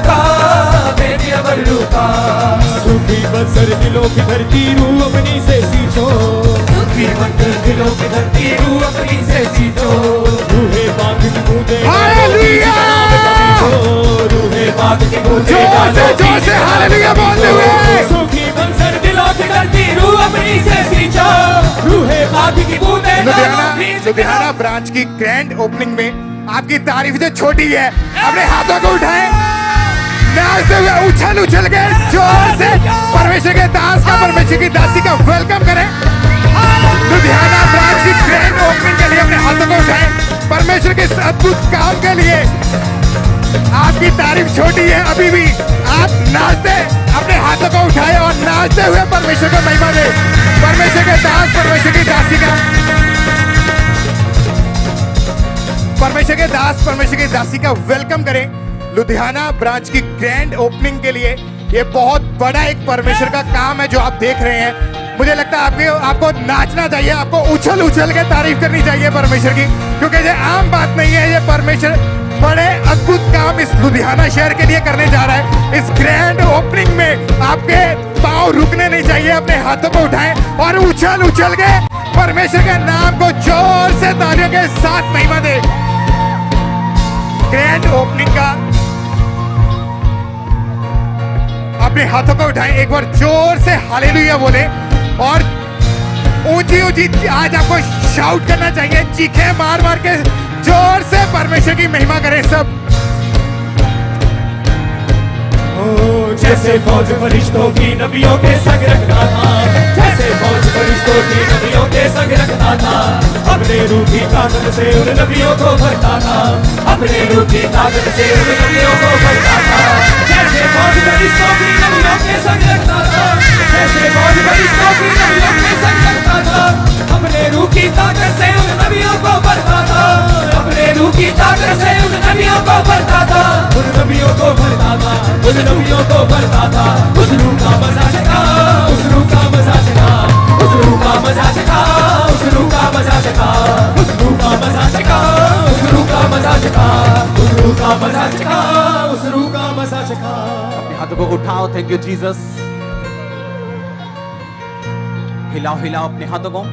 का, बेदिया बल्लू का। सूखी बंजर दिलों की धरती रूह अपनी से सींचो, सूखी बंजर दिलों की धरती रूह अपनी से सींचो। रूहे बाग की बूंदे हालेलुया, रूहे बाग की बूंदे जोर से हालेलुया बोलते हुए। सूखी बंजर दिलों की धरती रूह अपनी से सींचो। रूहे बाग की बूंदे लुधियाना ब्रांच की ग्रैंड ओपनिंग में आपकी तारीफ जो छोटी है, अपने हाथों को उठाएं, नाचते हुए उछल उछल के जोर से परमेश्वर के दास का, परमेश्वर की दासी का वेलकम करें। लुधियाना ब्रांच की ग्रैंड ओपनिंग के लिए अपने हाथों को उठाएं। परमेश्वर के इस अद्भुत काम के लिए आपकी तारीफ छोटी है, अभी भी आप नाचते, अपने हाथों को उठाए और नाचते हुए परमेश्वर को महिमा दे। परमेश्वर के दास, परमेश्वर की दासी का, परमेश्वर के दास, परमेश्वर की दासी का वेलकम करें। लुधियाना ब्रांच की ग्रैंड ओपनिंग के लिए ये बहुत बड़ा एक परमेश्वर का काम है जो आप देख रहे हैं। मुझे लगता है आपको नाचना चाहिए, आपको उछल उछल के तारीफ करनी चाहिए परमेश्वर की, क्योंकि ये आम बात नहीं है। ये परमेश्वर बड़े अद्भुत काम इस लुधियाना शहर के लिए करने जा रहा है। इस ग्रैंड ओपनिंग में आपके पांव रुकने नहीं चाहिए, अपने हाथों को उठाएं और उछल उछल के परमेश्वर के नाम को जोर से तालियों के साथ महिमा दे। ग्रैंड ओपनिंग का अपने हाथों को उठाएं, एक बार जोर से हालेलुया बोले और ऊंची ऊंची आज आपको शाउट करना चाहिए, चीखें मार मार के जोर से परमेश्वर की महिमा करें सब। जैसे फौज फरिश्तों की नबियों के संग रखता था, जैसे फौज फरिश्तों की नबियों के संग रखता था। अपने रूह की ताकत से उन नबियों को भरता था, अपने रूह की ताकत से उन नबियों को भरता था। जैसे फौज फरिश्तों की नबियों के संग रखता था, जैसे फौज फरिश्तों की नबियों के संग रखता था। अपने रूह की ताकत से उन नबियों को भरता था, अपने रूह की ताकत से उन नबियों को भरता था, उन नबियों को भरता था, उन नबियों को भरता था। उस रूह का मजा चखा, उस रूह का मजा चखा, उस रूह का मजा चखा, उस रूह का मजा चखा, उस रूह का मजा चखा, उस रूह का मजा चखा, उस रूह का मजा चखा, उस रूह का मजा चखा। अपने हाथों को उठाओ, थैंक यू जीसस। हिलाओ हिलाओ अपने हाथों को।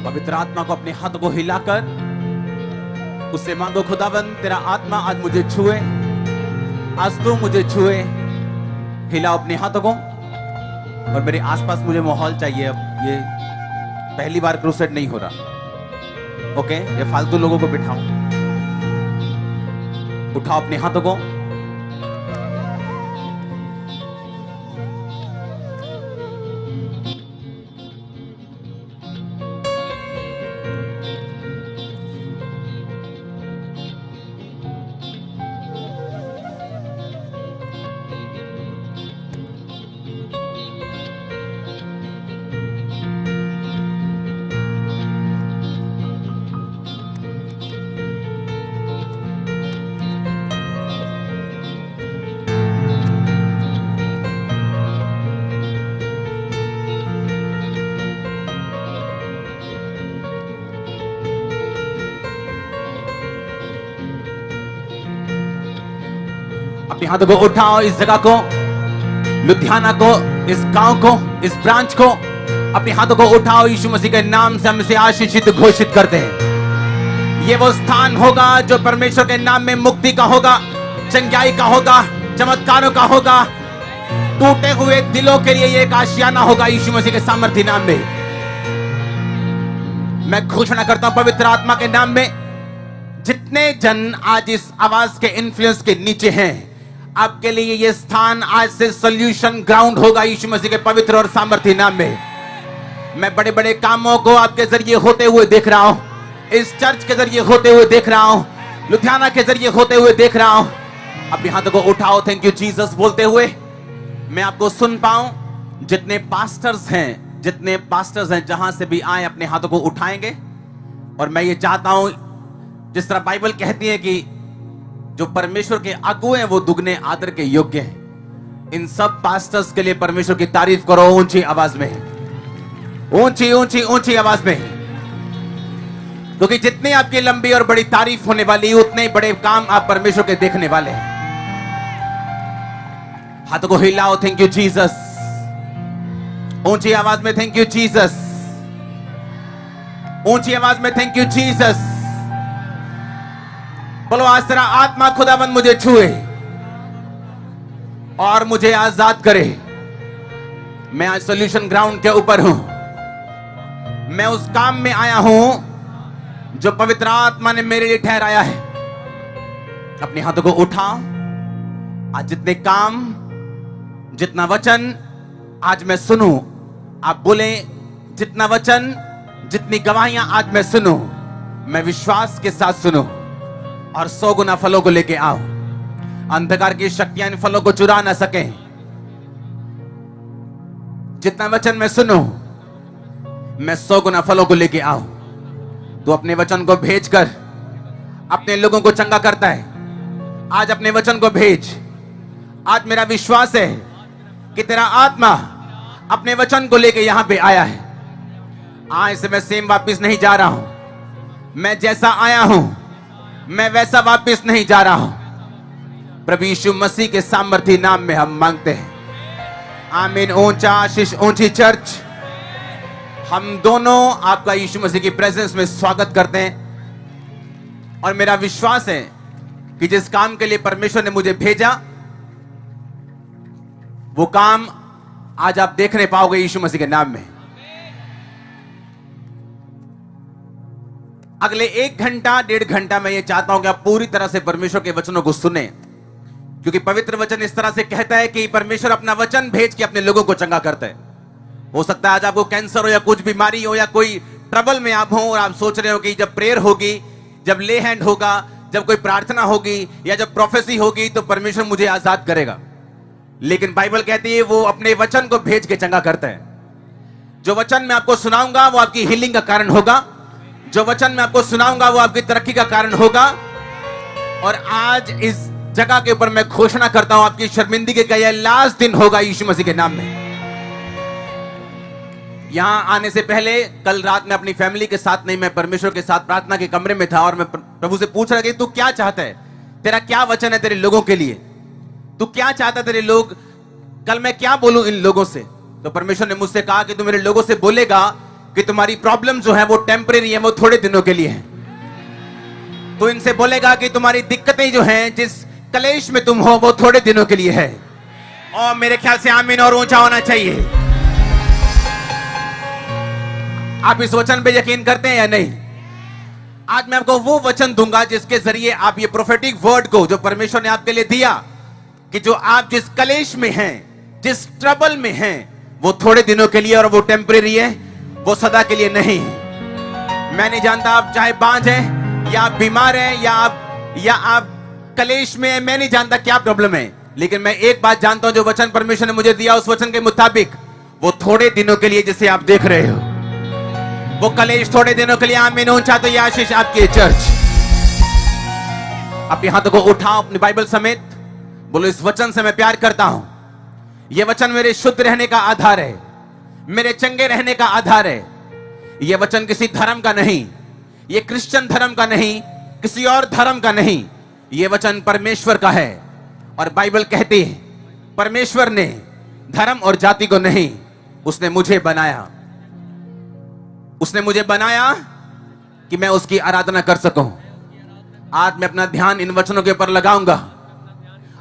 पवित्र आत्मा को अपने हाथों को हिलाकर उससे मांगो, खुदाबंद तेरा आत्मा आज मुझे छुए, आज तू मुझे छुए। हिलाओ अपने हाथों को। और मेरे आसपास मुझे माहौल चाहिए। अब ये पहली बार क्रूसेड नहीं हो रहा, ओके? ये फालतू लोगों को बिठाओ। उठाओ अपने हाथों को। अपने हाथों को उठाओ। इस जगह को, लुधियाना को, इस गांव को, इस ब्रांच को अपने हाथों को उठाओ। यीशु मसीह के नाम से हम इसे आशीषित घोषित करते हैं। ये वो स्थान होगा जो परमेश्वर के नाम में मुक्ति का होगा, चंगाई का होगा, चमत्कारों का होगा। टूटे हुए दिलों के लिए ये एक आशियाना होगा यीशु मसीह के सामर्थ्य नाम में। मैं घोषणा करता हूं पवित्र आत्मा के नाम में, जितने जन आज इस आवाज के इन्फ्लुएंस के नीचे हैं, आपके लिए ये स्थान आज से सॉल्यूशन ग्राउंड होगा यीशु मसीह के पवित्र और सामर्थ्य नाम में। मैं बड़े बड़े कामों को आपके जरिए होते हुए देख रहा हूं, इस चर्च के जरिए होते हुए देख रहा हूं, लुधियाना के जरिए होते हुए देख रहा हूं। अपने हाथों को उठाओ, थैंक यू जीसस बोलते हुए मैं आपको सुन पाऊं। जितने पास्टर्स हैं जहां से भी आए अपने हाथों को उठाएंगे। और मैं ये चाहता हूं, जिस तरह बाइबल कहती है कि जो परमेश्वर के अगुए हैं वो दुगने आदर के योग्य हैं। इन सब पास्टर्स के लिए परमेश्वर की तारीफ करो ऊंची आवाज में, ऊंची ऊंची ऊंची आवाज में। क्योंकि जितनी आपकी लंबी और बड़ी तारीफ होने वाली उतने ही बड़े काम आप परमेश्वर के देखने वाले हैं। हाथों को हिलाओ, थैंक यू जीसस। ऊंची आवाज में थैंक यू जीसस, ऊंची आवाज में थैंक यू जीसस। बोलो आज तेरा आत्मा खुदाबंद मुझे छुए और मुझे आजाद करे। मैं आज सॉल्यूशन ग्राउंड के ऊपर हूं। मैं उस काम में आया हूं जो पवित्र आत्मा ने मेरे लिए ठहराया है। अपने हाथों को उठाओ। आज जितने काम, जितना वचन आज मैं सुनूं, आप बोले जितना वचन, जितनी गवाहियां आज मैं सुनूं, मैं विश्वास के साथ सुनूं और 100 गुना फलों को लेके आओ। अंधकार की शक्तियां इन फलों को चुरा ना सके। जितना वचन मैं सुनूं, मैं 100 गुना फलों को लेके आऊं। तो अपने वचन को भेजकर अपने लोगों को चंगा करता है। आज अपने वचन को भेज। आज मेरा विश्वास है कि तेरा आत्मा अपने वचन को लेके यहां पे आया है। आज से मैं सेम वापस नहीं जा रहा हूं। मैं जैसा आया हूं मैं वैसा वापस नहीं जा रहा हूं। प्रभु यीशु मसीह के सामर्थी नाम में हम मांगते हैं, आमीन। ऊंचा आशीष, ऊंची चर्च। हम दोनों आपका यीशु मसीह की प्रेजेंस में स्वागत करते हैं और मेरा विश्वास है कि जिस काम के लिए परमेश्वर ने मुझे भेजा, वो काम आज आप देखने पाओगे यीशु मसीह के नाम में। अगले 1 घंटा 1.5 घंटा मैं ये चाहता हूं कि आप पूरी तरह से परमेश्वर के वचनों को सुने, क्योंकि पवित्र वचन इस तरह से कहता है कि परमेश्वर अपना वचन भेज के अपने लोगों को चंगा करता है। हो सकता है आज आपको कैंसर हो या कुछ बीमारी हो या कोई ट्रबल में आप हो और आप सोच रहे हो कि जब प्रेयर होगी, जब ले हैंड होगा, जब कोई प्रार्थना होगी या जब प्रोफेसी होगी तो परमेश्वर मुझे आजाद करेगा। लेकिन बाइबल कहती है वो अपने वचन को भेज के चंगा करता है। जो वचन मैं आपको सुनाऊंगा वो आपकी हीलिंग का कारण होगा। जो वचन मैं आपको सुनाऊंगा वो आपकी तरक्की का कारण होगा। और आज इस जगह के ऊपर मैं घोषणा करता हूं, आपकी शर्मिंदगी का यह लास्ट दिन होगा यीशु मसीह के नाम में। यहां आने से पहले कल रात में अपनी फैमिली के साथ नहीं, मैं परमेश्वर के साथ प्रार्थना के कमरे में था और मैं प्रभु से पूछ रहा कि तू क्या चाहता है, तेरा क्या वचन है तेरे लोगों के लिए, तू क्या चाहता है तेरे लोग, कल मैं क्या बोलूं इन लोगों से। तो परमेश्वर ने मुझसे कहा कि तू मेरे लोगों से बोलेगा कि तुम्हारी प्रॉब्लम जो है वो टेम्परेरी है, वो थोड़े दिनों के लिए है। तो इनसे बोलेगा कि तुम्हारी दिक्कतें जो हैं, जिस कलेश में तुम हो, वो थोड़े दिनों के लिए है। और मेरे ख्याल से आमीन और ऊंचा होना चाहिए। आप इस वचन पे यकीन करते हैं या नहीं? आज मैं आपको वो वचन दूंगा जिसके जरिए आप ये प्रोफेटिक वर्ड को जो परमेश्वर ने आपके लिए दिया, कि जो आप जिस कलेश में हैं, जिस ट्रबल में हैं, वो थोड़े दिनों के लिए और वो टेम्परेरी है, वो सदा के लिए नहीं। मैं नहीं जानता आप चाहे बांझ हैं या आप बीमार हैं या आप कलेश में हैं, मैं नहीं जानता क्या प्रॉब्लम है, लेकिन मैं एक बात जानता हूं, जो वचन परमेश्वर ने मुझे दिया उस वचन के मुताबिक वो थोड़े दिनों के लिए जिसे आप देख रहे हो, वो कलेश थोड़े दिनों के लिए। आमीन ऊंचा। तो यह आशीष आपकी चर्च। अपने हाथों को उठाओ अपनी बाइबल समेत, बोलो इस वचन से मैं प्यार करता हूं। यह वचन मेरे शुद्ध रहने का आधार है, मेरे चंगे रहने का आधार है। यह वचन किसी धर्म का नहीं, यह क्रिश्चियन धर्म का नहीं, किसी और धर्म का नहीं, यह वचन परमेश्वर का है। और बाइबल कहती है परमेश्वर ने धर्म और जाति को नहीं, उसने मुझे बनाया। उसने मुझे बनाया कि मैं उसकी आराधना कर सकूं। आज मैं अपना ध्यान इन वचनों के ऊपर लगाऊंगा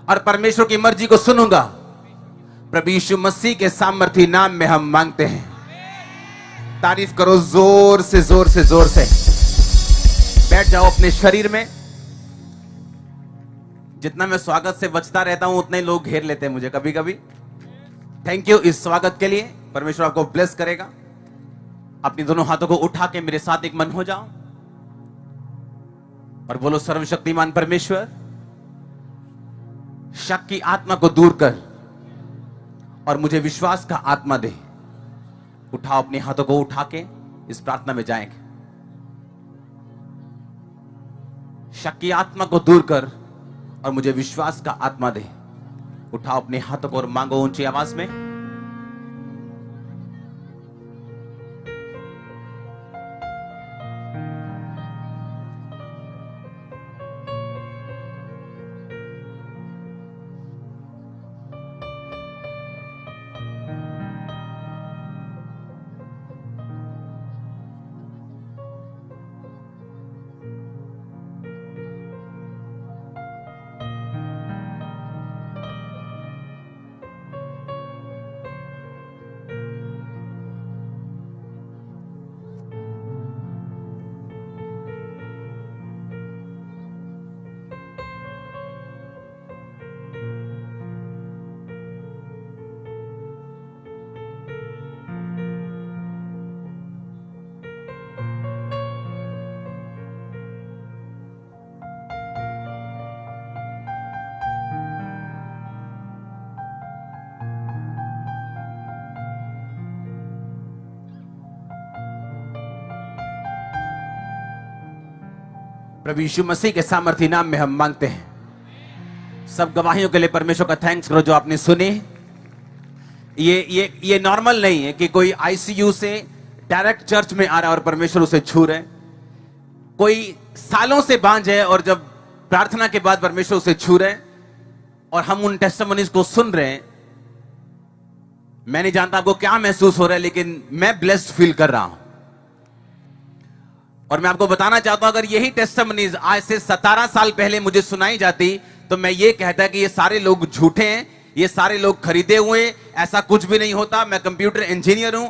और परमेश्वर की मर्जी को सुनूंगा। प्रभु यीशु मसीह के सामर्थी नाम में हम मांगते हैं। तारीफ करो जोर से जोर से जोर से। बैठ जाओ अपने शरीर में। जितना मैं स्वागत से बचता रहता हूं उतने लोग घेर लेते हैं मुझे कभी कभी। थैंक यू इस स्वागत के लिए। परमेश्वर आपको ब्लेस करेगा। अपनी दोनों हाथों को उठा के मेरे साथ एक मन हो जाओ और बोलो सर्वशक्तिमान परमेश्वर, शक की आत्मा को दूर कर और मुझे विश्वास का आत्मा दे। उठाओ अपने हाथों को उठा के इस प्रार्थना में जाएंगे। शक की आत्मा को दूर कर और मुझे विश्वास का आत्मा दे। उठाओ अपने हाथों को और मांगो ऊंची आवाज में। प्रभु यीशु मसीह के सामर्थी नाम में हम मांगते हैं। सब गवाहियों के लिए परमेश्वर का थैंक्स करो जो आपने सुने। ये नॉर्मल नहीं है कि कोई आईसीयू से डायरेक्ट चर्च में आ रहा है और परमेश्वर उसे छू रहे। कोई सालों से बांझ है और जब प्रार्थना के बाद परमेश्वर उसे छू रहे और हम उन टेस्टिमनीज को सुन रहे हैं। मैं नहीं जानता आपको क्या महसूस हो रहा है, लेकिन मैं ब्लेस्ड फील कर रहा हूं। और मैं आपको बताना चाहता हूं, अगर यही टेस्टिमनीज आज से 17 साल पहले मुझे सुनाई जाती तो मैं ये कहता कि ये सारे लोग झूठे हैं, ये सारे लोग खरीदे हुए, ऐसा कुछ भी नहीं होता। मैं कंप्यूटर इंजीनियर हूं।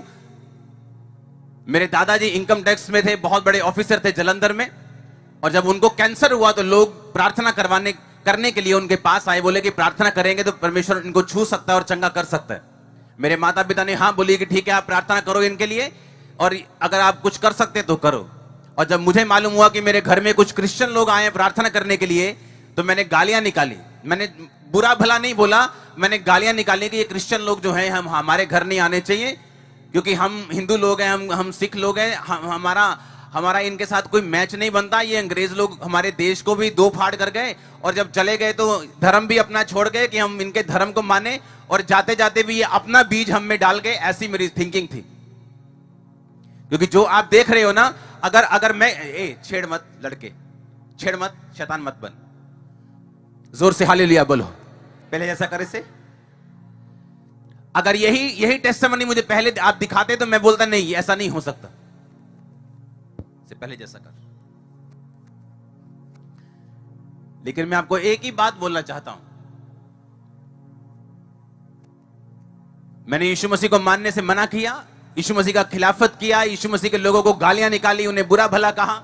मेरे दादाजी इनकम टैक्स में थे, बहुत बड़े ऑफिसर थे जलंधर में। और जब उनको कैंसर हुआ तो लोग प्रार्थना करने के लिए उनके पास आए, बोले कि प्रार्थना करेंगे तो परमेश्वर इनको छू सकता है और चंगा कर सकता है। मेरे माता पिता ने हाँ बोली कि ठीक है, आप प्रार्थना करो इनके लिए, और अगर आप कुछ कर सकते तो करो। और जब मुझे मालूम हुआ कि मेरे घर में कुछ क्रिश्चियन लोग आए प्रार्थना करने के लिए, तो मैंने गालियां निकाली। मैंने बुरा भला नहीं बोला, मैंने गालियां निकाली कि ये क्रिश्चियन लोग जो हैं हम हमारे घर नहीं आने चाहिए, क्योंकि हम हिंदू लोग हैं, हम सिख लोग हैं, हमारा इनके साथ कोई मैच नहीं बनता। ये अंग्रेज लोग हमारे देश को भी दो फाड़ कर गए, और जब चले गए तो धर्म भी अपना छोड़ गए कि हम इनके धर्म को माने, और जाते जाते भी ये अपना बीज हम में डाल गए। ऐसी मेरी थिंकिंग थी। क्योंकि जो आप देख रहे हो ना, अगर मैं छेड़ मत लड़के, छेड़ मत, शैतान मत बन। जोर से हालेलुया बोलो, पहले जैसा करे से। अगर यही टेस्टिमनी मुझे पहले आप दिखाते तो मैं बोलता नहीं ऐसा नहीं हो सकता, से पहले जैसा कर। लेकिन मैं आपको एक ही बात बोलना चाहता हूं, मैंने यीशु मसीह को मानने से मना किया, यीशु मसीह का खिलाफत किया, यीशु मसीह के लोगों को गालियां निकाली, उन्हें बुरा भला कहा।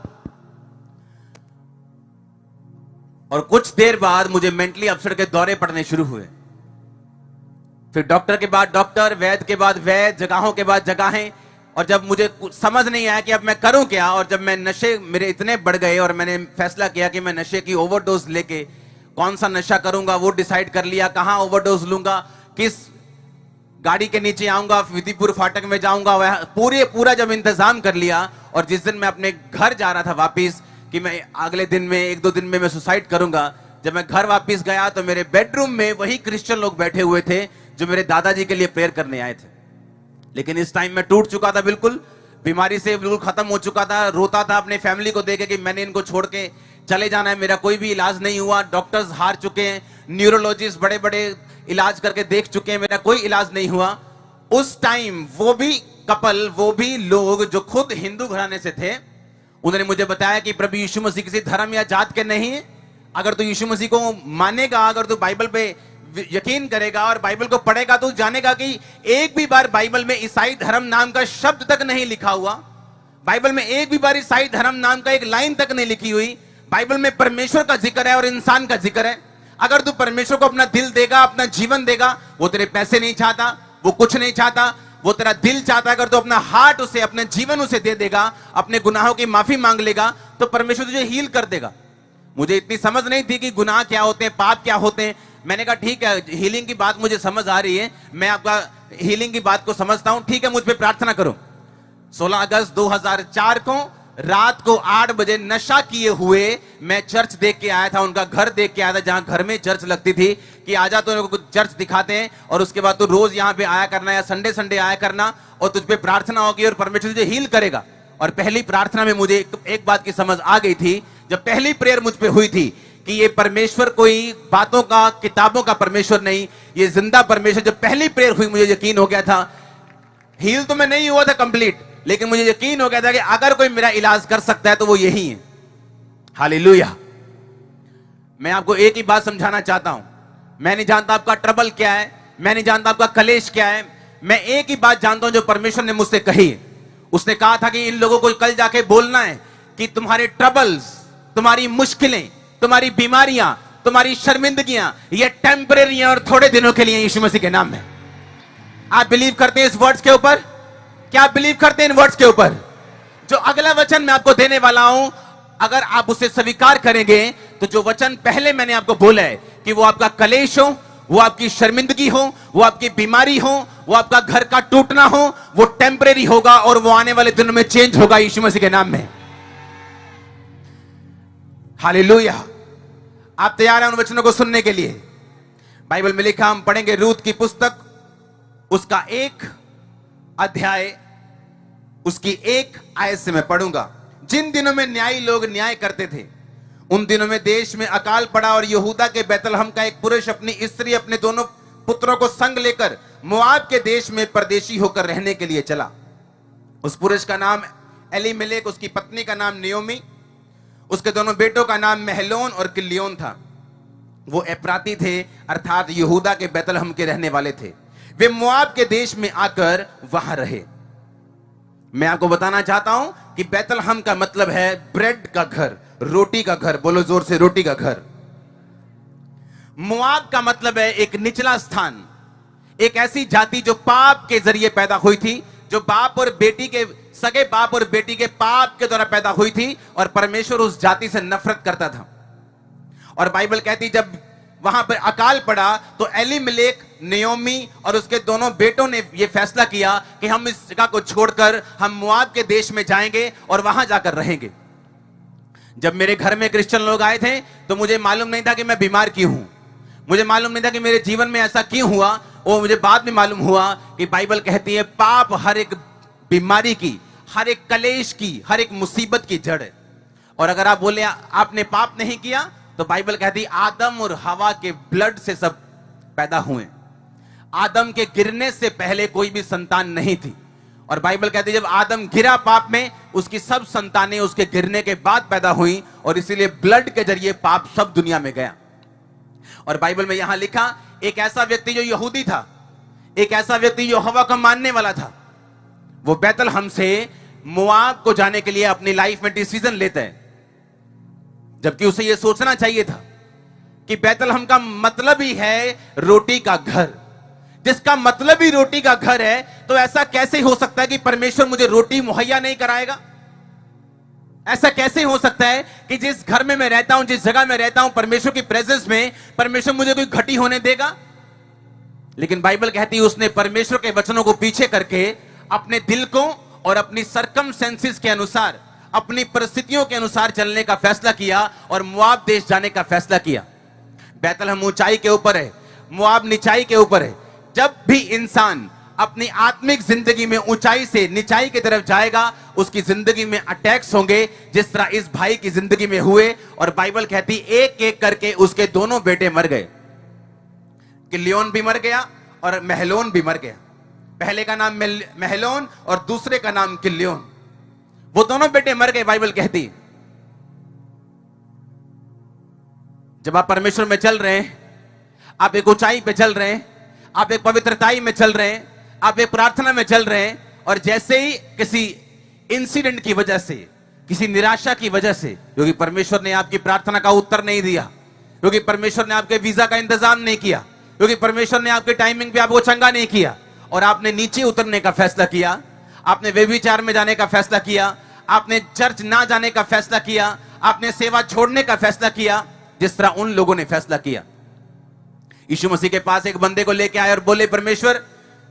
और कुछ देर बाद मुझे मेंटली अपसेट के दौरे पड़ने शुरू हुए। फिर डॉक्टर के बाद डॉक्टर, वैद्य के बाद वैद्य, जगहों के बाद जगहें। और जब मुझे समझ नहीं आया कि अब मैं करूं क्या, और जब मैं नशे मेरे इतने बढ़ गए और मैंने फैसला किया कि मैं नशे की ओवरडोज लेके कौन सा नशा करूंगा वो डिसाइड कर लिया। कहां ओवरडोज लूंगा, किस गाड़ी के नीचे आऊंगा, विधिपुर फाटक में जाऊंगा, वह पूरा जब इंतजाम कर लिया। और जिस दिन मैं अपने घर जा रहा था वापिस कि मैं अगले दिन में 1-2 दिन में मैं सुसाइड करूंगा, जब मैं घर वापस गया तो मेरे बेडरूम में वही क्रिश्चियन लोग बैठे हुए थे जो मेरे दादाजी के लिए प्रेयर करने आए थे। लेकिन इस टाइम मैं टूट चुका था, बिल्कुल बीमारी से बिल्कुल खत्म हो चुका था। रोता था अपने फैमिली को देखे कि मैंने इनको छोड़ के चले जाना है, मेरा कोई भी इलाज नहीं हुआ। डॉक्टर्स हार चुके हैं, न्यूरोलॉजिस्ट बड़े बड़े इलाज करके देख चुके हैं, मेरा कोई इलाज नहीं हुआ। उस टाइम वो भी कपल, वो भी लोग जो खुद हिंदू घराने से थे, उन्होंने मुझे बताया कि प्रभु यीशु मसीह किसी धर्म या जात के नहीं है। अगर तू यीशु मसीह को मानेगा, अगर तू बाइबल पे यकीन करेगा और बाइबल को पढ़ेगा, तो जानेगा कि एक भी बार बाइबल में ईसाई धर्म नाम का शब्द तक नहीं लिखा हुआ। बाइबल में एक भी बार ईसाई धर्म नाम का एक लाइन तक नहीं लिखी हुई। बाइबल में परमेश्वर का जिक्र है और इंसान का जिक्र है। अगर तू परमेश्वर को अपना दिल देगा, अपना जीवन देगा, वो तेरे पैसे नहीं चाहता, वो कुछ नहीं चाहता, वो तेरा दिल चाहता है। अगर तू अपना हार्ट उसे, अपना जीवन उसे दे देगा, अपने गुनाहों की माफी मांग लेगा, तो परमेश्वर तुझे हील कर देगा। मुझे इतनी समझ नहीं थी कि गुनाह क्या होते हैं, पाप क्या होते हैं। मैंने कहा ठीक है, हीलिंग की बात मुझे समझ आ रही है, मैं आपका हीलिंग की बात को समझता हूं, ठीक है मुझ पे प्रार्थना करो। 16 अगस्त 2004 को रात को 8 बजे नशा किए हुए मैं चर्च देख के आया था, उनका घर देख के आया था, जहां घर में चर्च लगती थी कि आजा तो कुछ चर्च दिखाते हैं और उसके बाद तो रोज यहां पे आया करना या संडे आया करना और तुझ पे प्रार्थना होगी और परमेश्वर तुझे हील करेगा। और पहली प्रार्थना में मुझे एक बात की समझ आ गई थी, जब पहली प्रेयर मुझ पे हुई थी कि ये परमेश्वर कोई बातों का, किताबों का परमेश्वर नहीं, ये जिंदा परमेश्वर। जब पहली प्रेयर हुई मुझे यकीन हो गया था, हील तो मैं नहीं हुआ था कंप्लीट, लेकिन मुझे यकीन हो गया था कि अगर कोई मेरा इलाज कर सकता है तो वो यही है। हालेलुया। मैं आपको एक ही बात समझाना चाहता हूं, मैं नहीं जानता आपका ट्रबल क्या है, मैं नहीं जानता आपका कलेश क्या है, मैं एक ही बात जानता हूं जो परमेश्वर ने मुझसे कही है। उसने कहा था कि इन लोगों को कल जाके बोलना है कि तुम्हारे ट्रबल्स, तुम्हारी मुश्किलें, तुम्हारी बीमारियां, तुम्हारी शर्मिंदगियां ये टेम्परेरी हैं और थोड़े दिनों के लिए यीशु मसीह के नाम में। आप बिलीव करते हैं इस वर्ड्स के ऊपर? क्या आप बिलीव करते हैं इन वर्ड्स के ऊपर? जो अगला वचन मैं आपको देने वाला हूं, अगर आप उसे स्वीकार करेंगे तो जो वचन पहले मैंने आपको बोला है कि वो आपका कलेश हो, वो आपकी शर्मिंदगी हो, वो आपकी बीमारी हो, वो आपका घर का टूटना हो, वो टेम्परेरी होगा और वो आने वाले दिनों में चेंज होगा यीशु मसीह के नाम में। हालेलुया। आप तैयार हैं उन वचनों को सुनने के लिए? बाइबल में लिखा, हम पढ़ेंगे रूत की पुस्तक, उसका 1 अध्याय, उसकी 1 आयत से मैं पढ़ूंगा। जिन दिनों में न्यायी लोग न्याय करते थे, उन दिनों में देश में अकाल पड़ा और यहूदा के बैतलहम का एक पुरुष अपनी स्त्री अपने दोनों पुत्रों को संग लेकर मोआब के देश में परदेशी होकर रहने के लिए चला। उस पुरुष का नाम एलीमेलेक, उसकी पत्नी का नाम नियोमी, उसके दोनों बेटों का नाम महलोन और किल्योन था। वो एप्राती थे, अर्थात यहूदा के बैतलहम के रहने वाले थे। वे मोआब के देश में आकर वहां रहे। मैं आपको बताना चाहता हूं कि बैतलहम का मतलब है ब्रेड का घर, रोटी का घर। बोलो जोर से, रोटी का घर। मोआब का मतलब है एक निचला स्थान, एक ऐसी जाति जो पाप के जरिए पैदा हुई थी, जो बाप और बेटी के, सगे बाप और बेटी के पाप के द्वारा पैदा हुई थी, और परमेश्वर उस जाति से नफरत करता था। और बाइबल कहती जब वहां पर अकाल पड़ा तो एलीमेलेक, नियोमी और उसके दोनों बेटों ने यह फैसला किया कि हम इस जगह को छोड़कर हम मोआब के देश में जाएंगे और वहां जाकर रहेंगे। जब मेरे घर में क्रिश्चियन लोग आए थे तो मुझे मालूम नहीं था कि मैं बीमार क्यों हूं, मुझे मालूम नहीं था कि मेरे जीवन में ऐसा क्यों हुआ। वो मुझे बाद में मालूम हुआ कि बाइबल कहती है पाप हर एक बीमारी की, हर एक कलेश की, हर एक मुसीबत की जड़ है। और अगर आप बोले आपने पाप नहीं किया, तो बाइबल कहती है आदम और हवा के ब्लड से सब पैदा हुए। आदम के गिरने से पहले कोई भी संतान नहीं थी। और बाइबल कहती है जब आदम गिरा पाप में, उसकी सब संतानें उसके गिरने के बाद पैदा हुई, और इसीलिए ब्लड के जरिए पाप सब दुनिया में गया। और बाइबल में यहां लिखा, एक ऐसा व्यक्ति जो यहूदी था, एक ऐसा व्यक्ति जो हवा को मानने वाला था, वो बैतलहम से मोआब को जाने के लिए अपनी लाइफ में डिसीजन लेता है, जबकि उसे यह सोचना चाहिए था कि बैतलहम का मतलब ही है रोटी का घर। जिसका मतलब ही रोटी का घर है, तो ऐसा कैसे हो सकता है कि परमेश्वर मुझे रोटी मुहैया नहीं कराएगा? ऐसा कैसे हो सकता है कि जिस घर में मैं रहता हूं, जिस जगह में रहता हूं, परमेश्वर की प्रेजेंस में परमेश्वर मुझे कोई घटी होने देगा? लेकिन बाइबल कहती है उसने परमेश्वर के वचनों को पीछे करके अपने दिल को और अपनी सरकमस्टेंसेस के अनुसार, अपनी परिस्थितियों के अनुसार चलने का फैसला किया और मोआब देश जाने का फैसला किया। बैतलहम ऊंचाई के ऊपर है, मोआब निचाई के ऊपर है। जब भी इंसान अपनी आत्मिक जिंदगी में ऊंचाई से निचाई की तरफ जाएगा, उसकी जिंदगी में अटैक्स होंगे, जिस तरह इस भाई की जिंदगी में हुए। और बाइबल कहती एक एक करके उसके दोनों बेटे मर गए। किल्योन भी मर गया और महलोन भी मर गया। पहले का नाम महलोन और दूसरे का नाम किल्योन। वो दोनों बेटे मर गए। बाइबल कहती जब आप परमेश्वर में चल रहे हैं, आप एक ऊंचाई पे चल रहे हैं, आप एक पवित्रताई में चल रहे हैं, आप एक प्रार्थना में चल रहे हैं, और जैसे ही किसी इंसिडेंट की वजह से, किसी निराशा की वजह से, क्योंकि परमेश्वर ने आपकी प्रार्थना का उत्तर नहीं दिया, क्योंकि परमेश्वर ने आपके वीजा का इंतजाम नहीं किया, क्योंकि परमेश्वर ने आपके टाइमिंग पे आपको चंगा नहीं किया, और आपने नीचे उतरने का फैसला किया, आपने व्यभिचार में जाने का फैसला किया, आपने चर्च ना जाने का फैसला किया, आपने सेवा छोड़ने का फैसला किया, जिस तरह उन लोगों ने फैसला किया। यीशु मसीह के पास एक बंदे को लेके आए और बोले, परमेश्वर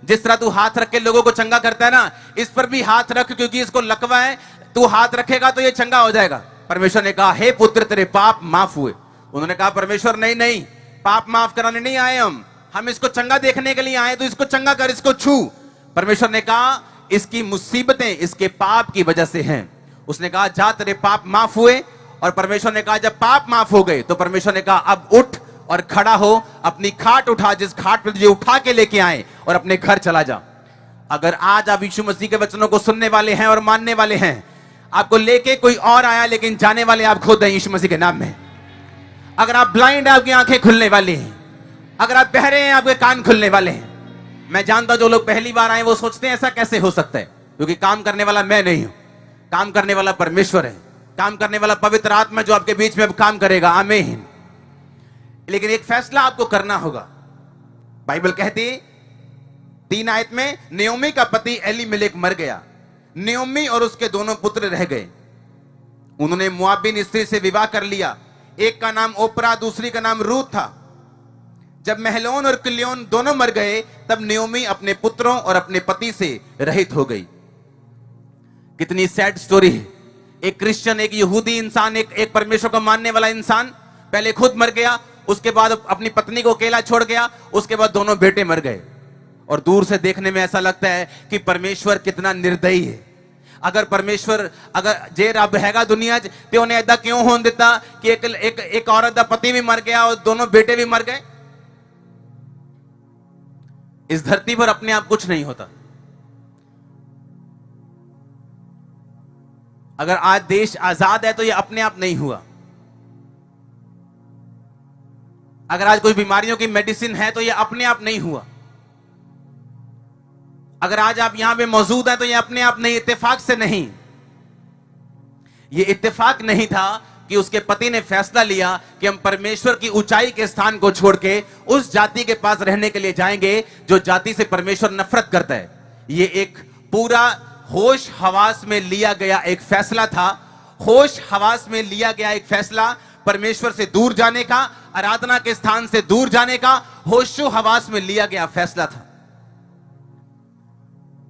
जिस तरह तू हाथ रख के लोगों को चंगा करता है ना, इस पर भी हाथ रख, क्योंकि इसको लकवा है, तू हाथ रखेगा तो ये चंगा हो जाएगा। परमेश्वर ने कहा, हे पुत्र तेरे पाप माफ हुए। उन्होंने कहा, परमेश्वर नहीं नहीं, पाप माफ कराने नहीं आए, हम इसको चंगा देखने के लिए आए, तो इसको चंगा कर, इसको छू। परमेश्वर ने कहा, इसकी मुसीबतें इसके पाप की वजह से हैं। उसने कहा, जा तेरे पाप माफ हुए। और परमेश्वर ने कहा, जब पाप माफ हो गए तो परमेश्वर ने कहा, अब उठ और खड़ा हो, अपनी खाट उठा, जिस खाट पे तुझे उठा के लेके आए, और अपने घर चला जा। अगर आज आप यीशु मसीह के वचनों को सुनने वाले हैं और मानने वाले हैं, आपको लेके कोई और आया लेकिन जाने वाले आप खुद हैं यीशु मसीह के नाम में। अगर आप ब्लाइंड हैं, आपकी आंखें खुलने वाली हैं। अगर आप बहरे हैं, आपके कान खुलने वाले हैं। मैं जानता हूं जो लोग पहली बार आए वो सोचते हैं ऐसा कैसे हो सकता है, क्योंकि काम करने वाला मैं नहीं हूं, काम करने वाला परमेश्वर है, काम करने वाला पवित्र आत्मा जो आपके बीच में अब काम करेगा। आमीन। लेकिन एक फैसला आपको करना होगा। बाइबल कहती 3 आयत में, नियोमी का पति एलीमेलेक मर गया, नियोमी और उसके दोनों पुत्र रह गए। उन्होंने मोआबिन स्त्री से विवाह कर लिया। एक का नाम ओपरा, दूसरी का नाम रूत था। जब महलोन और किल्योन दोनों मर गए, तब नियोमी अपने पुत्रों और अपने पति से रहित हो गई। कितनी सैड स्टोरी है। एक क्रिश्चियन, एक यहूदी इंसान, एक परमेश्वर को मानने वाला इंसान पहले खुद मर गया, उसके बाद अपनी पत्नी को अकेला छोड़ गया, उसके बाद दोनों बेटे मर गए। और दूर से देखने में ऐसा लगता है कि परमेश्वर कितना निर्दयी है। अगर परमेश्वर अगर जे रब हैगा दुनिया च ते उन्हें ऐदा क्यों होने दिता कि एक औरत का पति भी मर गया और दोनों बेटे भी मर गए। इस धरती पर अपने आप कुछ नहीं होता। अगर आज देश आजाद है तो यह अपने आप नहीं हुआ। अगर आज कोई बीमारियों की मेडिसिन है तो यह अपने आप नहीं हुआ। अगर आज आप यहां पे मौजूद हैं तो यह अपने आप नहीं, इत्तेफाक से नहीं। यह इत्तेफाक नहीं था कि उसके पति ने फैसला लिया कि हम परमेश्वर की ऊंचाई के स्थान को छोड़ के उस जाति के पास रहने के लिए जाएंगे जो जाति से परमेश्वर नफरत करता है। यह एक पूरा होश हवास में लिया गया एक फैसला था। होश हवास में लिया गया एक फैसला, परमेश्वर से दूर जाने का, आराधना के स्थान से दूर जाने का होशो हवास में लिया गया फैसला था।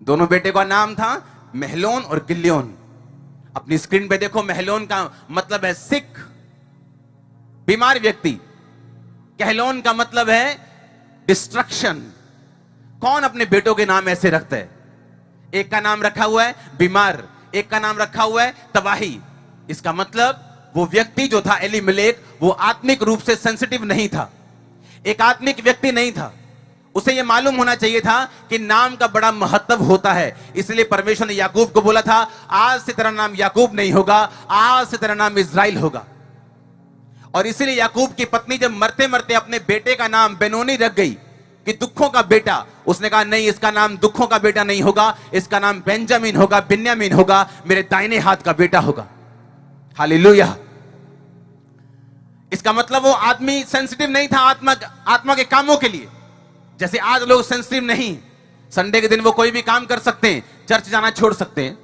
दोनों बेटे का नाम था महलोन और गिल्योन। अपनी स्क्रीन पे देखो, महलोन का मतलब है सिक, बीमार व्यक्ति। कहलोन का मतलब है डिस्ट्रक्शन। कौन अपने बेटों के नाम ऐसे रखता है? एक का नाम रखा हुआ है बीमार, एक का नाम रखा हुआ है तबाही। इसका मतलब वो व्यक्ति जो था एलीमेलेक, वो आत्मिक रूप से सेंसिटिव नहीं था, एक आत्मिक व्यक्ति नहीं था। उसे यह मालूम होना चाहिए था कि नाम का बड़ा महत्व होता है। इसलिए परमेश्वर ने याकूब को बोला था, आज से तेरा नाम याकूब नहीं होगा, आज से तेरा नाम इज़राइल होगा। और इसीलिए याकूब की पत्नी जब मरते मरते अपने बेटे का नाम बेनोनी रख गई कि दुखों का बेटा, उसने कहा नहीं, इसका नाम दुखों का बेटा नहीं होगा, इसका नाम बेंजामिन होगा, बिन्यामीन होगा, मेरे दाहिने हाथ का बेटा होगा। हालेलुया। इसका मतलब वो आदमी सेंसिटिव नहीं था आत्मा के कामों के लिए। जैसे आज लोग सेंसिटिव नहीं, संडे के दिन वो कोई भी काम कर सकते हैं, चर्च जाना छोड़ सकते हैं।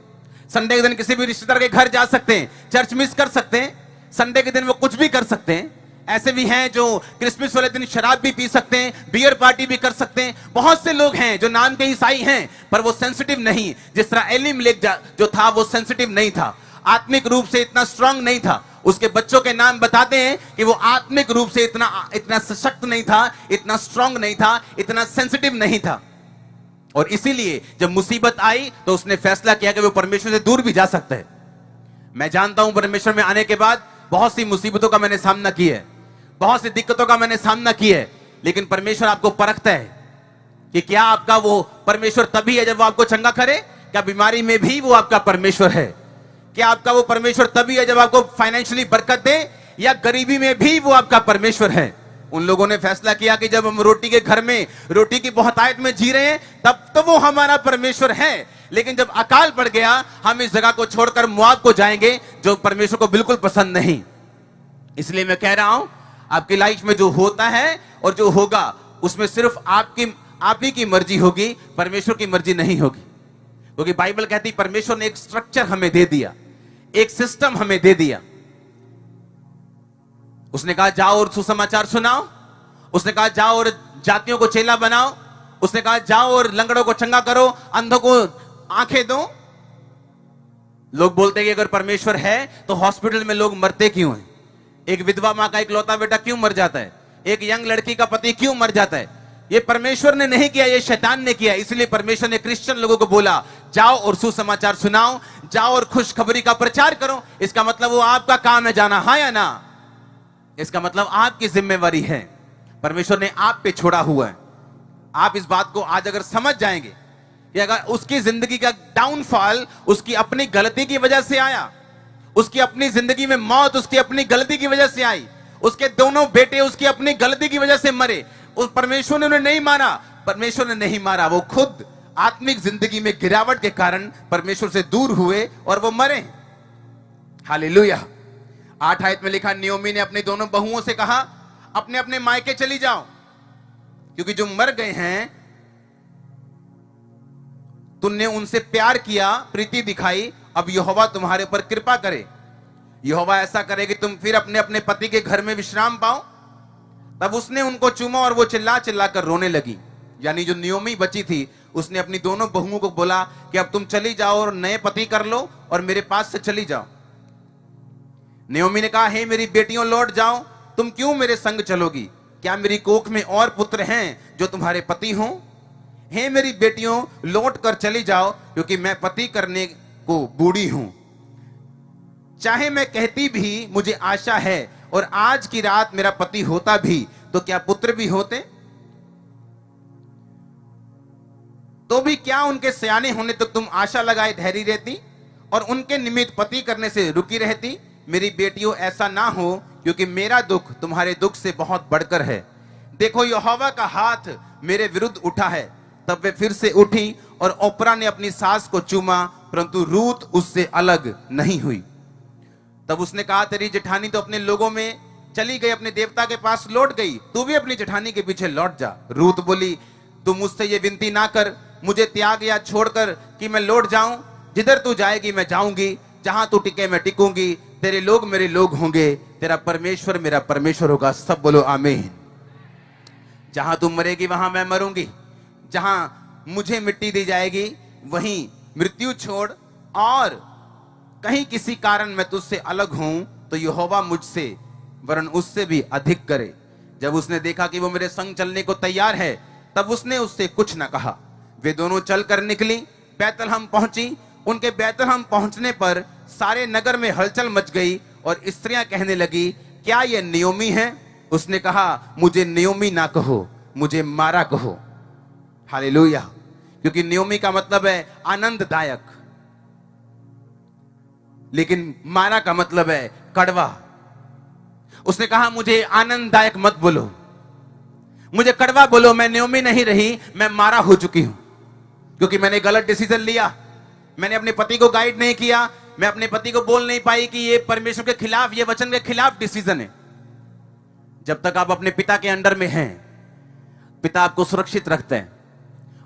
संडे के दिन किसी भी रिश्तेदार के घर जा सकते हैं, चर्च मिस कर सकते हैं। संडे के दिन वो कुछ भी कर सकते हैं। ऐसे भी हैं जो क्रिसमस वाले दिन शराब भी पी सकते हैं, बियर पार्टी भी कर सकते हैं। बहुत से लोग हैं जो नाम के ईसाई हैं पर वो सेंसिटिव नहीं। जिस तरह एलीमेलेक जो था वो सेंसिटिव नहीं था, आत्मिक रूप से इतना स्ट्रांग नहीं था। उसके बच्चों के नाम बताते हैं कि वो आत्मिक रूप से इतना सशक्त नहीं था, इतना स्ट्रांग नहीं था, इतना सेंसिटिव नहीं था। और इसीलिए जब मुसीबत आई तो उसने फैसला किया कि वो परमेश्वर से दूर भी जा सकता है। मैं जानता हूं परमेश्वर में आने के बाद बहुत सी मुसीबतों का मैंने सामना किया है, बहुत सी दिक्कतों का मैंने सामना किया है, लेकिन परमेश्वर आपको परखता है कि क्या आपका वो परमेश्वर तभी है जब वो आपको चंगा करे, क्या बीमारी में भी वो आपका परमेश्वर है? क्या आपका वो परमेश्वर तभी है जब आपको फाइनेंशियली बरकत दे, या गरीबी में भी वो आपका परमेश्वर है? उन लोगों ने फैसला किया कि जब हम रोटी के घर में रोटी की बहुतायत में जी रहे हैं तब तो वो हमारा परमेश्वर है, लेकिन जब अकाल पड़ गया हम इस जगह को छोड़कर मोआब को जाएंगे जो परमेश्वर को बिल्कुल पसंद नहीं। इसलिए मैं कह रहा हूं आपकी लाइफ में जो होता है और जो होगा उसमें सिर्फ आप ही की मर्जी होगी, परमेश्वर की मर्जी नहीं होगी। क्योंकि बाइबल कहती परमेश्वर ने एक स्ट्रक्चर हमें दे दिया, एक सिस्टम हमें दे दिया। उसने कहा जाओ और सुसमाचार सुनाओ, उसने कहा जाओ और जातियों को चेला बनाओ, उसने कहा जाओ और लंगड़ों को चंगा करो, अंधों को आंखें दो। लोग बोलते हैं कि अगर परमेश्वर है तो हॉस्पिटल में लोग मरते क्यों हैं? एक विधवा मां का इकलौता बेटा क्यों मर जाता है? एक यंग लड़की का पति क्यों मर जाता है? ये परमेश्वर ने नहीं किया, ये शैतान ने किया। इसलिए परमेश्वर ने क्रिश्चियन लोगों को बोला जाओ और सुसमाचार सुनाओ, जाओ और खुशखबरी का प्रचार करो। इसका मतलब वो आपका काम है जाना, हाँ या ना? इसका मतलब आपकी जिम्मेवारी है, परमेश्वर ने आप पे छोड़ा हुआ है। आप इस बात को आज अगर समझ जाएंगे कि अगर उसकी जिंदगी का डाउनफॉल उसकी अपनी गलती की वजह से आया, उसकी अपनी जिंदगी में मौत उसकी अपनी गलती की वजह से आई, उसके दोनों बेटे उसकी अपनी गलती की वजह से मरे, उस परमेश्वर ने उन्हें नहीं मारा, परमेश्वर ने नहीं मारा, वो खुद आत्मिक जिंदगी में गिरावट के कारण परमेश्वर से दूर हुए और वो मरे। हालेलुया। 8 आयत में लिखा, नियोमी ने अपनी दोनों बहुओं से कहा अपने अपने मायके चली जाओ, क्योंकि जो मर गए हैं तुमने उनसे प्यार किया, प्रीति दिखाई, अब यहोवा तुम्हारे ऊपर कृपा करे। यहोवा ऐसा करे कि तुम फिर अपने अपने पति के घर में विश्राम पाओ। तब उसने उनको चूमा और वो चिल्ला चिल्ला कर रोने लगी। यानी जो नियोमी बची थी उसने अपनी दोनों बहुओं को बोला कि अब तुम चली जाओ और नए पति कर लो और मेरे पास से चली जाओ। नयोमी ने कहा, हे मेरी बेटियों लौट जाओ, तुम क्यों मेरे संग चलोगी? क्या मेरी कोख में और पुत्र हैं जो तुम्हारे पति हों? हे मेरी बेटियों लौट कर चली जाओ, क्योंकि मैं पति करने को बूढ़ी हूं। चाहे मैं कहती भी मुझे आशा है और आज की रात मेरा पति होता भी, तो क्या पुत्र भी होते? तो भी क्या उनके सयाने होने तक तुम आशा लगाए ठहरी रहती और उनके निमित्त पति करने से रुकी रहती? मेरी बेटियों ऐसा ना हो, क्योंकि मेरा दुख तुम्हारे दुख से बहुत बढ़कर है। देखो यहोवा का हाथ मेरे विरुद्ध उठा है। तब वे फिर से उठी और ओप्रा ने अपनी सास को चूमा, परंतु रूत उससे अलग नहीं हुई। तब उसने कहा, तेरी जेठानी तो अपने लोगों में चली गई, अपने देवता के पास लौट गई, तू भी अपनी जेठानी के पीछे लौट जा। रूत बोली, तू मुझसे ये विनती ना कर, मुझे त्याग या छोड़कर कि मैं लौट जाऊं। जिधर तू जाएगी मैं जाऊंगी, जहां तू टिके मैं टिकूंगी। तेरे लोग मेरे लोग होंगे, तेरा परमेश्वर मेरा परमेश्वर होगा। सब बोलो आमीन। जहां तू मरेगी वहां मैं मरूंगी, जहां मुझे मिट्टी दी जाएगी वहीं मृत्यु छोड़, और कहीं किसी कारण मैं तुझसे अलग हूं तो यहोवा मुझसे वरन उससे भी अधिक करे। जब उसने देखा कि वो मेरे संग चलने को तैयार है, तब उसने उससे कुछ न कहा। वे दोनों चलकर निकली, बैतलहम पहुंची। उनके बैतलहम पहुंचने पर सारे नगर में हलचल मच गई और स्त्रियां कहने लगी, क्या ये नयोमी है? उसने कहा, मुझे नयोमी ना कहो, मुझे मारा कहो। हालेलुया। क्योंकि नयोमी का मतलब है आनंददायक, लेकिन मारा का मतलब है कड़वा। उसने कहा, मुझे आनंददायक मत बोलो, मुझे कड़वा बोलो। मैं नयोमी नहीं रही, मैं मारा हो चुकी हूं, क्योंकि मैंने गलत डिसीजन लिया। मैंने अपने पति को गाइड नहीं किया, मैं अपने पति को बोल नहीं पाई कि ये परमेश्वर के खिलाफ, ये वचन के खिलाफ डिसीजन है। जब तक आप अपने पिता के अंडर में हैं, पिता आपको सुरक्षित रखते हैं,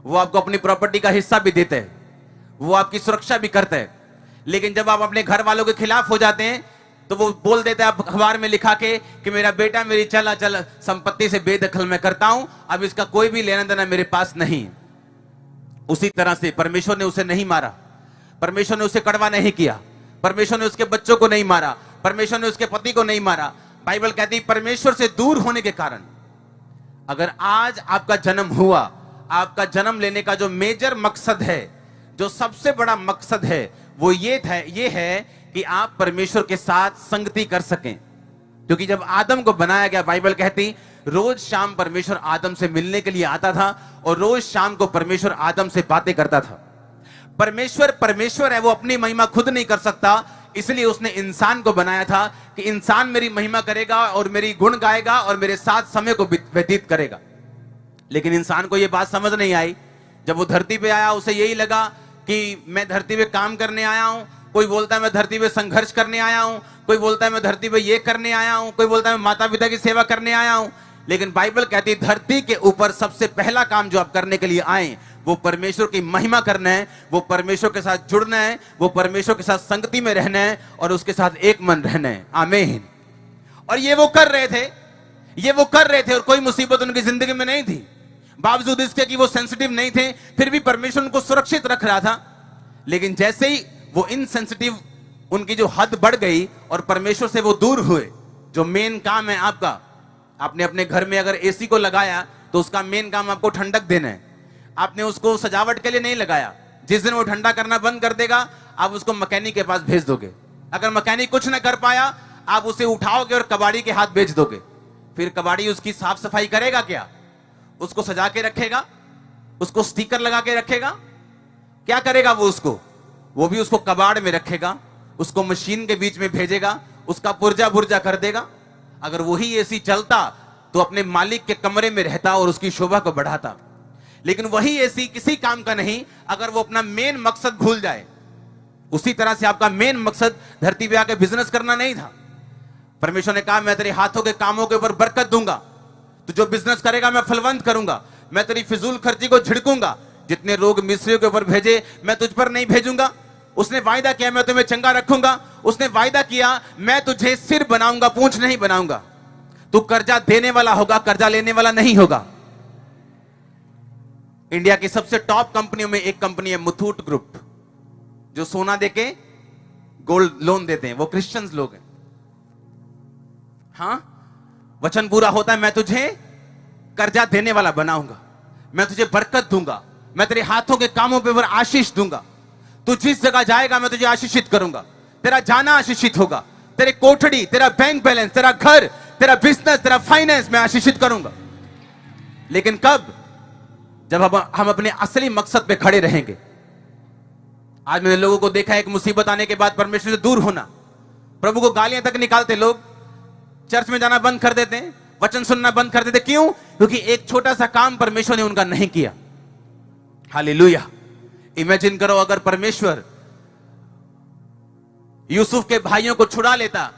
वो आपको अपनी प्रॉपर्टी का हिस्सा भी देते हैं, वो आपकी सुरक्षा भी करते हैं। लेकिन जब आप अपने घर वालों के खिलाफ हो जाते हैं, तो वो बोल देते हैं आप अखबार में लिखा के कि मेरा बेटा मेरी चल संपत्ति से बेदखल मैं करता हूं, अब इसका कोई भी लेना देना मेरे पास नहीं। उसी तरह से परमेश्वर ने उसे नहीं मारा, परमेश्वर ने उसे कड़वा नहीं किया, परमेश्वर ने उसके बच्चों को नहीं मारा, परमेश्वर ने उसके पति को नहीं मारा। बाइबल कहती है परमेश्वर से दूर होने के कारण, अगर आज आपका जन्म हुआ, आपका जन्म लेने का जो मेजर मकसद है, जो सबसे बड़ा मकसद है, वो ये है कि आप परमेश्वर के साथ संगति कर सकें। क्योंकि जब आदम को बनाया गया, बाइबल कहती रोज शाम परमेश्वर आदम से मिलने के लिए आता था और रोज शाम को परमेश्वर आदम से बातें करता था। परमेश्वर है, वो अपनी महिमा खुद नहीं कर सकता, इसलिए उसने इंसान को बनाया था कि इंसान मेरी महिमा करेगा और मेरी गुण गाएगा और मेरे साथ समय को व्यतीत करेगा। लेकिन इंसान को यह बात समझ नहीं आई। जब वो धरती पे आया, उसे यही लगा कि मैं धरती पे काम करने आया हूं। कोई बोलता है मैं धरती पे संघर्ष करने आया हूं, कोई बोलता है मैं धरती पे ये करने आया हूं, कोई बोलता है मैं माता पिता की सेवा करने आया हूं। लेकिन बाइबल कहती है धरती के ऊपर सबसे पहला काम जो आप करने के लिए आए, वो परमेश्वर की महिमा करना है, वो परमेश्वर के साथ जुड़ना है, वो परमेश्वर के साथ संगति में रहना है और उसके साथ एक मन रहना है। आमीन। और ये वो कर रहे थे और कोई मुसीबत उनकी जिंदगी में नहीं थी। बावजूद इसके कि वो सेंसिटिव नहीं थे, फिर भी परमेश्वर उनको सुरक्षित रख रहा था। लेकिन जैसे ही वो इनसेंसिटिव, उनकी जो हद बढ़ गई और परमेश्वर से वो दूर हुए, जो मेन काम है आपका, आपने अपने घर में अगर एसी को लगाया तो उसका मेन काम आपको ठंडक देना है। आपने उसको सजावट के लिए नहीं लगाया। जिस दिन वो ठंडा करना बंद कर देगा, आप उसको मैकेनिक के पास भेज दोगे। अगर मैकेनिक कुछ ना कर पाया, आप उसे उठाओगे और कबाड़ी के हाथ भेज दोगे। फिर कबाड़ी उसकी साफ सफाई करेगा क्या? उसको सजा के रखेगा, उसको स्टिकर लगा के रखेगा, क्या करेगा वो? वो भी उसको कबाड़ में रखेगा, उसको मशीन के बीच में भेजेगा, उसका पुर्जा पुर्जा कर देगा। अगर वही एसी चलता तो अपने मालिक के कमरे में रहता और उसकी शोभा को बढ़ाता। लेकिन वही एसी किसी काम का नहीं अगर वो अपना मेन मकसद भूल जाए। उसी तरह से आपका मेन मकसद धरती पे आके बिजनेस करना नहीं था। परमेश्वर ने कहा मैं तेरे हाथों के कामों के ऊपर बरकत दूंगा, तो जो बिजनेस करेगा मैं फलवंत करूंगा, मैं तेरी फिजूल खर्ची को झिड़कूंगा। जितने लोग मिस्रियों के ऊपर भेजे मैं तुझ पर नहीं भेजूंगा। उसने वायदा किया मैं तुम्हें चंगा रखूंगा। उसने वायदा किया मैं तुझे सिर बनाऊंगा, पूंछ नहीं बनाऊंगा। तू कर्जा देने वाला होगा, कर्जा लेने वाला नहीं होगा। इंडिया की सबसे टॉप कंपनियों में एक कंपनी है मुथूट ग्रुप, जो सोना देके गोल्ड लोन देते हैं। वो क्रिश्चियंस लोग हैं। हाँ, वचन पूरा होता है, मैं तुझे कर्जा देने वाला बनाऊंगा, मैं तुझे बरकत दूंगा, मैं तेरे हाथों के कामों पर आशीष दूंगा, तू जिस जगह जाएगा मैं तुझे आशीषित करूंगा, तेरा जाना आशीषित होगा, तेरे कोठड़ी, तेरा बैंक बैलेंस, तेरा घर, तेरा बिजनेस, तेरा फाइनेंस मैं आशीषित करूंगा। लेकिन कब? जब हम अपने असली मकसद पे खड़े रहेंगे। आज मैंने लोगों को देखा है, एक मुसीबत आने के बाद परमेश्वर से दूर होना, प्रभु को गालियां तक निकालते लोग, चर्च में जाना बंद कर देते, वचन सुनना बंद कर देते। क्यों? क्योंकि एक छोटा सा काम परमेश्वर ने उनका नहीं किया। हालेलुया। इमेजिन करो अगर परमेश्वर यूसुफ के भाइयों को छुड़ा लेता,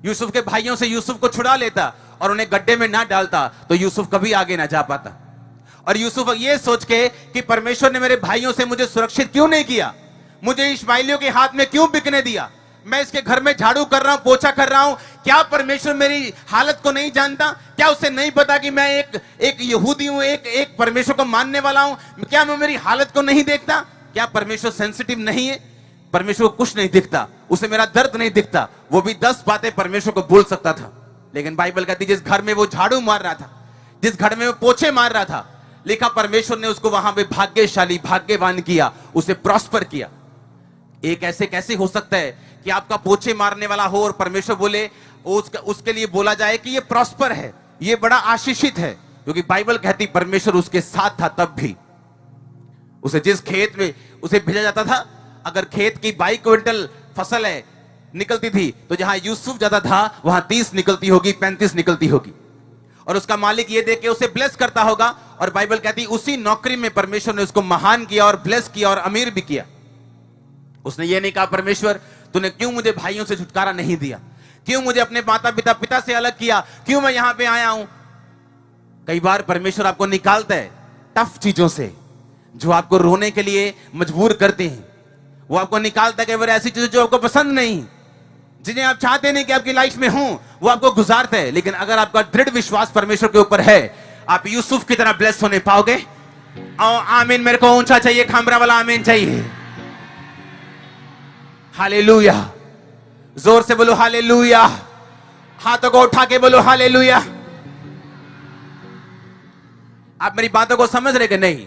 यूसुफ के भाइयों से यूसुफ को छुड़ा लेता और उन्हें गड्ढे में ना डालता, तो यूसुफ कभी आगे ना जा पाता। और यूसुफ ये सोच के कि परमेश्वर ने मेरे भाइयों से मुझे सुरक्षित क्यों नहीं किया, मुझे इश्माइलियों के हाथ में क्यों बिकने दिया, मैं इसके घर में झाड़ू कर रहा हूं, पोछा कर रहा हूं, क्या परमेश्वर मेरी हालत को नहीं जानता? क्या उसे नहीं पता कि मैं एक यहूदी हूं, एक परमेश्वर को मानने वाला हूं? क्या मैं मेरी हालत को नहीं देखता? क्या परमेश्वर सेंसिटिव नहीं है? परमेश्वर को कुछ नहीं दिखता, उसे मेरा दर्द नहीं दिखता। वो भी 10 बातें परमेश्वर को बोल सकता था, लेकिन बाइबल कहती जिस घर में वो झाड़ू मार रहा था, जिस घर में वो पोछे मार रहा था, लिखा परमेश्वर ने उसको वहां पे भाग्यशाली, भाग्यवान किया, उसे प्रॉस्पर किया। एक ऐसे कैसे हो सकता है कि आपका पोछे मारने वाला हो और परमेश्वर बोले, उसके लिए बोला जाए कि ये प्रॉस्पर है, ये बड़ा आशीषित है? क्योंकि बाइबल कहती परमेश्वर उसके साथ था। तब भी उसे जिस खेत में उसे भेजा जाता था, अगर खेत की 22 क्विंटल फसल है निकलती थी, तो जहां यूसुफ जाता था वहां 30 निकलती होगी, 35 निकलती होगी। और उसका मालिक ये देख के उसे ब्लेस करता होगा। और बाइबल कहती उसी नौकरी में परमेश्वर ने उसको महान किया और ब्लेस किया और अमीर भी किया। उसने ये नहीं कहा परमेश्वर तूने क्यों मुझे भाइयों से छुटकारा नहीं दिया, क्यों मुझे अपने माता पिता से अलग किया, क्यों मैं यहां पे आया हूं? कई बार परमेश्वर आपको निकालता है टफ चीजों से, जो आपको रोने के लिए मजबूर करते हैं। वो आपको निकालता है कई बार ऐसी चीजें जो आपको पसंद नहीं, जिन्हें आप चाहते नहीं कि आपकी लाइफ में हो, वो आपको गुजारता है। लेकिन अगर आपका दृढ़ विश्वास परमेश्वर के ऊपर है, आप यूसुफ की तरह ब्लेस होने पाओगे। आमीन। मेरे को ऊंचा चाहिए, खामरा वाला आमीन चाहिए। हालेलुया। जोर से बोलो हालेलुया। हाथों को उठा के बोलो हालेलुया। आप मेरी बातों को समझ रहे कि नहीं?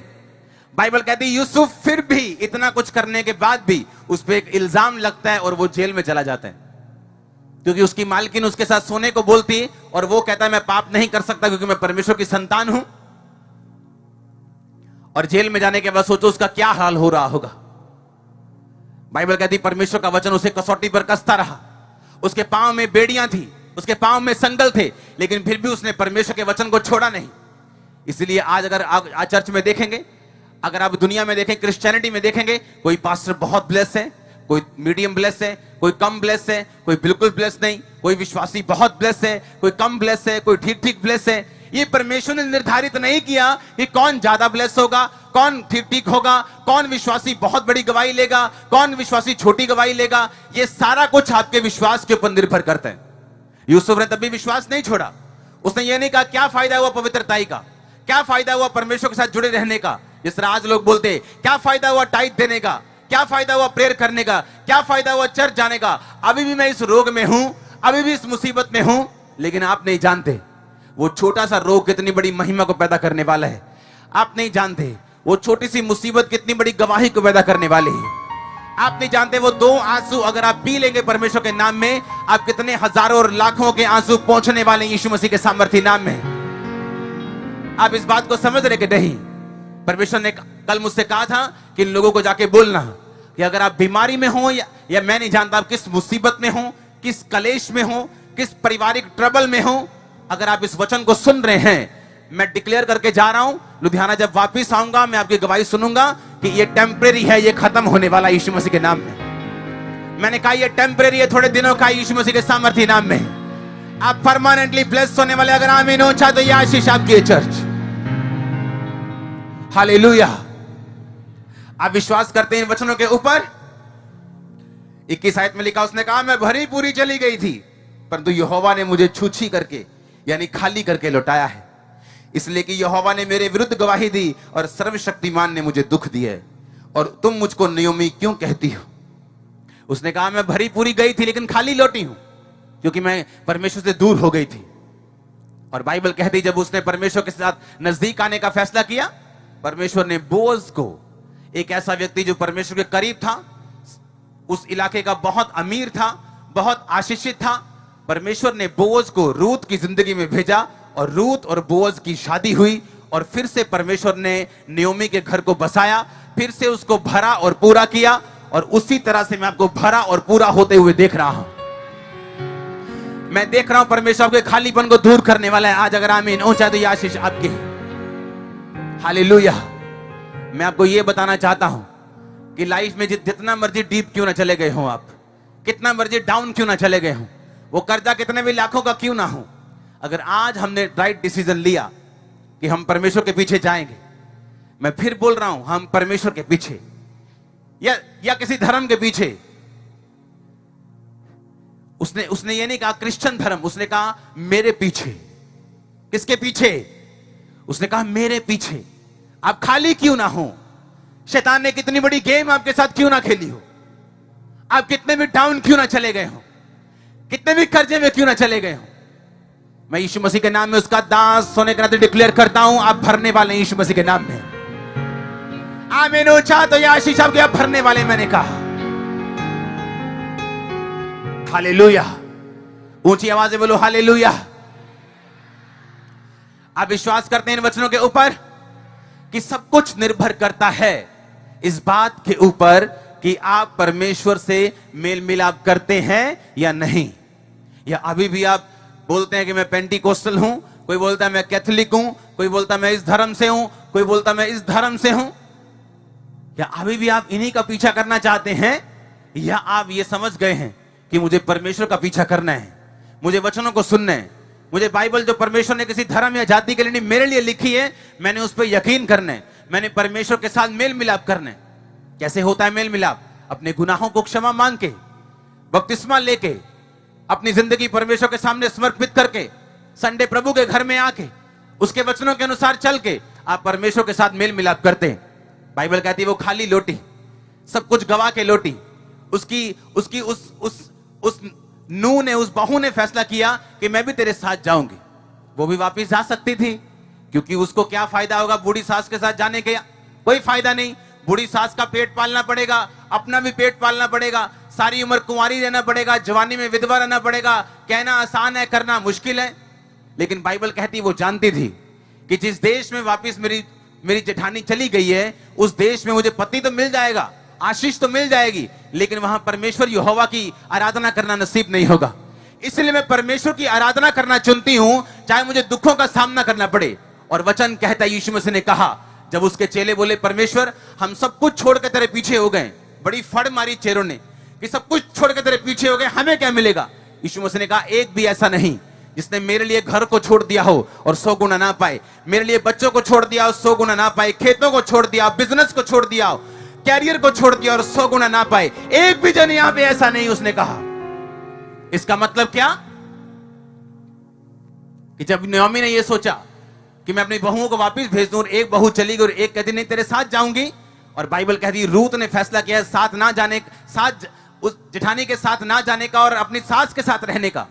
बाइबल कहती यूसुफ फिर भी इतना कुछ करने के बाद भी उस पर एक इल्जाम लगता है और वो जेल में चला जाता है, क्योंकि उसकी मालकिन उसके साथ सोने को बोलती है और वो कहता है मैं पाप नहीं कर सकता क्योंकि मैं परमेश्वर की संतान हूं। और जेल में जाने के बाद सोचो उसका क्या हाल हो रहा होगा। बाइबल कहती परमेश्वर का वचन उसे कसौटी पर कसता रहा, उसके पांव में बेड़ियां थी, उसके पांव में संगल थे, लेकिन फिर भी उसने परमेश्वर के वचन को छोड़ा नहीं। इसलिए आज अगर आज चर्च में देखेंगे, अगर आप दुनिया में देखें, क्रिश्चियनिटी में देखेंगे, कोई पास्टर बहुत ब्लेस है, कोई मीडियम ब्लेस है, कोई कम ब्लेस है, कोई बिल्कुल ब्लेस नहीं, कोई विश्वासी बहुत ब्लेस है, कोई कम ब्लेस है, कोई ठीक ठीक ब्लेस है। ये परमेश्वर ने निर्धारित नहीं किया कि कौन ज्यादा ब्लेस होगा, कौन ठीक ठीक होगा, कौन विश्वासी बहुत बड़ी गवाही लेगा, कौन विश्वासी छोटी गवाही लेगा। ये सारा कुछ आपके विश्वास के ऊपर निर्भर करता है। यूसुफ ने तभी विश्वास नहीं छोड़ा। उसने ये नहीं कहा क्या फायदा हुआ पवित्रताई का, क्या फायदा हुआ परमेश्वर के साथ जुड़े रहने का। जिस तरह आज लोग बोलते क्या फायदा हुआ टाइट देने का, क्या फायदा हुआ प्रेयर करने का, क्या फायदा हुआ चर्च जाने का। अभी भी मैं इस रोग में हूं, अभी भी इस मुसीबत में हूं, लेकिन आप नहीं जानते वो छोटा सा रोग कितनी बड़ी महिमा को पैदा करने वाला है। आप नहीं जानते वो छोटी सी मुसीबत कितनी बड़ी गवाही को पैदा करने वाली है। आप नहीं जानते वो 2 आंसू अगर आप पी लेंगे परमेश्वर के नाम में, आप कितने हजारों और लाखों के आंसू पहुंचने वाले यीशु मसीह के सामर्थ्य नाम में। आप इस बात को समझ रहे कि नहीं? परमेश्वर ने कल मुझसे कहा था कि इन लोगों को जाके बोलना कि अगर आप बीमारी में हो या मैं नहीं जानता आप किस मुसीबत में हो, किस कलेश में हो, किस पारिवारिक ट्रबल में हो, अगर आप इस वचन को सुन रहे हैं, मैं डिक्लेयर करके जा रहा हूं, लुधियाना जब वापस आऊंगा मैं आपकी गवाही सुनूंगा कि ये टेम्परेरी है, ये खत्म होने वाला यीशु मसीह के नाम में। मैंने कहा ये टेम्परेरी है, थोड़े दिनों का यीशु मसीह के सामर्थ्य नाम में। आप परमानेंटली ब्लेस्ड होने वाले। अगर आमीन हो चाहे तो ये आशीष आपकी चर्च। हालेलुया। आप विश्वास करते हैं इन वचनों के ऊपर? 21 आयत में लिखा, उसने कहा मैं भरी पूरी चली गई थी परंतु यहोवा ने मुझे छूछी करके यानी खाली करके लौटाया है, इसलिए कि यहोवा ने मेरे विरुद्ध गवाही दी और सर्वशक्तिमान ने मुझे दुख दिया। और तुम मुझको नियोमी क्यों कहती हो? उसने कहा मैं भरी पूरी गई थी लेकिन खाली लौटी हूं। क्योंकि मैं परमेश्वर से दूर हो गई थी। और बाइबल कहती जब उसने परमेश्वर के साथ नजदीक आने का फैसला किया, परमेश्वर ने बोअज को, एक ऐसा व्यक्ति जो परमेश्वर के करीब था, उस इलाके का बहुत अमीर था, बहुत आशीषित था, परमेश्वर ने बोअज को रूत की जिंदगी में भेजा और रूत और बोअज की शादी हुई। और फिर से परमेश्वर ने नियोमी के घर को बसाया, फिर से उसको भरा और पूरा किया। और उसी तरह से मैं आपको भरा और पूरा होते हुए देख रहा हूं। मैं देख रहा हूं परमेश्वर आपके खालीपन को दूर करने वाला है आज। अगर आमीन हो चाहे तो ये आशीष आपकी है। हालेलुया। मैं आपको ये बताना चाहता हूं कि लाइफ में जितना मर्जी डीप क्यों ना चले गए हो आप, कितना मर्जी डाउन क्यों ना चले गए हो, वो कर्जा कितने भी लाखों का क्यों ना हो, अगर आज हमने राइट डिसीजन लिया कि हम परमेश्वर के पीछे जाएंगे, मैं फिर बोल रहा हूं, हम परमेश्वर के पीछे या किसी धर्म के पीछे, उसने ये नहीं कहा क्रिश्चियन धर्म, उसने कहा मेरे पीछे। किसके पीछे? उसने कहा मेरे पीछे। आप खाली क्यों ना हो, शैतान ने कितनी बड़ी गेम आपके साथ क्यों ना खेली हो, आप कितने भी डाउन क्यों ना चले गए हो, कितने भी कर्जे में क्यों ना चले गए हो, मैं यीशु मसीह के नाम में उसका दास होने के नाते डिक्लेयर करता हूं, आप भरने वाले हैं यीशु मसीह के नाम में। आमीन। ऊंचा तो यह आशीष आपके आप भरने वाले, मैंने कहा। हालेलुया। ऊंची आवाज से बोलो हालेलुया। आप विश्वास करते हैं इन वचनों के ऊपर कि सब कुछ निर्भर करता है इस बात के ऊपर कि आप परमेश्वर से मेल मिलाप करते हैं या नहीं, या अभी भी आप बोलते हैं कि मैं पेंटिकोस्टल हूं, कोई बोलता है मैं कैथोलिक हूं, कोई बोलता है मैं इस धर्म से हूं, कोई बोलता है मैं इस धर्म से हूं, या अभी भी आप इन्हीं का पीछा करना चाहते हैं, या आप ये समझ गए हैं कि मुझे परमेश्वर का पीछा करना है, मुझे वचनों को सुनना है, मुझे बाइबल जो परमेश्वर ने किसी धर्म या जाति के लिए नहीं मेरे लिए लिखी है, मैंने उस पर यकीन करना है, मैंने परमेश्वर के साथ मेल मिलाप करना है। कैसे होता है मेल मिलाप? अपने गुनाहों को क्षमा मांग के, बपतिस्मा लेके, अपनी जिंदगी परमेश्वर के सामने समर्पित करके, संडे प्रभु के घर में आके, उसके वचनों के अनुसार चल के आप परमेश्वर के साथ मेल मिलाप करते हैं। बाइबल कहती है वो खाली लोटी, सब कुछ गवा के लोटी, उसकी उस नूह ने, उस बहू ने फैसला किया कि मैं भी तेरे साथ जाऊंगी। वो भी वापस जा सकती थी, क्योंकि उसको क्या फायदा होगा बूढ़ी सास के साथ जाने के? कोई फायदा नहीं। बूढ़ी सास का पेट पालना पड़ेगा, अपना भी पेट पालना पड़ेगा, सारी उम्र कुंवारी रहना पड़ेगा, जवानी में विधवा रहना पड़ेगा। कहना आसान है, करना मुश्किल है। लेकिन बाइबल कहती वो जानती थी कि जिस देश में वापस मेरी जेठानी चली गई है, उस देश में मुझे पति तो मिल जाएगा, आशीष तो मिल जाएगी, लेकिन वहां परमेश्वर यहोवा की आराधना करना नसीब नहीं होगा। इसलिए मैं परमेश्वर की आराधना करना चुनती हूं, चाहे मुझे दुखों का सामना करना पड़े। और वचन कहता है, यीशु मसीह ने कहा, जब उसके चेले बोले परमेश्वर हम सब कुछ छोड़ के तेरे पीछे हो गए, बड़ी फड़ मारी चेरों ने कि सब कुछ छोड़ के तेरे पीछे हो गए, हमें क्या मिलेगा? यीशु मसीह ने कहा एक भी ऐसा नहीं जिसने मेरे लिए घर को छोड़ दिया हो और 100 गुना ना पाए, मेरे लिए बच्चों को छोड़ दिया और 100 गुना ना पाए, खेतों को छोड़ दिया, बिजनेस को छोड़ दिया, कैरियर को छोड़ दिया और 100 गुना ना पाए, एक भी जन यहां पे ऐसा नहीं। उसने कहा, इसका मतलब क्या? कि जब नयोमी ने यह सोचा कि मैं अपनी बहुओं को वापस भेज दूं, और एक बहू चली गई और एक कहती नहीं तेरे साथ जाऊंगी, और बाइबल कहती रूत ने फैसला किया साथ ना जाने, साथ उस जेठानी के साथ ना जाने का और अपनी सास के साथ रहने का।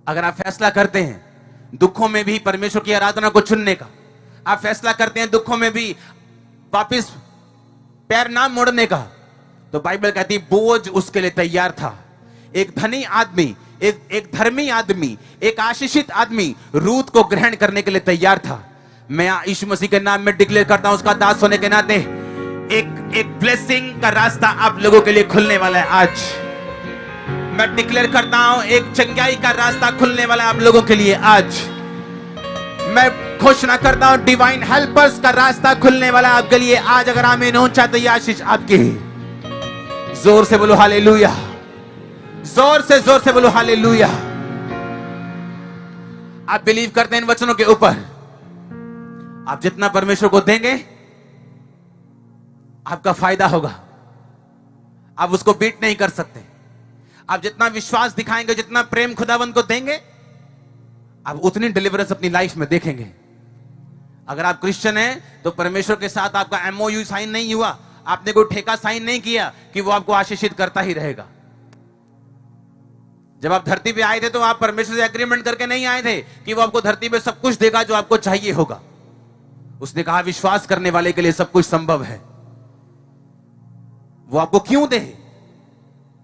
अगर आप फैसला करते हैं दुखों में भी परमेश्वर की आराधना को चुनने का, आप फैसला करते हैं दुखों में भी वापस पैर ना मोड़ने का, तो बाइबल कहती बोझ उसके लिए तैयार था। एक धनी आदमी, एक धर्मी आदमी, एक आशीषित आदमी रूत को ग्रहण करने के लिए तैयार था। मैं यीशु मसीह के नाम में डिक्लेयर करता हूं, उसका दास होने के नाते एक ब्लेसिंग का रास्ता आप लोगों के लिए खुलने वाला है। आज मैं डिक्लेयर करता हूं एक चंगाई का रास्ता खुलने वाला है आप लोगों के लिए। आज मैं घोषणा करता हूं डिवाइन हेल्पर्स का रास्ता खुलने वाला है आपके लिए। आज अगर आमीन हो चाहते ये आशीष आपकी है। जोर से बोलो हालेलुया, जोर से बोलो हालेलुया। आप बिलीव करते हैं इन वचनों के ऊपर? आप जितना परमेश्वर को देंगे आपका फायदा होगा, आप उसको बीट नहीं कर सकते। आप जितना विश्वास दिखाएंगे, जितना प्रेम खुदावंद को देंगे, आप उतनी डिलीवरेंस अपनी लाइफ में देखेंगे। अगर आप क्रिश्चियन हैं तो परमेश्वर के साथ आपका MOU साइन नहीं हुआ, आपने कोई ठेका साइन नहीं किया कि वो आपको आशीषित करता ही रहेगा। जब आप धरती पे आए थे तो आप परमेश्वर से एग्रीमेंट करके नहीं आए थे कि वो आपको धरती पे सब कुछ देगा जो आपको चाहिए होगा। उसने कहा विश्वास करने वाले के लिए सब कुछ संभव है। वो आपको क्यों दे?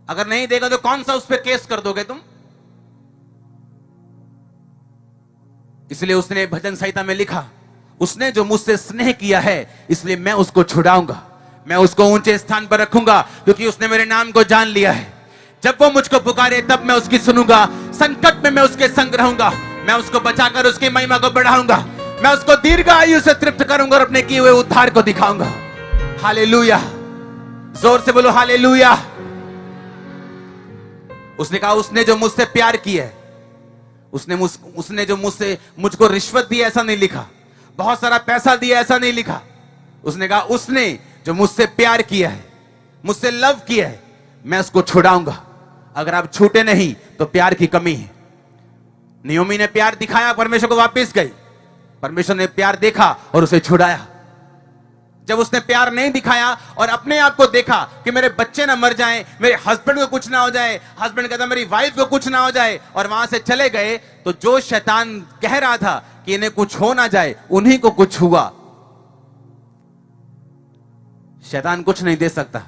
अगर नहीं देगा तो कौन सा उस पर केस कर दोगे तुम? इसलिए उसने भजन संहिता में लिखा, उसने जो मुझसे स्नेह किया है इसलिए मैं उसको छुड़ाऊंगा, मैं उसको ऊंचे स्थान पर रखूंगा, क्योंकि उसने मेरे नाम को जान लिया है। जब वो मुझको पुकारे तब मैं उसकी सुनूंगा, संकट में मैं उसके संग रहूंगा, मैं उसको बचाकर उसकी महिमा को बढ़ाऊंगा, मैं उसको दीर्घ आयु से तृप्त करूंगा और अपने किए हुए उद्धार को दिखाऊंगा। हालेलुया, जोर से बोलो हालेलुया। उसने कहा उसने जो मुझसे प्यार किया है, उसने जो मुझको रिश्वत दी ऐसा नहीं लिखा, बहुत सारा पैसा दिया ऐसा नहीं लिखा। उसने कहा उसने जो मुझसे प्यार किया है, मुझसे लव किया है, मैं उसको छुड़ाऊंगा। अगर आप छूटे नहीं तो प्यार की कमी है। नियोमी ने प्यार दिखाया, परमेश्वर को वापस गई, परमेश्वर ने प्यार देखा और उसे छुड़ाया। जब उसने प्यार नहीं दिखाया और अपने आप को देखा कि मेरे बच्चे ना मर जाएं, मेरे हस्बैंड को कुछ ना हो जाए, हस्बैंड कहता मेरी वाइफ को कुछ ना हो जाए, और वहां से चले गए, तो जो शैतान कह रहा था कि इन्हें कुछ हो ना जाए, उन्हीं को कुछ हुआ। शैतान कुछ नहीं दे सकता।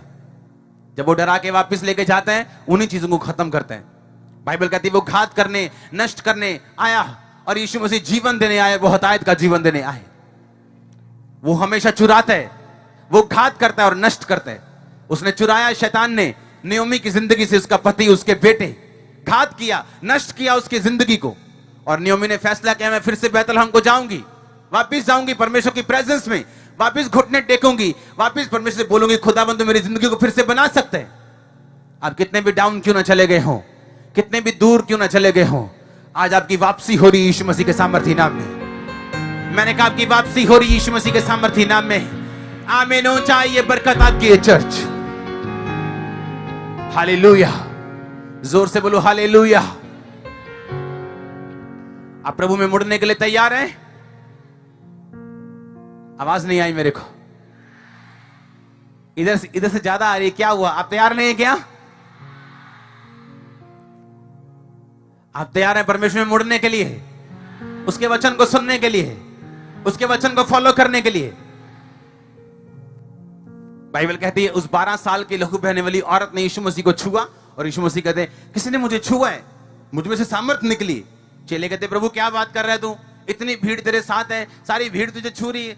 जब वो डरा के वापस लेके जाते हैं, उन्हीं चीजों को खत्म करते हैं। बाइबल कहती है वो घात करने, नष्ट करने आया, और यीशु मसीह जीवन देने आए, वो हतायत का जीवन देने आए। वो हमेशा चुराता है, वो घात करता है और नष्ट करता है। उसने चुराया, शैतान ने नियोमी की जिंदगी से उसका पति, उसके बेटे, घात किया, नष्ट किया उसकी जिंदगी को। और नियोमी ने फैसला किया मैं फिर से बैतलहम को जाऊंगी, वापिस जाऊंगी परमेश्वर की प्रेजेंस में, वापिस घुटने टेकूंगी, वापिस परमेश्वर से बोलूंगी खुदाबंद तो मेरी जिंदगी को फिर से बना सकते हैं। आप कितने भी डाउन क्यों ना चले गए हो, कितने भी दूर क्यों ना चले गए हो, आज आपकी वापसी हो रही यीशु मसीह के सामर्थी नाम में। मैंने कहा आपकी वापसी हो रही यीशु मसीह के सामर्थी नाम में। आमीन हो जाए ये बरकत आपकी है चर्च। हालेलुया, जोर से बोलो हालेलुया। आप प्रभु में मुड़ने के लिए तैयार हैं? आवाज नहीं आई मेरे को, इधर से ज्यादा आ रही। क्या हुआ, आप तैयार नहीं है क्या? आप तैयार हैं परमेश्वर में मुड़ने के लिए, उसके वचन को सुनने के लिए, उसके वचन को फॉलो करने के लिए? बाइबल कहती है उस 12 साल की लहू बहने वाली औरत ने यीशु मसीह को छुआ, और यीशु मसीह कहते हैं किसी ने मुझे छुआ है, मुझ में से सामर्थ निकली। चेले कहते प्रभु क्या बात कर रहा है तू, इतनी भीड़ तेरे साथ है, सारी भीड़ तुझे छू रही है,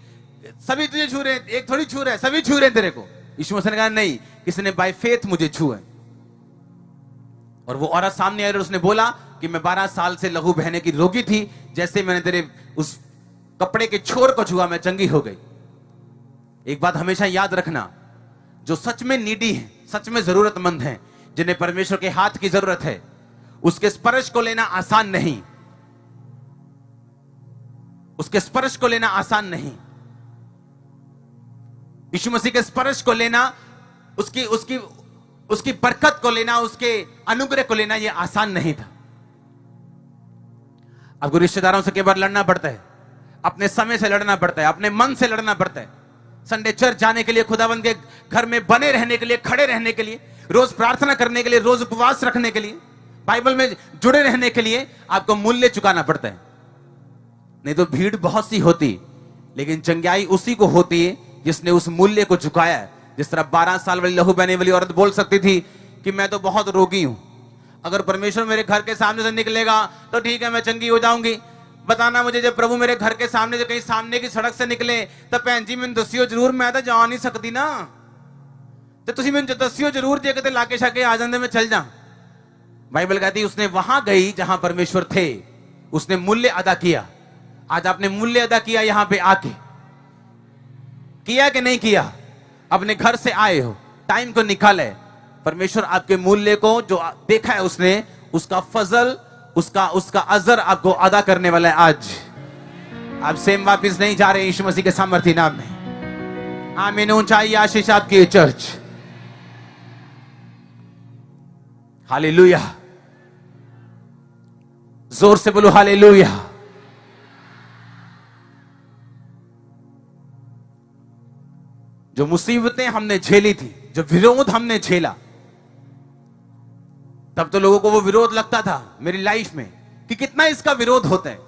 सभी तुझे छू रहे हैं, एक थोड़ी छू रहे हैं, सभी छू रहे हैं तेरे को। यीशु मसीह ने कहा नहीं, किसी ने बाय फेथ मुझे छुआ है। और वो औरत सामने आई और उसने बोला कि मैं 12 साल से लहू बहने की रोगी थी, जैसे मैंने तेरे उस कपड़े के छोर को छुआ मैं चंगी हो गई। एक बात हमेशा याद रखना, जो सच में नीडी है, सच में जरूरतमंद है, जिन्हें परमेश्वर के हाथ की जरूरत है, उसके स्पर्श को लेना आसान नहीं, उसके स्पर्श को लेना आसान नहीं। यीशु मसीह के स्पर्श को लेना, उसकी बरकत को लेना, उसके अनुग्रह को लेना यह आसान नहीं था। आपको रिश्तेदारों से कई बार लड़ना पड़ता है, अपने समय से लड़ना पड़ता है, अपने मन से लड़ना पड़ता है। संडे चर्च जाने के लिए, खुदावंद के घर में बने रहने के लिए, खड़े रहने के लिए, रोज प्रार्थना करने के लिए, रोज उपवास रखने के लिए, बाइबल में जुड़े रहने के लिए आपको मूल्य चुकाना पड़ता है। नहीं तो भीड़ बहुत सी होती, लेकिन चंगाई उसी को होती है जिसने उस मूल्य को चुकाया है। जिस तरह 12 साल वाली लहू बहने वाली औरत बोल सकती थी कि मैं तो बहुत रोगी हूं, अगर परमेश्वर मेरे घर के सामने से निकलेगा तो ठीक है मैं चंगी हो जाऊंगी। बताना मुझे, जब प्रभु मेरे घर के सामने से, कहीं सामने की सड़क से निकले तो भैन जी मैंने दसियो जरूर, मैं तो जा नहीं सकती ना, तो तुम मैंने दसियो जरूर जे किते लाके शाके आ जाते मैं चल जा। बाइबल कहती उसने वहां गई जहां परमेश्वर थे, उसने मूल्य अदा किया। आज आपने मूल्य अदा किया यहां पे आके, किया कि नहीं किया? अपने घर से आए हो, टाइम को निकाले, परमेश्वर आपके मूल्य को जो देखा है उसने, उसका फजल, उसका अजर आपको अदा करने वाला है। आज आप सेम वापिस नहीं जा रहे यीशु मसीह के सामर्थी नाम में। आमीन। ऊंचाई आशीष आपकी चर्च। हालेलुया, जोर से बोलो हालेलुया। जो मुसीबतें हमने झेली थी, जो विरोध हमने झेला, तब तो लोगों को वो विरोध लगता था मेरी लाइफ में कि कितना इसका विरोध होता है।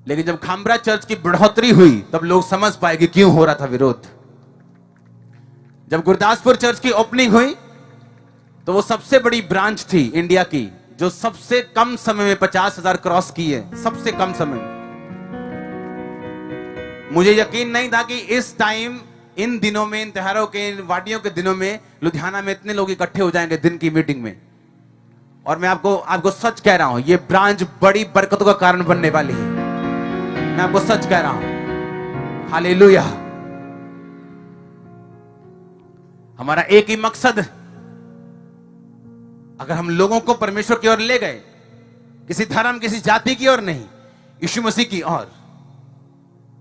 लेकिन जब खामरा चर्च की बढ़ोतरी हुई तब लोग समझ पाए कि क्यों हो रहा था विरोध। जब गुरदासपुर चर्च की ओपनिंग हुई तो वो सबसे बड़ी ब्रांच थी इंडिया की जो सबसे कम समय में 50,000 क्रॉस की है, सबसे कम समय में। मुझे यकीन नहीं था कि इस टाइम, इन दिनों में, इन त्योहारों के, इन वादियों के दिनों में लुधियाना में इतने लोग इकट्ठे हो जाएंगे दिन की मीटिंग में। और मैं आपको सच कह रहा हूं, ये ब्रांच बड़ी बरकतों का कारण बनने वाली है। मैं आपको सच कह रहा हूं। हालेलुया। हमारा एक ही मकसद, अगर हम लोगों को परमेश्वर की ओर ले गए, किसी धर्म, किसी जाति की ओर नहीं, यीशु मसीह की ओर।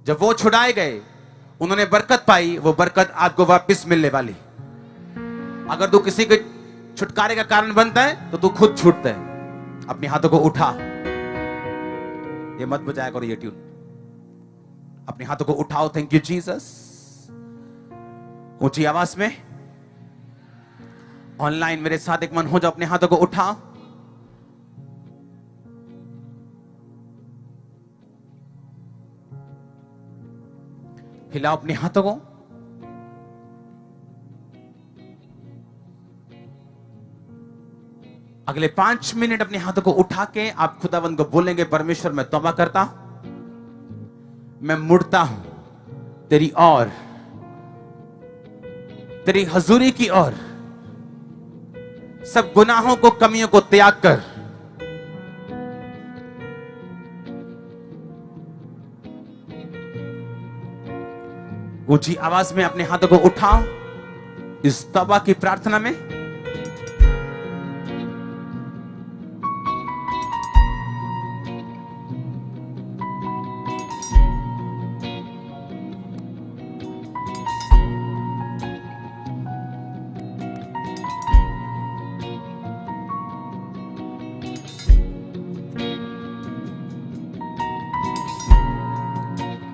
जब वो छुड़ाए गए, उन्होंने बरकत पाई, वो बरकत आपको वापस मिलने वाली। अगर तू किसी के छुटकारे का कारण बनता है तो तू खुद छूटता है। अपने हाथों को उठा, ये मत बजाया करो ये ट्यून। अपने हाथों को उठाओ। Thank you Jesus. ऊंची आवाज में ऑनलाइन मेरे साथ एक मन हो जाओ। अपने हाथों को उठाओ। हिलाओ अपने हाथों को। अगले 5 मिनट अपने हाथों को उठा के आप खुदावंद को बोलेंगे, परमेश्वर मैं तौबा करता हूं, मैं मुड़ता हूं तेरी ओर, तेरी हजूरी की ओर। सब गुनाहों को, कमियों को त्याग कर ऊंची आवाज में अपने हाथों को उठाओ इस तौबा की प्रार्थना में।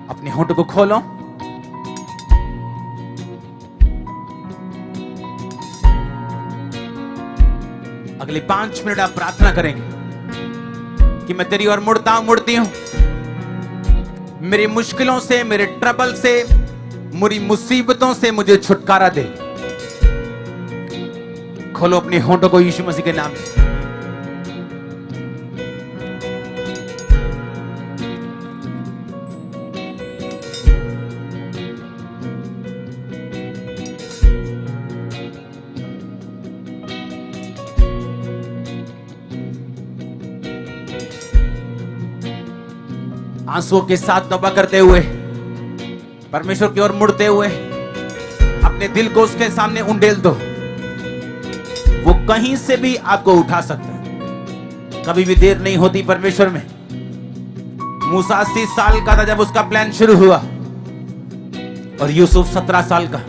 अपने होंठों को खोलो। अगले 5 मिनट आप प्रार्थना करेंगे कि मैं तेरी ओर मुड़ता हूं, मुड़ती हूं। मेरी मुश्किलों से, मेरे ट्रबल से, मेरी मुसीबतों से मुझे छुटकारा दे। खोलो अपने होंठों को यीशु मसीह के नाम में। आंसुओं के साथ तौबा करते हुए, परमेश्वर की ओर मुड़ते हुए अपने दिल को उसके सामने उंडेल दो। वो कहीं से भी आपको उठा सकता है। कभी भी देर नहीं होती परमेश्वर में। मूसा 80 साल का था जब उसका प्लान शुरू हुआ, और यूसुफ 17 साल का।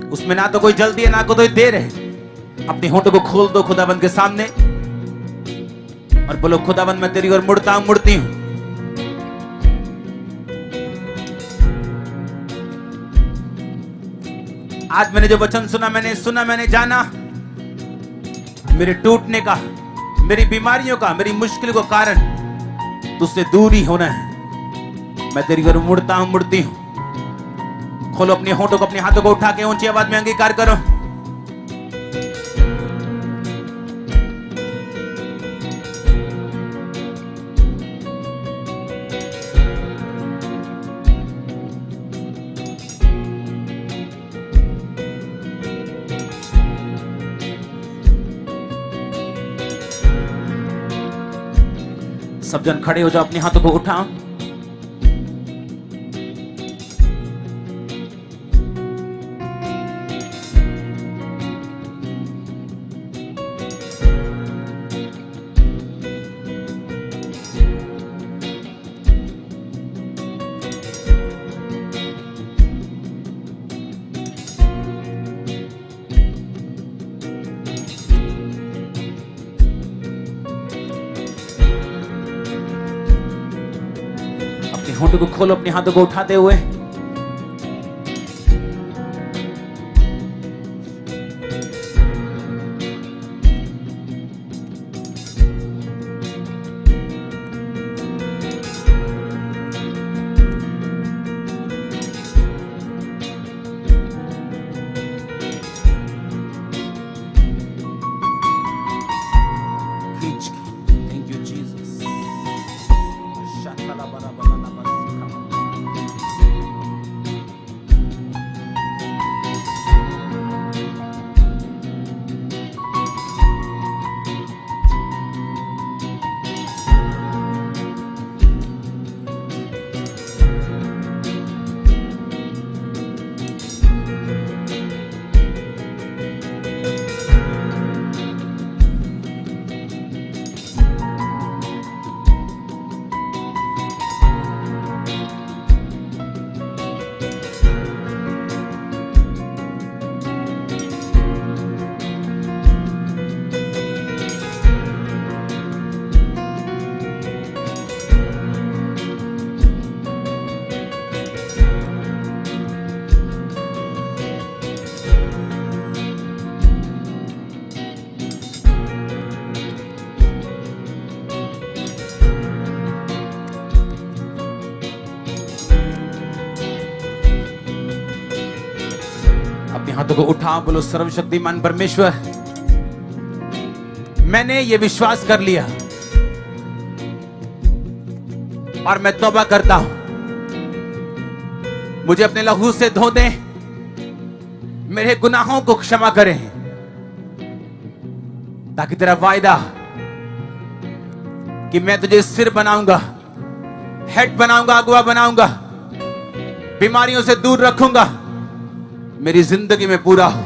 उसमें ना तो कोई जल्दी है ना कोई देर है। अपने होंठों को खोल दो खुदाबंद के सामने और बोलो, खुदाबंद मैं तेरी ओर मुड़ता हूं, मुड़ती हूं। आज मैंने जो वचन सुना, मैंने जाना, मेरे टूटने का, मेरी बीमारियों का, मेरी मुश्किल को कारण तुझसे दूर ही होना है। मैं तेरी ओर मुड़ता हूं, मुड़ती हूं। खोलो अपने होंठों को, अपने हाथों को उठा के ऊंची आवाज में अंगीकार करो। सब जन खड़े हो जाओ, अपने हाथों को उठाओ। होंठों को खोलो, अपने हाथों को उठाते हुए। हाथों को उठाओ, बोलो सर्वशक्तिमान परमेश्वर, मैंने ये विश्वास कर लिया और मैं तौबा करता हूं, मुझे अपने लहू से धो दे, मेरे गुनाहों को क्षमा करें, ताकि तेरा वायदा कि मैं तुझे सिर बनाऊंगा, हेड बनाऊंगा, अगुवा बनाऊंगा, बीमारियों से दूर रखूंगा, मेरी जिंदगी में पूरा हो।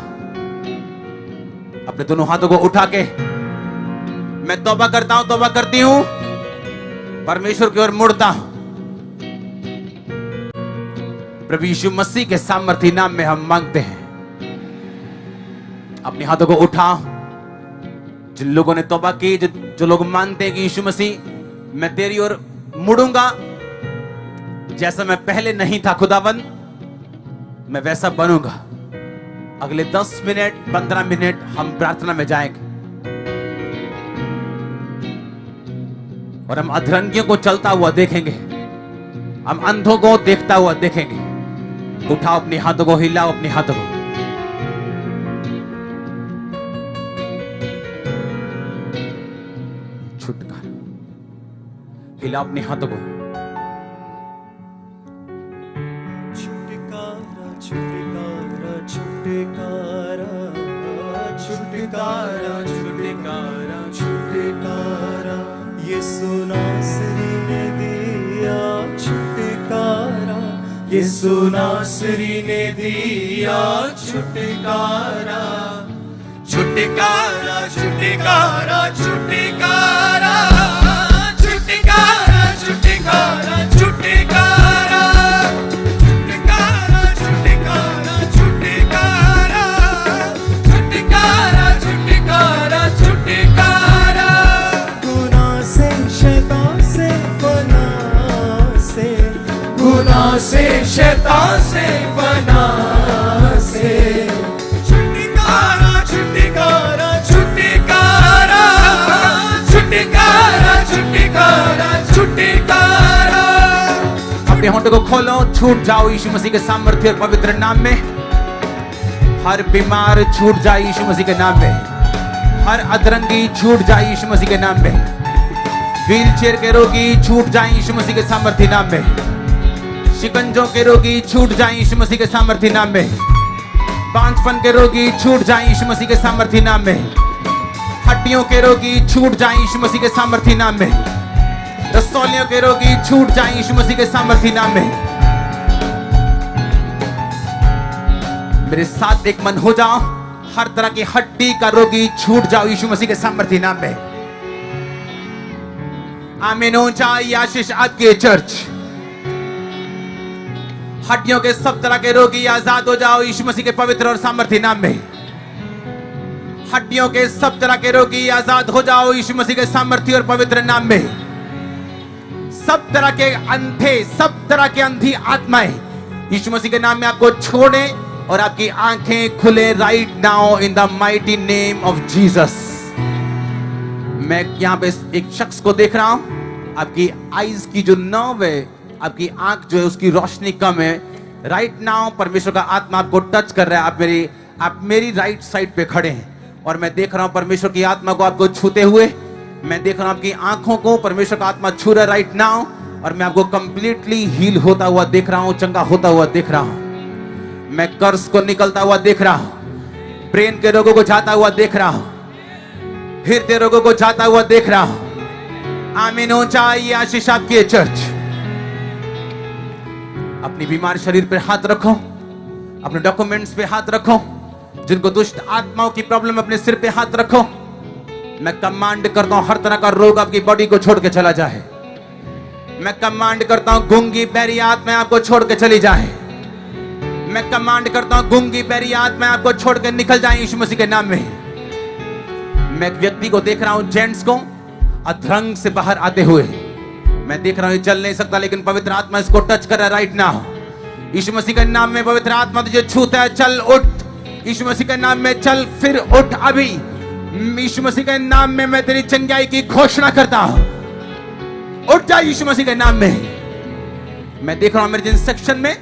अपने दोनों हाथों को उठा के मैं तौबा करता हूं, तौबा करती हूं, परमेश्वर की ओर मुड़ता हूं। प्रभु यीशु मसीह के सामर्थी नाम में हम मांगते हैं। अपने हाथों को उठाओ। जिन लोगों ने तौबा की, जो लोग मानते हैं कि यीशु मसीह, मैं तेरी ओर मुड़ूंगा, जैसा मैं पहले नहीं था खुदावन, मैं वैसा बनूंगा। अगले 10 मिनट 15 मिनट हम प्रार्थना में जाएंगे और हम अधरंगियों को चलता हुआ देखेंगे, हम अंधों को देखता हुआ देखेंगे। उठाओ अपने हाथों को, हिलाओ अपने हाथों को। छुटकारा, हिलाओ अपने हाथों को। छुटकारा छुटकारा छुटकारा छुटकारा छुटकारा छुटकारा, यीशु नासरी ने दिया छुटकारा, यीशु नासरी ने दिया छुटकारा। छुटकारा छुटकारा छुटकारा छुटकारा छुटकारा छुटकारा छुटकारा छुटकारा छुटकारा छुटकारा छुटकारा छुटकारा। गुनाह से, शैतान से, गुनाह से, गुनाह से, शैतान से, गुनाह से। छुटकारा छुटकारा छुटकारा छुटकारा छुटकारा छुटकारा। अपने होंठों को खोलो, छूट जाओ यीशु मसीह के सामर्थ्य और पवित्र नाम में। हर बीमार छूट जाए यीशु मसीह के नाम में, हर अधरंगी छूट जाए यीशु मसीह के नाम में, व्हीलचेयर के रोगी छूट जाए यीशु मसीह के सामर्थ्य नाम में, शिकंजों के रोगी छूट जाए यीशु मसीह के सामर्थ्य नाम में, बांझपन के रोगी छूट जाए यीशु मसीह के सामर्थ्य नाम में, हड्डियों के रोगी छूट जाए यीशु मसीह के सामर्थ्य नाम में, रसौलियों के रोगी छूट जाए यीशु मसीह के सामर्थ्य नाम में। मेरे साथ एक मन हो जाओ, हर तरह की हड्डी का रोगी छूट जाओ यीशु मसीह के सामर्थ्य नाम में। आमीन हो जाए आशीष आपकी चर्च। हड्डियों के सब तरह के रोगी आजाद हो जाओ यीशु मसीह के पवित्र और सामर्थ्य नाम में। हड्डियों के सब तरह के रोगी आजाद हो जाओ यीशु मसीह के सामर्थ्य और पवित्र नाम में। सब तरह के अंधे, सब तरह के अंधी आत्माएं यीशु मसीह के नाम में आपको छोड़े और आपकी आंखें खुले right now in the mighty name of Jesus. मैं यहां पे एक शख्स को देख रहा हूं, आपकी आईज की जो नर्व है, आपकी आंख जो है उसकी रोशनी कम है। राइट नाउ परमेश्वर का आत्मा आपको टच कर रहा है। आप मेरी राइट साइड पे खड़े हैं और मैं देख रहा हूं परमेश्वर की आत्मा को आपको छूते हुए। मैं देख रहा हूं आपकी आंखों को परमेश्वर का आत्मा छू रहा है राइट नाउ, और मैं आपको कंप्लीटली हील होता हुआ देख रहा हूं, चंगा होता हुआ देख रहा हूं। मैं कर्ज को निकलता हुआ देख रहा हूं, ब्रेन के रोगों को जाता हुआ देख रहा हूं, हृदय रोगों को जाता हुआ देख रहा हूं। आमीन हो जाए आशीष आपकी चर्च। अपनी बीमार शरीर पर हाथ रखो, अपने डॉक्यूमेंट्स पे हाथ रखो, जिनको दुष्ट आत्माओं की प्रॉब्लम अपने सिर पे हाथ रखो। मैं कमांड करता हूं हर तरह का रोग आपकी बॉडी को छोड़ के चला जाए। मैं कमांड करता हूं गूंगी बहरी आत्मा आपको छोड़ के चली जाए। मैं कमांड करता हूं गूंगी बहरी आत्मा आपको छोड़ के निकल जाए यीशु मसीह के नाम में। मैं एक व्यक्ति को देख रहा हूं, जेंट्स को, अधरंग से बाहर आते हुए। मैं देख रहा हूं चल नहीं सकता, लेकिन पवित्र आत्मा इसको टच कर रहा है राइट नाउ। यीशु मसीह के नाम में पवित्र आत्मा तुझे छूता है, चल उठ। यीशु मसीह के नाम में चल, फिर उठ अभी। यीशु मसीह के नाम में मैं तेरी चंगाई की घोषणा करता हूं। उठ जा यीशु मसीह के नाम में। मैं देख रहा हूं मेरे जिन सेक्शन में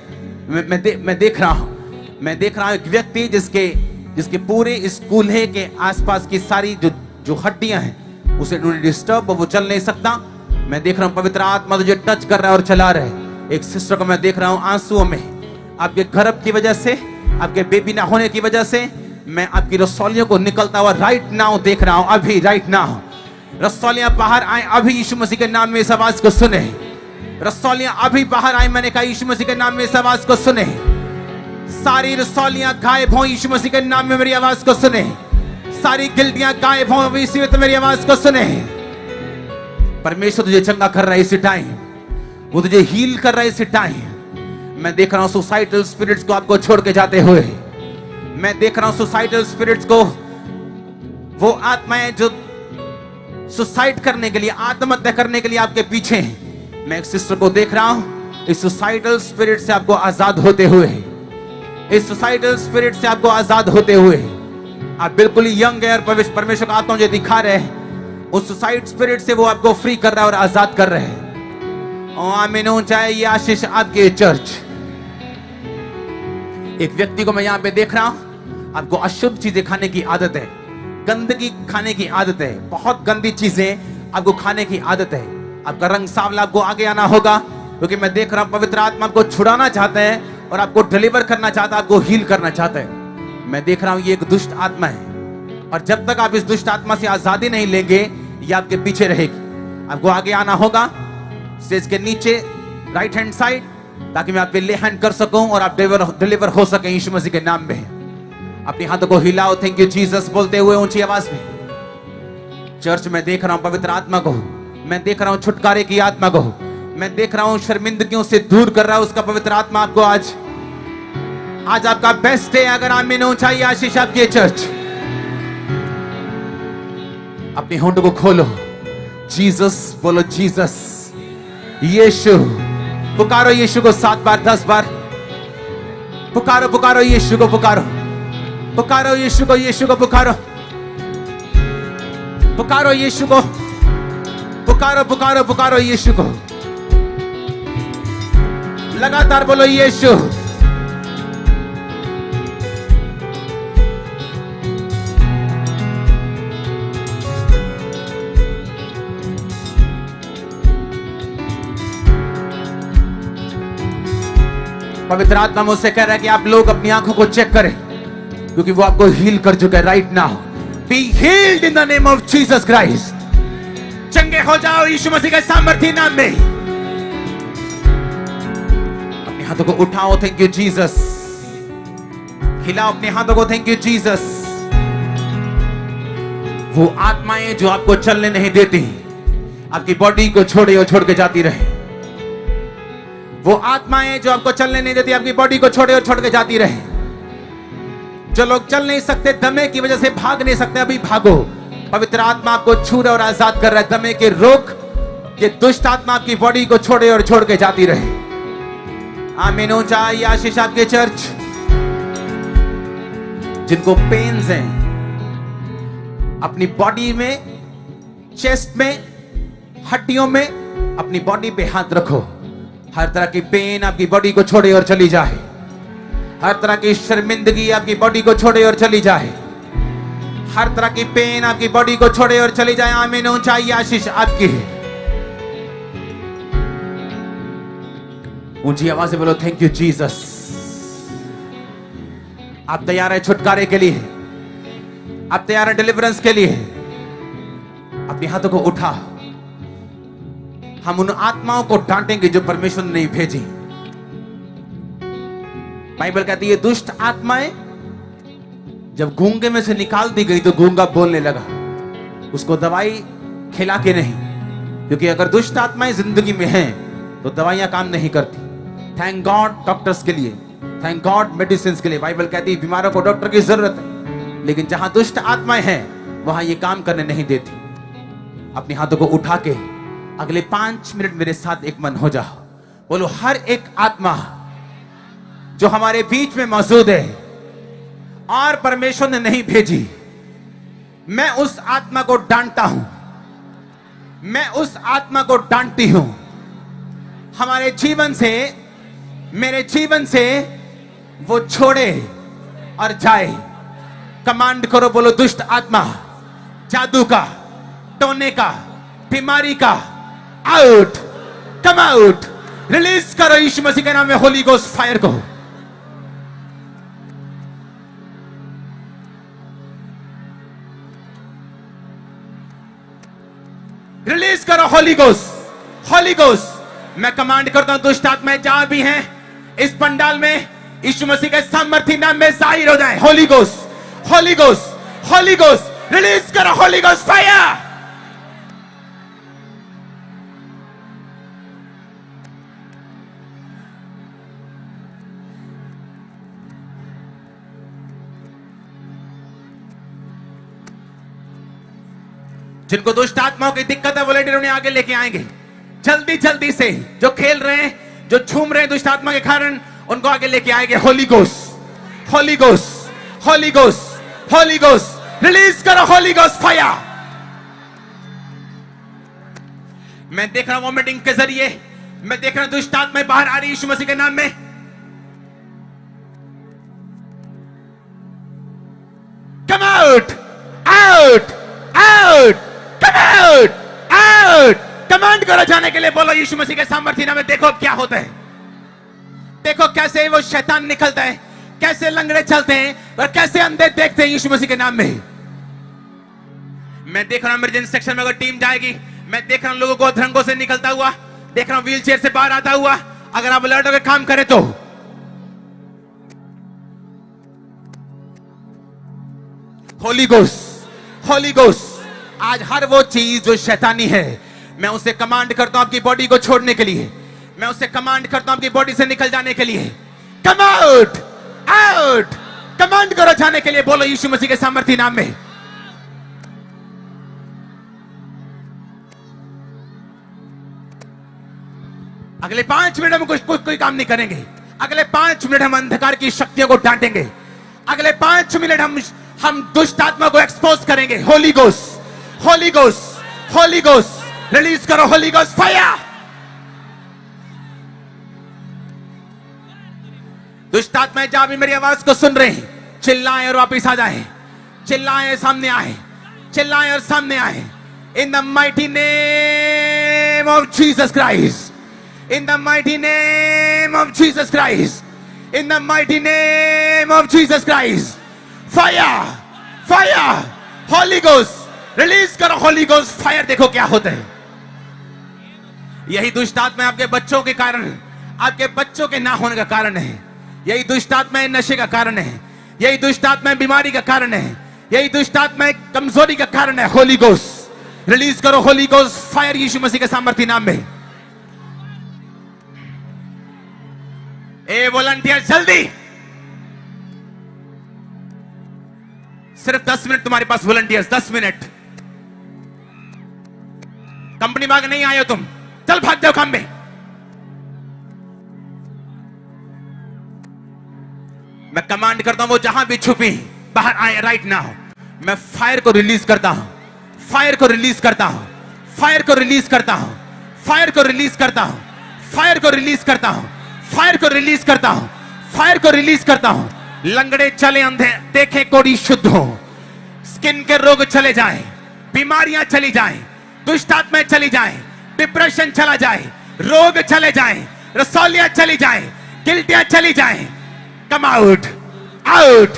मैं देख रहा हूं मैं देख रहा हूं एक व्यक्ति जिसके पूरे इस कूल्हे के आसपास की सारी जो हड्डियां हैं उसे डिस्टर्ब, वो चल नहीं सकता। मैं देख रहा हूं पवित्र आत्मा तुझे टच कर रहा है और चला रहा है। एक सिस्टर को मैं देख रहा हूं आंसुओं में, आपके गर्भ की वजह से, आपके बेबी ना होने की वजह से मैं आपकी रसौलियों को निकलता हुआ राइट नाउ देख रहा हूं। अभी राइट नाउ रसौलियां बाहर आए अभी यीशु मसीह के नाम में इस आवाज को सुने। रसौलियां अभी बाहर आए, मैंने कहा यीशु मसीह के नाम में इस आवाज को सुने। सारी रसौलियां गायब हो यीशु मसीह के नाम में मेरी आवाज को सुने। सारी गिल्टियां गायब हो इसी में तो मेरी आवाज को सुने। परमेश्वर तुझे चंगा कर रहा है इसी टाइम, वो तुझे हील कर रहा है इसी टाइम। मैं देख रहा हूं सुसाइडल स्पिरिट्स को आपको छोड़ के जाते हुए। मैं देख रहा हूं सुसाइडल स्पिरिट्स को, वो आत्माएं जो सुसाइड करने के लिए, आत्महत्या करने के लिए आपके पीछे हैं। मैं एक सिस्टर को देख रहा हूं इस सुसाइडल स्पिरिट से आपको आजाद होते हुए, इस सुसाइडल स्पिरिट से आपको आजाद होते हुए। आप बिल्कुल यंग है और परमेश्वर का आत्मा मुझे दिखा रहे हैं उस सुसाइड स्पिरिट से वो आपको फ्री कर रहा है और आजाद कर रहे हैं। आमीन। चाहे ये आशीष आपके चर्च। एक व्यक्ति को मैं यहां पे देख रहा हूं, आपको अशुद्ध चीजें खाने की आदत है, गंदगी खाने की आदत है, बहुत गंदी चीजें आपको खाने की आदत है। आपका रंग सांवला, आपको आगे आना होगा क्योंकि मैं देख रहा हूं पवित्र आत्मा आपको छुड़ाना चाहता है और आपको डिलीवर करना चाहता है, आपको हील करना चाहता है। मैं देख रहा हूं ये एक दुष्ट आत्मा है और जब तक आप इस दुष्ट आत्मा से आजादी नहीं लेंगे ये आपके पीछे रहेगी। आपको आगे आना होगा स्टेज के नीचे राइट हैंड साइड, ताकि मैं आप पे ले हैंड कर सकूं और आप डिलीवर हो सके यीशु मसीह के नाम में। अपने हाथों को हिलाओ, थैंक यू जीसस बोलते हुए ऊंची आवाज में। चर्च में देख रहा हूं पवित्र आत्मा को, मैं देख रहा हूं छुटकारे की आत्मा को, मैं देख रहा हूं शर्मिंदगियों से दूर कर रहा हूं उसका पवित्र आत्मा आपको। आज आपका बेस्ट है। अगर आमीन ऊंचाई आशीष आपकी चर्च। अपनी होंठ को खोलो, जीसस बोलो, जीसस, यीशु। पुकारो यीशु को 7 बार 10 बार पुकारो, पुकारो यीशु को, पुकारो, पुकारो यीशु को, यीशु को पुकारो, पुकारो यीशु को, पुकारो, पुकारो, पुकारो यीशु को। लगातार बोलो यीशु। पवित्र आत्मा मुझसे कह रहा है कि आप लोग अपनी आंखों को चेक करें क्योंकि वो आपको हील कर चुका है right now. Be healed in the name of Jesus Christ. चंगे हो जाओ यीशु मसीह के सामर्थी नाम में। अपने हाथों को उठाओ, थैंक यू जीसस। हिलाओ अपने हाथों को, थैंक यू जीसस। वो आत्माएं जो आपको चलने नहीं देती, आपकी बॉडी को छोड़े और छोड़ के जाती रहे। वो आत्माएं जो आपको चलने नहीं देती, आपकी बॉडी को छोड़े और छोड़ के जाती रहे। जो लोग चल नहीं सकते, दमे की वजह से भाग नहीं सकते, अभी भागो। पवित्र आत्मा आपको छू रहा और आजाद कर रहा है। दमे के रोग, ये दुष्ट आत्मा आपकी बॉडी को छोड़े और छोड़ के जाती रहे। आमीन। ऊंचाई आशीष आपके चर्च। जिनको पेन्स हैं अपनी बॉडी में, चेस्ट में, हड्डियों में, अपनी बॉडी पे हाथ रखो। हर तरह की पेन आपकी बॉडी को छोड़े और चली जाए। हर तरह की शर्मिंदगी आपकी बॉडी को छोड़े और चली जाए। हर तरह की पेन आपकी बॉडी को छोड़े और चली जाए। आमीन। ऊंचाई आशीष आपकी है। ऊंची आवाज से बोलो, थैंक यू जीसस। आप तैयार है छुटकारे के लिए? आप तैयार है डिलीवरेंस के लिए? अपने हाथों को उठा। हम उन आत्माओं को डांटेंगे जो परमेश्वर ने नहीं भेजी। बाइबल कहती है दुष्ट आत्माएं जब गूंगे में से निकाल दी गई तो गूंगा बोलने लगा। उसको दवाई खिला के नहीं, क्योंकि अगर दुष्ट आत्माएं जिंदगी में हैं तो दवाइयां काम नहीं करती। थैंक गॉड डॉक्टर्स के लिए, थैंक गॉड मेडिसिन के लिए। बाइबल कहती है बीमारों को डॉक्टर की जरूरत है, लेकिन जहां दुष्ट आत्माएं हैं वहां ये काम करने नहीं देती। अपने हाथों को उठा के अगले 5 मिनट मेरे साथ एक मन हो जाओ। बोलो, हर एक आत्मा जो हमारे बीच में मौजूद है और परमेश्वर ने नहीं भेजी, मैं उस आत्मा को डांटता हूं, मैं उस आत्मा को डांटती हूं। हमारे जीवन से, मेरे जीवन से वो छोड़े और जाए। कमांड करो, बोलो दुष्ट आत्मा, जादू का, टोने का, बीमारी का, आउट, कम आउट। रिलीज करो यीशु मसीह के नाम में होली गोस्ट फायर को। रिलीज करो होली गोस्ट, होली गोस्ट। मैं कमांड करता हूं दुष्ट आत्माएं जहां भी हैं इस पंडाल में, यीशु मसीह के सामर्थ्य नाम में जाहिर हो जाए। Holi ghost, holy ghost, holy ghost. Release करो होली गोस्ट फायर। जिनको दुष्ट आत्माओं की दिक्कत है वॉलेंटियर उन्हें आगे लेके आएंगे जल्दी जल्दी से। जो खेल रहे हैं, जो झूम रहे हैं दुष्ट आत्मा के कारण, उनको आगे लेके आएंगे। Holi ghost, holy ghost, holy ghost, holy ghost. Release करो होली गोस्ट फायर। मैं देख रहा हूं वॉमिटिंग के जरिए, मैं देख रहा हूं दुष्ट आत्माएं बाहर आ रही यीशु मसीह के नाम में। Come out, out, out, come out, out. Command करो जाने के लिए, बोलो यीशु मसीह के सामर्थ्य नाम में। देखो क्या होता है, देखो कैसे वो शैतान निकलता है, कैसे लंगड़े चलते हैं और कैसे अंधे देखते हैं यीशु मसीह के नाम में। मैं देख रहा हूं इमरजेंसी सेक्शन में अगर टीम जाएगी, मैं देख रहा हूं लोगों को अधरंगों से निकलता हुआ, देख रहा हूं व्हील चेयर से बाहर आता हुआ। अगर आप अलर्ट होकर काम करें तो होली गोस्ट, होली गोस्ट। आज हर वो चीज जो शैतानी है, मैं उसे कमांड करता हूं आपकी बॉडी को छोड़ने के लिए, मैं उसे कमांड करता हूं आपकी बॉडी से निकल जाने के लिए। Come out, out. कमांड करो जाने के लिए, बोलो यीशु मसीह के सामर्थ्य नाम में। अगले 5 मिनट में कोई काम नहीं करेंगे। अगले 5 मिनट हम अंधकार की शक्तियों को डांटेंगे। अगले 5 मिनट हम दुष्ट आत्मा को एक्सपोज करेंगे। Holi ghost, holy ghost, holy ghost. Release करो होली गोस्ट फायर। दुष्ट आत्माएं जहां भी मेरी आवाज को सुन रहे हैं, चिल्लाएं और वापिस आ जाएं, चिल्लाएं सामने आए, चिल्लाएं और सामने आए। इन the mighty name of Jesus Christ, in the mighty name of Jesus Christ, in the mighty name of Jesus Christ. Fire, fire, Holi ghost. Release करो होली गोस्ट फायर। देखो क्या होता है। यही दुष्ट आत्मा आपके बच्चों के कारण, आपके बच्चों के ना होने का कारण है। यही दुष्ट आत्मा नशे का कारण है, यही दुष्ट आत्मा बीमारी का कारण है, यही दुष्ट आत्मा कमजोरी का कारण है। होली गोस्ट, रिलीज करो होली गोस्ट फायर यीशु मसीह के सामर्थ्य नाम में। ए वॉलंटियर जल्दी, सिर्फ 10 मिनट तुम्हारे पास वॉलंटियर्स, 10 मिनट। कंपनी भाग नहीं आए हो तुम, चल भाग जाओ काम में। मैं कमांड करता हूं वो जहां भी छुपी बाहर आए राइट नाउ। मैं फायर को रिलीज करता हूं, फायर को रिलीज करता हूं, फायर को रिलीज करता हूं, फायर को रिलीज करता हूं, फायर को रिलीज करता हूं, फायर को रिलीज करता हूं, फायर को रिलीज करता हूं। लंगड़े चले, अंधे देखे, कोड़ी शुद्ध हो, स्किन के रोग चले जाएं, बीमारियां चली जाएं, दुष्ट आत्माएं चली जाएं, डिप्रेशन चला जाए, रोग चले जाएं, रसौलियां चली जाएं, गिल्टियां चली जाएं। Come out, out,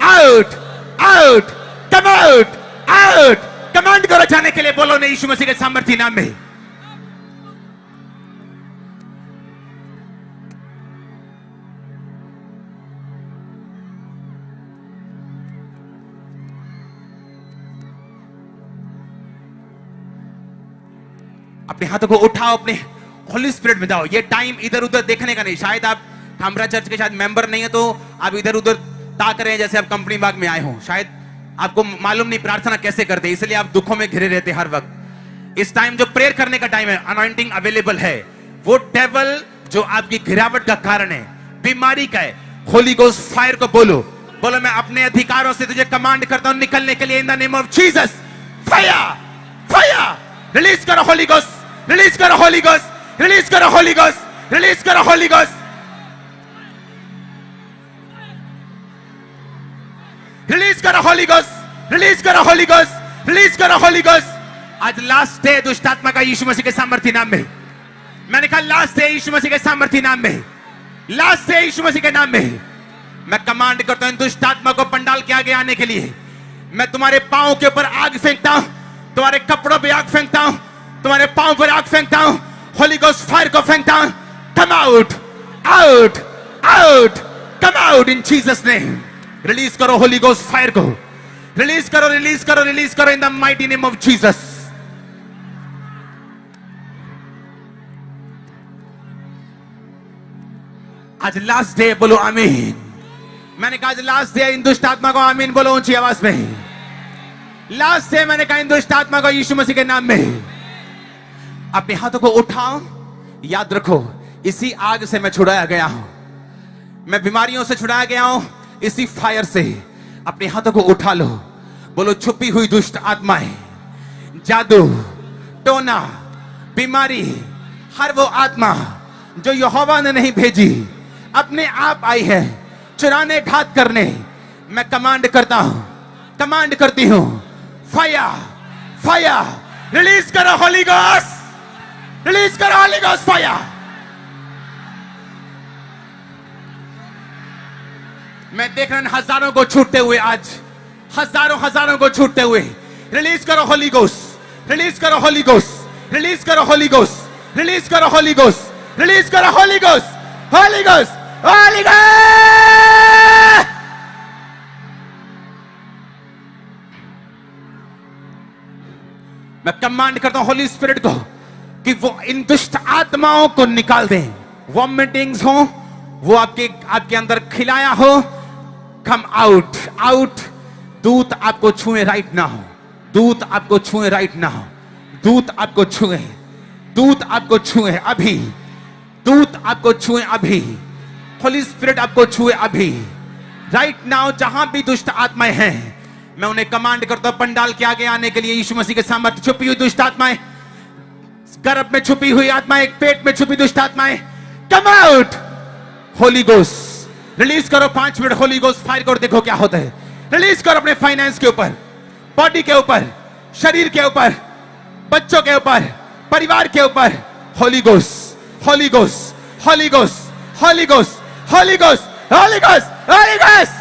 out, out, come out, out. Command करो जाने के लिए, बोलो नहीं यीशु मसीह के सामर्थ्य नाम में। अपने हाथों को उठाओ, अपने होली स्पिरिट में जाओ। ये टाइम इधर उधर देखने का नहीं। शायद आप खामरा चर्च के शायद मेंबर नहीं है तो आप इधर उधर ताक रहे हैं जैसे आप कंपनी बाग में आए हो। शायद आपको मालूम नहीं प्रार्थना कैसे करते, इसलिए आप दुखों में घिरे रहते हर वक्त। इस टाइम जो प्रेयर करने का टाइम है, अनॉइंटिंग अवेलेबल है। वो डेविल जो आपकी गिरावट का कारण है, बीमारी का है, होली गोस्ट फायर को बोलो, बोलो मैं अपने अधिकारों से तुझे कमांड करता हूं निकलने के लिए इन the name of Jesus. Fire, fire. Release करो होली गोस्ट, रिलीज करो होली गोस्ट, रिलीज करो होली गोस्ट, रिलीज करो होली गोस्ट। रिलीज करो होली गोस्ट, रिलीज करो होली गोस्ट, रिलीज करो होली गोस्ट। आज लास्ट डे दुष्ट आत्मा का यीशु मसीह के सामर्थ्य नाम में। मैंने कहा लास्ट डे यीशु मसीह के सामर्थ्य नाम में, लास्ट डे यीशु मसीह के नाम में। मैं कमांड करता हूं दुष्ट आत्मा को पंडाल के आगे आने के लिए। मैं तुम्हारे पांव के ऊपर आग फेंकता हूं, तुम्हारे कपड़ों पे आग फेंकता हूं, तुम्हारे पांव पर आग फेंकता हूं, होली गोस्ट फायर को फेंकता हूं। Come out, out, out, come out in Jesus name. Release करो होली गोस्ट फायर को, रिलीज करो, रिलीज करो, रिलीज करो इन the mighty name of Jesus. आज लास्ट डे, बोलो आमीन। मैंने कहा आज लास्ट डे, इन दुष्ट आत्मा को आमीन बोलो ऊंची आवाज में। लास्ट डे मैंने कहा इन दुष्ट आत्मा को यीशु मसीह के नाम में। अपने हाथों को उठाओ, याद रखो इसी आग से मैं छुड़ाया गया हूं, मैं बीमारियों से छुड़ाया गया हूं इसी फायर से। अपने हाथों को उठा लो, बोलो छुपी हुई दुष्ट आत्माएं, जादू, टोना, बीमारी, हर वो आत्मा जो यहोवा ने नहीं भेजी अपने आप आई है चुराने, घात करने, मैं कमांड करता हूं, कमांड करती हूं, फायर, फायर, रिलीज करो होली गोस्ट, रिलीज करो होली गोस्ट फायर। मैं देख रहा हूं हजारों को छूटते हुए, आज हजारों हजारों को छूटते हुए। रिलीज करो होली गोस्ट, रिलीज करो होली गोस्ट, रिलीज करो होली गोस्ट, रिलीज करो होली गोस्ट, रिलीज करो Holi ghost, holy ghost, holy ghost. मैं कमांड करता हूं होली स्पिरिट को कि वो इन दुष्ट आत्माओं को निकाल दें। वॉमिटिंग्स हो, वो आपके अंदर खिलाया हो, कम आउट, आउट। दूत आपको छुए राइट ना हो, दूत आपको छुए राइट ना हो, दूत आपको छुए, दूत आपको छुए अभी, दूत आपको छुए अभी, होली स्पिरिट आपको छुए अभी, राइट नाउ। जहां भी दुष्ट आत्माएं हैं, मैं उन्हें कमांड करता हूं पंडाल के आगे आने के लिए। यीशु मसीह के सामर्थ्य, छुपी हुई दुष्ट आत्माएं, गर्भ में छुपी हुई आत्माएं, पेट में छुपी दुष्ट आत्माएं, come out. Holi ghost release करो, 5 मिनट होली गोस्ट फायर करो, देखो क्या होता है। रिलीज करो अपने फाइनेंस के ऊपर, बॉडी के ऊपर, शरीर के ऊपर, बच्चों के ऊपर, परिवार के ऊपर। Holy ghost, holy ghost, holy ghost, holy ghost, holy ghost, holy ghost, holy ghost.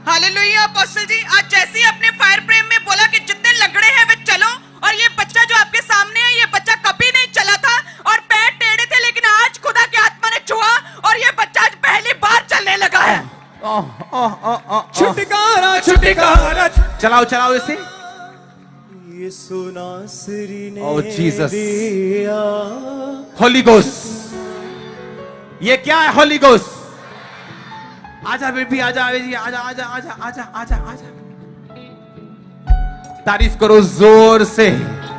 Hallelujah. Apostle ji, आज जैसे ही अपने फायर प्रेम में बोला कि जितने लगड़े हैं वे चलो, और ये बच्चा जो आपके सामने है, ये बच्चा कभी नहीं चला था और पैर टेढ़े थे, लेकिन आज खुदा की आत्मा ने छुआ और ये बच्चा आज पहली बार चलने लगा है। छुटकारा, छुटकारा, चलाओ चलाओ इसे। यीशु नासरी ने Oh, Jesus. दिया। होली गोस्ट, ये क्या है होली गोस्ट? आजा बेबी, आजा आजा आजा आजा आजा आजा आजा आजा। तारीफ करो जोर से।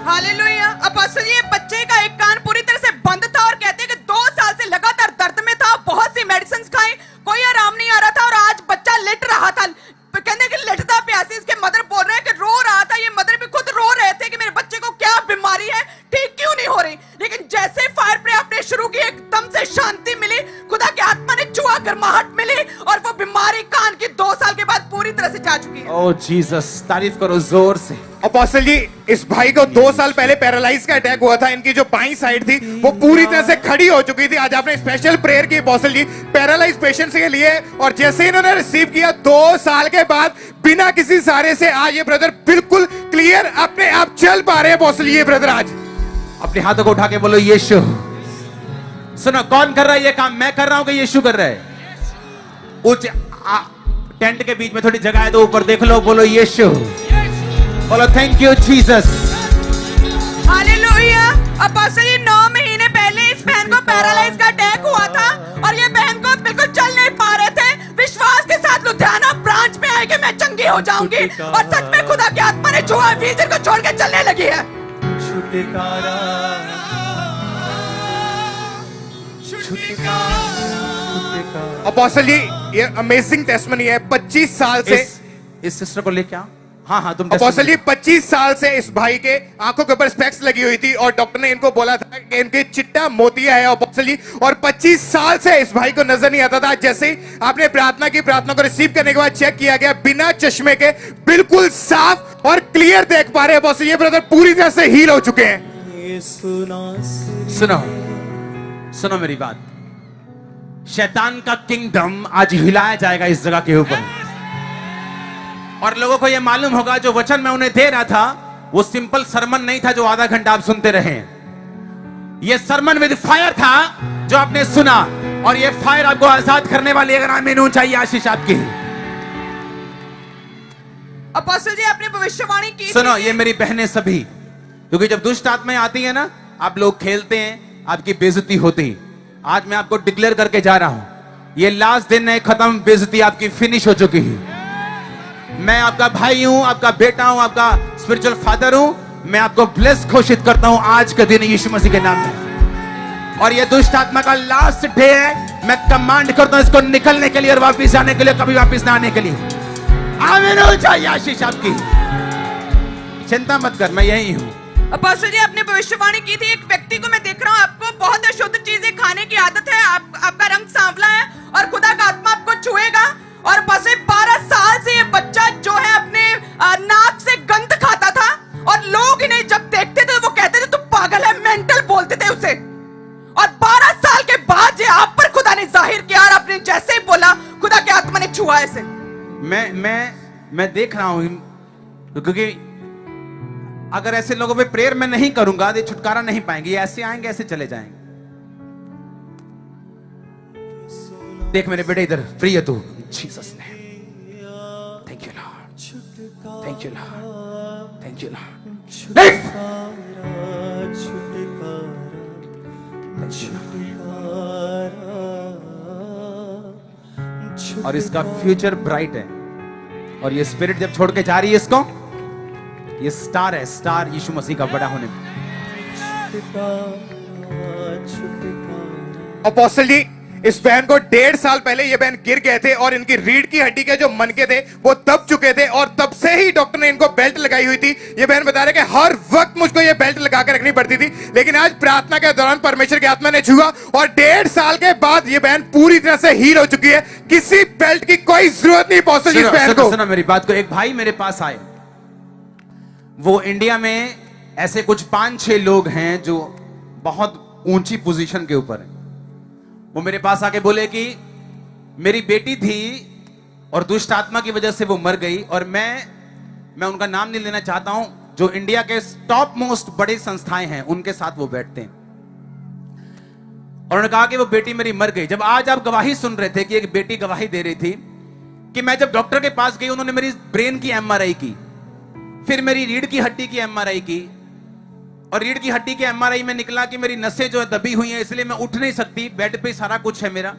हालेलुया। अपोस्टल, ये बच्चे का एक कान पूरी तरह से बंद था और कहते हैं कि 2 साल से लगातार दर्द में था, बहुत सी मेडिसिन खाई, कोई आराम नहीं आ रहा था और आज बच्चा लेट रहा था। कहते कि लेटता प्यासी, इसके मदर बोल रहे हैं कि रो रहा था, ये मदर भी खुद रो रहे थे कि मेरे बच्चे को क्या बीमारी है, ठीक क्यों नहीं हो रही। लेकिन जैसे फायर प्रे आपने शुरू की, एकदम से शांति मिली, खुदा की आत्मा ने छुआ, गर्माहट मिली और वो बीमारी कान की 2 साल के बाद पूरी तरह से जा चुकी है। ओ जीसस, तारीफ करो जोर से। अपोस्टल जी, इस भाई को 2 साल पहले पैरालाइज का अटैक हुआ था। इनकी जो बाईं साइड थी वो पूरी तरह से खड़ी हो चुकी थी। आज आपने स्पेशल प्रेयर की अपोस्टल जी पैरालाइज पेशेंट्स के लिए, और जैसे इन्होंने रिसीव किया 2 साल के बाद बिना किसी सहारे से आज ये ब्रदर बिल्कुल क्लियर अपने आप चल पा रहे हैं। अपोस्टल ये ब्रदर आज अपने हाथों को उठा के बोलो यीशु। सुनो, कौन कर रहा है ये काम? मैं कर रहा हूं कि यीशु कर रहा है? उच्च टेंट के बीच में थोड़ी जगह है तो ऊपर देख लो, बोलो यीशु, बोलो thank you Jesus. Hallelujah. Apostle ji, 9 महीने पहले इस बहन को पैरालाइज का अटैक हुआ था और ये बहन को बिल्कुल चल नहीं पा रहे थे। विश्वास के साथ लुधियाना ब्रांच में आए कि मैं चंगी हो जाऊंगी, और सच में खुदा की आत्मा ने छुआ, व्हीलचेयर को छोड़ के चलने लगी है। छुटकारा, छुटकारा। अपोस्टल जी, ये अमेजिंग टेस्टमनी है। 25 साल से इस सिस्टर को लेके आओ। हाँ हाँ तुम अपोस्टल जी 25 साल से इस भाई के आंखों के ऊपर स्पेक्स लगी हुई थी और डॉक्टर ने इनको बोला था कि इनके चिट्टा मोतिया है अपोस्टल जी, और 25 साल से इस भाई को नजर नहीं आता था। जैसे ही आपने प्रार्थना को रिसीव करने के बाद चेक किया गया, बिना चश्मे के बिल्कुल साफ और क्लियर देख पा रहे हैं अपोस्टल। ये ब्रदर पूरी तरह से हील हो चुके हैं। सुनो सुनो मेरी बात, शैतान का किंगडम आज हिलाया जाएगा इस जगह के ऊपर, और लोगों को यह मालूम होगा जो वचन मैं उन्हें दे रहा था वो सिंपल सरमन नहीं था जो आधा घंटा आप सुनते रहे। यह सरमन विद फायर था जो आपने सुना, और यह फायर आपको आजाद करने वाली, अगर आमीन हो चाहिए आशीष आपकी। अपोस्टल जी आपने भविष्यवाणी की सुनो ये मेरी बहनें सभी, क्योंकि जब दुष्ट आत्माएं आती है ना, आप लोग खेलते हैं, आपकी बेइज्जती होती। आज मैं आपको डिक्लेयर करके जा रहा हूं, ये लास्ट दिन है, खत्म, बेइज्जती आपकी फिनिश हो चुकी है। मैं आपका भाई हूं, आपका बेटा हूं, आपका स्पिरिचुअल फादर हूं। मैं आपको ब्लेस घोषित करता हूं आज के दिन यीशु मसीह के नाम में, और ये दुष्ट आत्मा का लास्ट डे है। मैं कमांड करता हूं इसको निकलने के लिए और वापस जाने के लिए, कभी वापस ना आने के लिए। आमीन हो चाहिए आशीष आपकी। चिंता मत कर, मैं यही हूं। अपोस्टल जी आपने भविष्यवाणी की थी, एक व्यक्ति को मैं देख रहा हूं, आपको बहुत अशुद्ध चीजें खाने की आदत है, आपका रंग सांवला है और खुदा का आत्मा आपको छुएगा। और बस 12 साल से ये बच्चा जो है अपने नाक से गंध खाता था, और लोग इन्हें जब देखते थे वो कहते थे तू पागल है, मेंटल बोलते थे उसे। और 12 साल के बाद ये आप पर खुदा ने जाहिर किया, और आपने जैसे ही बोला खुदा के आत्मा ने छुआ इसे। मैं देख रहा हूं, क्योंकि अगर ऐसे लोगों पे प्रेयर मैं नहीं करूंगा तो छुटकारा नहीं पाएंगे। ये ऐसे आएंगे, ऐसे चले जाएंगे। देख मेरे बेटे इधर, फ्री है तू, जीसस ने। Thank you Lord, thank you Lord, thank you Lord. और इसका फ्यूचर ब्राइट है, और ये स्पिरिट जब छोड़ के जा रही है इसको, ये स्टार है, स्टार यीशु मसीह का बड़ा होने में। अपोस्टल जी इस बहन को 1.5 साल पहले ये बहन गिर गए थे, और इनकी रीढ़ की हड्डी के जो मनके थे वो दब चुके थे, और तब से ही डॉक्टर ने इनको बेल्ट लगाई हुई थी। ये बहन बता रहे कि हर वक्त मुझको ये बेल्ट लगा कर रखनी पड़ती थी, लेकिन आज प्रार्थना के दौरान परमेश्वर की आत्मा ने छुआ, और 1.5 साल के बाद ये बहन पूरी तरह से हील हो चुकी है। किसी बेल्ट की कोई जरूरत नहीं पहुंची इस बहन को। सुनो मेरी बात को, एक भाई मेरे पास आए, वो इंडिया में ऐसे कुछ 5-6 लोग हैं जो बहुत ऊंची पोजीशन के ऊपर है। वो मेरे पास आके बोले कि मेरी बेटी थी और दुष्ट आत्मा की वजह से वो मर गई, और मैं उनका नाम नहीं लेना चाहता हूं, जो इंडिया के टॉप मोस्ट बड़े संस्थाएं हैं उनके साथ वो बैठते हैं। और उन्होंने कहा कि वो बेटी मेरी मर गई। जब आज आप गवाही सुन रहे थे कि एक बेटी गवाही दे रही थी कि मैं जब डॉक्टर के पास गई, उन्होंने मेरी ब्रेन की एमआरआई की, फिर मेरी रीढ़ की हड्डी की एमआरआई की, और रीढ़ की हड्डी के एमआरआई में निकला कि मेरी नसें जो है दबी हुई हैं, इसलिए मैं उठ नहीं सकती, बेड पे सारा कुछ है मेरा,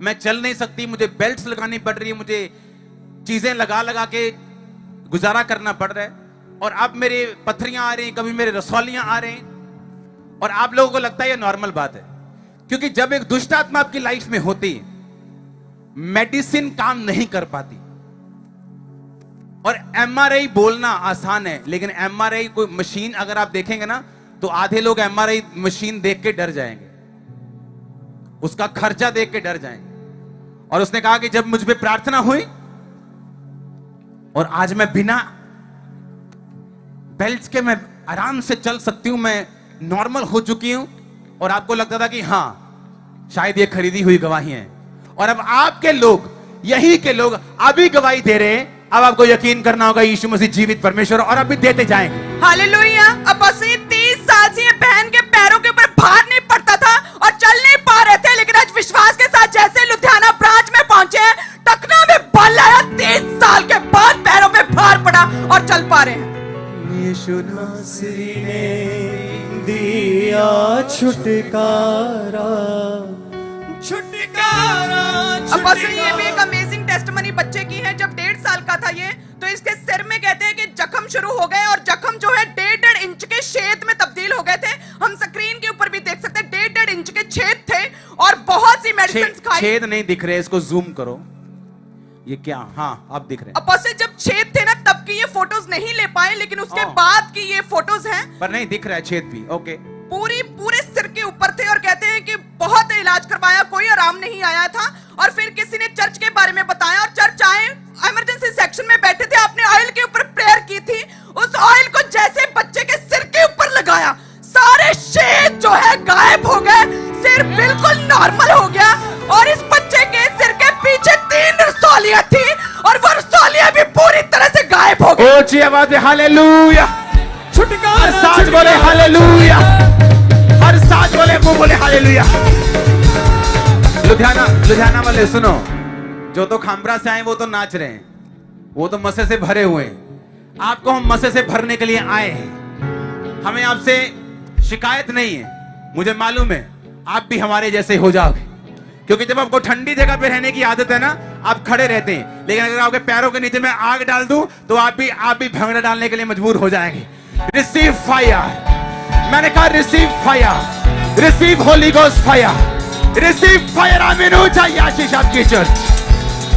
मैं चल नहीं सकती, मुझे बेल्ट्स लगानी पड़ रही है, मुझे चीजें लगा लगा के गुजारा करना पड़ रहा है, और अब मेरे पथरियां आ रही हैं, कभी मेरे रसौलियां आ रहे हैं। और आप लोगों को लगता है ये नॉर्मल बात है, क्योंकि जब एक दुष्ट आत्मा आपकी लाइफ में होती है, मेडिसिन काम नहीं कर पाती। और एमआरआई बोलना आसान है, लेकिन एमआरआई कोई मशीन अगर आप देखेंगे ना, तो आधे लोग एमआरआई मशीन देख के डर जाएंगे, उसका खर्चा देख के डर जाएंगे। और उसने कहा कि जब मुझ पे प्रार्थना हुई और आज मैं बिना बेल्ट्स के मैं आराम से चल सकती हूं, मैं नॉर्मल हो चुकी हूं, और आपको लगता था कि हां शायद ये खरीदी हुई गवाही है, और अब आपके लोग, यही के लोग अभी गवाही दे रहे हैं। अब आपको यकीन करना होगा यीशु मसीह जीवित परमेश्वर, और अभी देते जाएंगे। हालेलुया। अब 30 साल से ये बहन के पैरों के ऊपर भार नहीं पड़ता था और चल नहीं पा रहे थे, लेकिन आज विश्वास के साथ जैसे लुधियाना ब्रांच में पहुंचे हैं, टकना में बल आया, 30 साल के बाद पैरों पे भार पड़ा और चल पा रहे हैं। यीशु नासरी ने दिया छुटकारा, छुटकारा, अपोस्टल ये भी एक अमेजिंग टेस्टिमनी बच्चे की है। जब 1.5 साल का था ये, तो इसके सिर में कहते हैं कि जख्म शुरू हो गए, और जख्म जो है 1.5 इंच के छेद में तब्दील हो गए थे। हम स्क्रीन के ऊपर भी देख सकते हैं, 1.5 इंच के छेद थे, और बहुत सी मेडिसिन खाई। छेद नहीं दिख रहे, इसको जूम करो। ये क्या? हाँ, आप दिख रहे हैं। अपोस्टल जब छेद थे ना तब की ये फोटोज नहीं ले पाए, लेकिन उसके बाद की ये फोटोज हैं। पर नहीं दिख रहा है छेद भी। ओके। पूरे सिर के ऊपर थे और कहते हैं कि बहुत इलाज करवाया, कोई आराम नहीं आया था। और फिर किसी ने चर्च के बारे में बताया और चर्च आए, इमरजेंसी सेक्शन में बैठे थे, आपने ऑयल के ऊपर प्रेयर की थी, उस ऑयल को जैसे बच्चे के सिर के ऊपर लगाया, सारे छेद जो है गायब हो गए, सिर बिल्कुल नॉर्मल हो गया। और इस बच्चे के सिर के पीछे 3 रसौलियां थी और वो रसौलियां भी पूरी तरह से गायब हो गई। ऊंची आवाज में हालेलुया। छुटकारा साथ बोले हालेलुया। हर साथ बोले, मुंह बोले हालेलुया। लुधियाना वाले सुनो, जो तो खामरा से आए वो तो नाच रहे हैं, वो तो मसे से भरे हुए हैं। आपको हम मसे से भरने के लिए आए हैं। हमें आपसे शिकायत नहीं है, मुझे मालूम है आप भी हमारे जैसे हो जाओगे, क्योंकि जब आपको ठंडी जगह पे रहने की आदत है ना, आप खड़े रहते हैं, लेकिन अगर आपके पैरों के नीचे मैं आग डाल दूं तो आप भी भंगड़ा डालने के लिए मजबूर हो जाएंगे। Receive fire. मैंने कहा receive fire, receive Holi ghost fire, receive fire. आमीन हो चाहिए आशीष आपकी चर्च।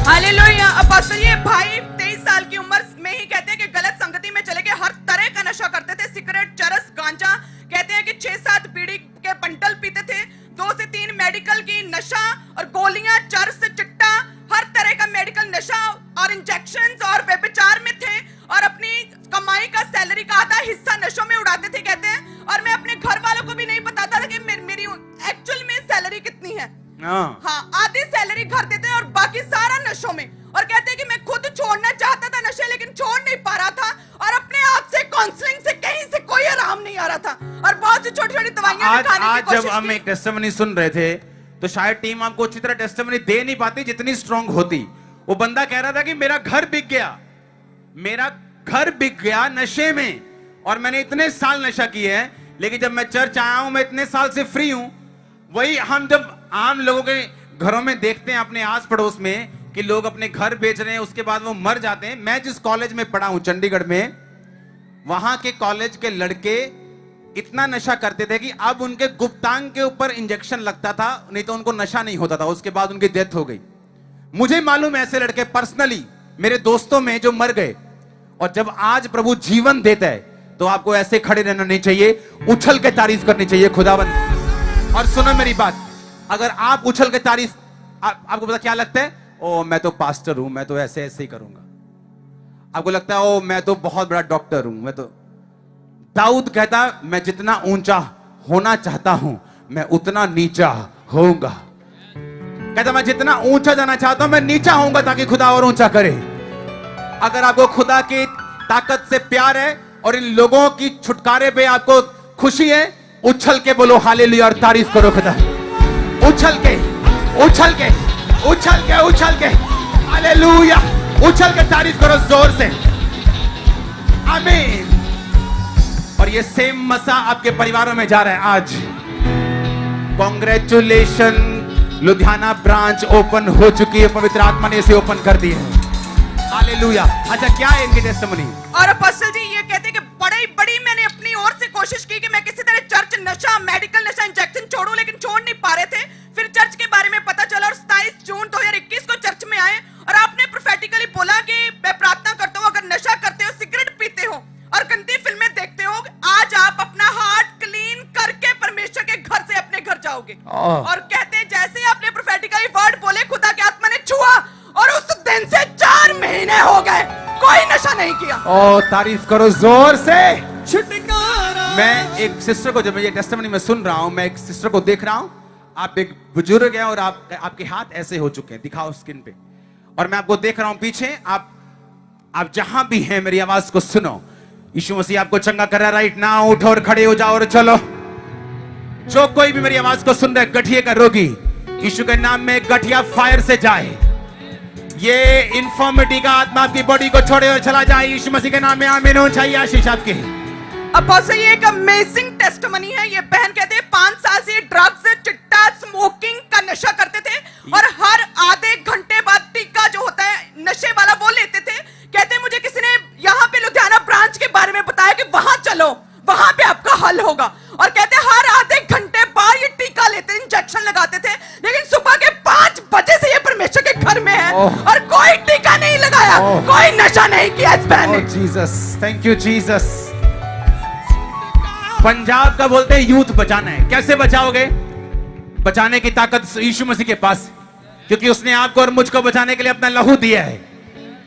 हालेलुया। अपोस्टल ये भाई 23 साल की उम्र में ही कहते हैं कि गलत संगति में चले गए, हर तरह का नशा करते थे, सिगरेट, चरस, गांजा, कहते हैं कि 6-7 बीड़ी के बंडल पीते थे, 2 से 3 मेडिकल की नशा और गोलियां, चरस, चिट्टा, हर तरह का मेडिकल नशा और इंजेक्शंस और व्यभिचार में थे और अपनी कमाई का सैलरी का आधा हिस्सा नशों में उड़ाते थे, कहते हैं। और मैं अपने घर वालों को भी नहीं बताता था कि मेरी एक्चुअल में सैलरी कितनी है। हाँ, आधी सैलरी घर देते और बाकी सारा नशों में। और कहते हैं कि मैं खुद छोड़ना चाहता था नशे, लेकिन छोड़ नहीं पा रहा था और अपने आप से काउंसलिंग से कहीं से कोई आराम नहीं आ रहा था और बहुत सी छोटी-छोटी दवाइयां भी खाने की कोशिश की। जब हम एक टेस्टिमनी सुन रहे थे तो शायद टीम आपको अच्छी तरह टेस्टिमनी दे नहीं पाती जितनी स्ट्रांग होती। वो बंदा कह रहा था कि मेरा घर बिक गया, मेरा घर बिक गया नशे में, और मैंने इतने साल नशा किए हैं, लेकिन जब मैं चर्च आया हूं मैं इतने साल से फ्री हूं। वही हम जब आम लोगों के घरों में देखते हैं अपने आस पड़ोस में कि लोग अपने घर बेच रहे हैं, उसके बाद वो मर जाते हैं। मैं जिस कॉलेज में पढ़ा हूं चंडीगढ़ में, वहां के कॉलेज के लड़के इतना नशा करते थे कि अब उनके गुप्तांग के ऊपर इंजेक्शन लगता था, नहीं तो उनको नशा नहीं होता था, उसके बाद उनकी डेथ हो गई। मुझे मालूम है ऐसे लड़के पर्सनली, मेरे दोस्तों में जो मर गए। और जब आज प्रभु जीवन देता है तो आपको ऐसे खड़े रहना नहीं चाहिए, उछल के तारीफ करनी चाहिए खुदावंद। और सुनो मेरी बात, अगर आप उछल के तारीफ, आपको पता क्या लगता है, ओ मैं तो पास्टर हूं, मैं तो ऐसे ऐसे ही करूंगा। आपको लगता है ओ मैं तो बहुत बड़ा डॉक्टर हूं, मैं तो। दाऊद कहता मैं जितना ऊंचा होना चाहता हूं मैं उतना नीचा होऊंगा। कहता मैं जितना ऊंचा जाना चाहता हूं मैं नीचा होऊंगा ताकि खुदा और ऊंचा करे। अगर आपको खुदा की ताकत से प्यार है और इन लोगों की छुटकारे पे आपको खुशी है, उछल के बोलो हालेलुया और तारीफ करो खुदा। उछल के उछल के उछल के उछल के हालेलुया, उछल के तारीफ करो जोर से। आमीन। और ये सेम मसा आपके परिवारों में जा रहा है आज। कांग्रेचुलेशन, लुधियाना ब्रांच ओपन हो चुकी है, पवित्र आत्मा ने इसे ओपन कर दी है। हालेलुया। अच्छा क्या है इनकी टेस्टिमनी? और अपोस्टल जी ये कहते हैं कि बड़ी मैंने अपनी ओर से कोशिश की कि मैं किसी तरह चर्च, नशा, मेडिकल नशा, इंजेक्शन छोड़ूं, लेकिन छोड़ नहीं पा रहे थे। फिर चर्च के बारे में पता चला और 27 जून 2021 को चर्च में आए और आपने प्रोफेटिकली बोला कि मैं प्रार्थना करता हूं, अगर नशा करते हो, सिगरेट पीते हो और गंदी फिल्में देखते हो, आज आप अपना हार्ट क्लीन करके परमेश्वर के घर से अपने घर जाओगे। और कहते हैं जैसे आपने प्रोफेटिकली वर्ड बोले, खुदा की आत्मा ने छुआ और उस दिन से 4 महीने हो गए, कोई नशा नहीं किया। ओ तारीफ करो जोर से। छुटकारा। मैं एक सिस्टर को, जब मैं ये टेस्टिमनी में सुन रहा हूं, मैं एक सिस्टर को देख रहा हूं, आप एक बुजुर्ग हैं और आपके हाथ ऐसे हो चुके हैं, दिखाओ स्किन पे। और मैं आपको देख रहा हूं पीछे, आप जहां भी हैं मेरी आवाज को सुनो। यीशु मसीह आपको चंगा कर रहा है राइट नाउ। उठो और खड़े हो जाओ और चलो। जो कोई भी मेरी आवाज को सुन रहा है, गठिए का रोगी, यीशु के नाम में गठिया फायर से जाए। ये इन्फॉर्मिटी का आत्मा आपकी बॉडी को छोड़े और चला जाए यीशु मसीह के नाम में। आमीन हो चाहिए आशीष आपकी। अपोस्टल ये एक अमेजिंग टेस्टिमनी है। ये बहन कहते हैं 5 साल से ड्रग्स, चिट्टा, स्मोकिंग का नशा करते थे और हर आधे घंटे बाद टीका जो होता है नशे वाला वो लेते थे। कहते हैं मुझे किसी ने यहाँ पे लुधियाना ब्रांच के बारे में बताया कि वहां चलो, वहां पे आपका हल होगा। और कहते हैं हर आधे घंटे बाद ये टीका लेते, इंजेक्शन लगाते थे, लेकिन सुबह के 5 बजे से ये परमेश्वर के घर में है और कोई टीका किया, कोई नशा नहीं किया इस बहन ने। Jesus, thank you Jesus. Punjab का बोलते हैं यूथ बचाना है। कैसे बचाओगे? बचाने की ताकत यीशु मसीह के पास, क्योंकि उसने आपको और मुझको बचाने के लिए अपना लहू दिया है।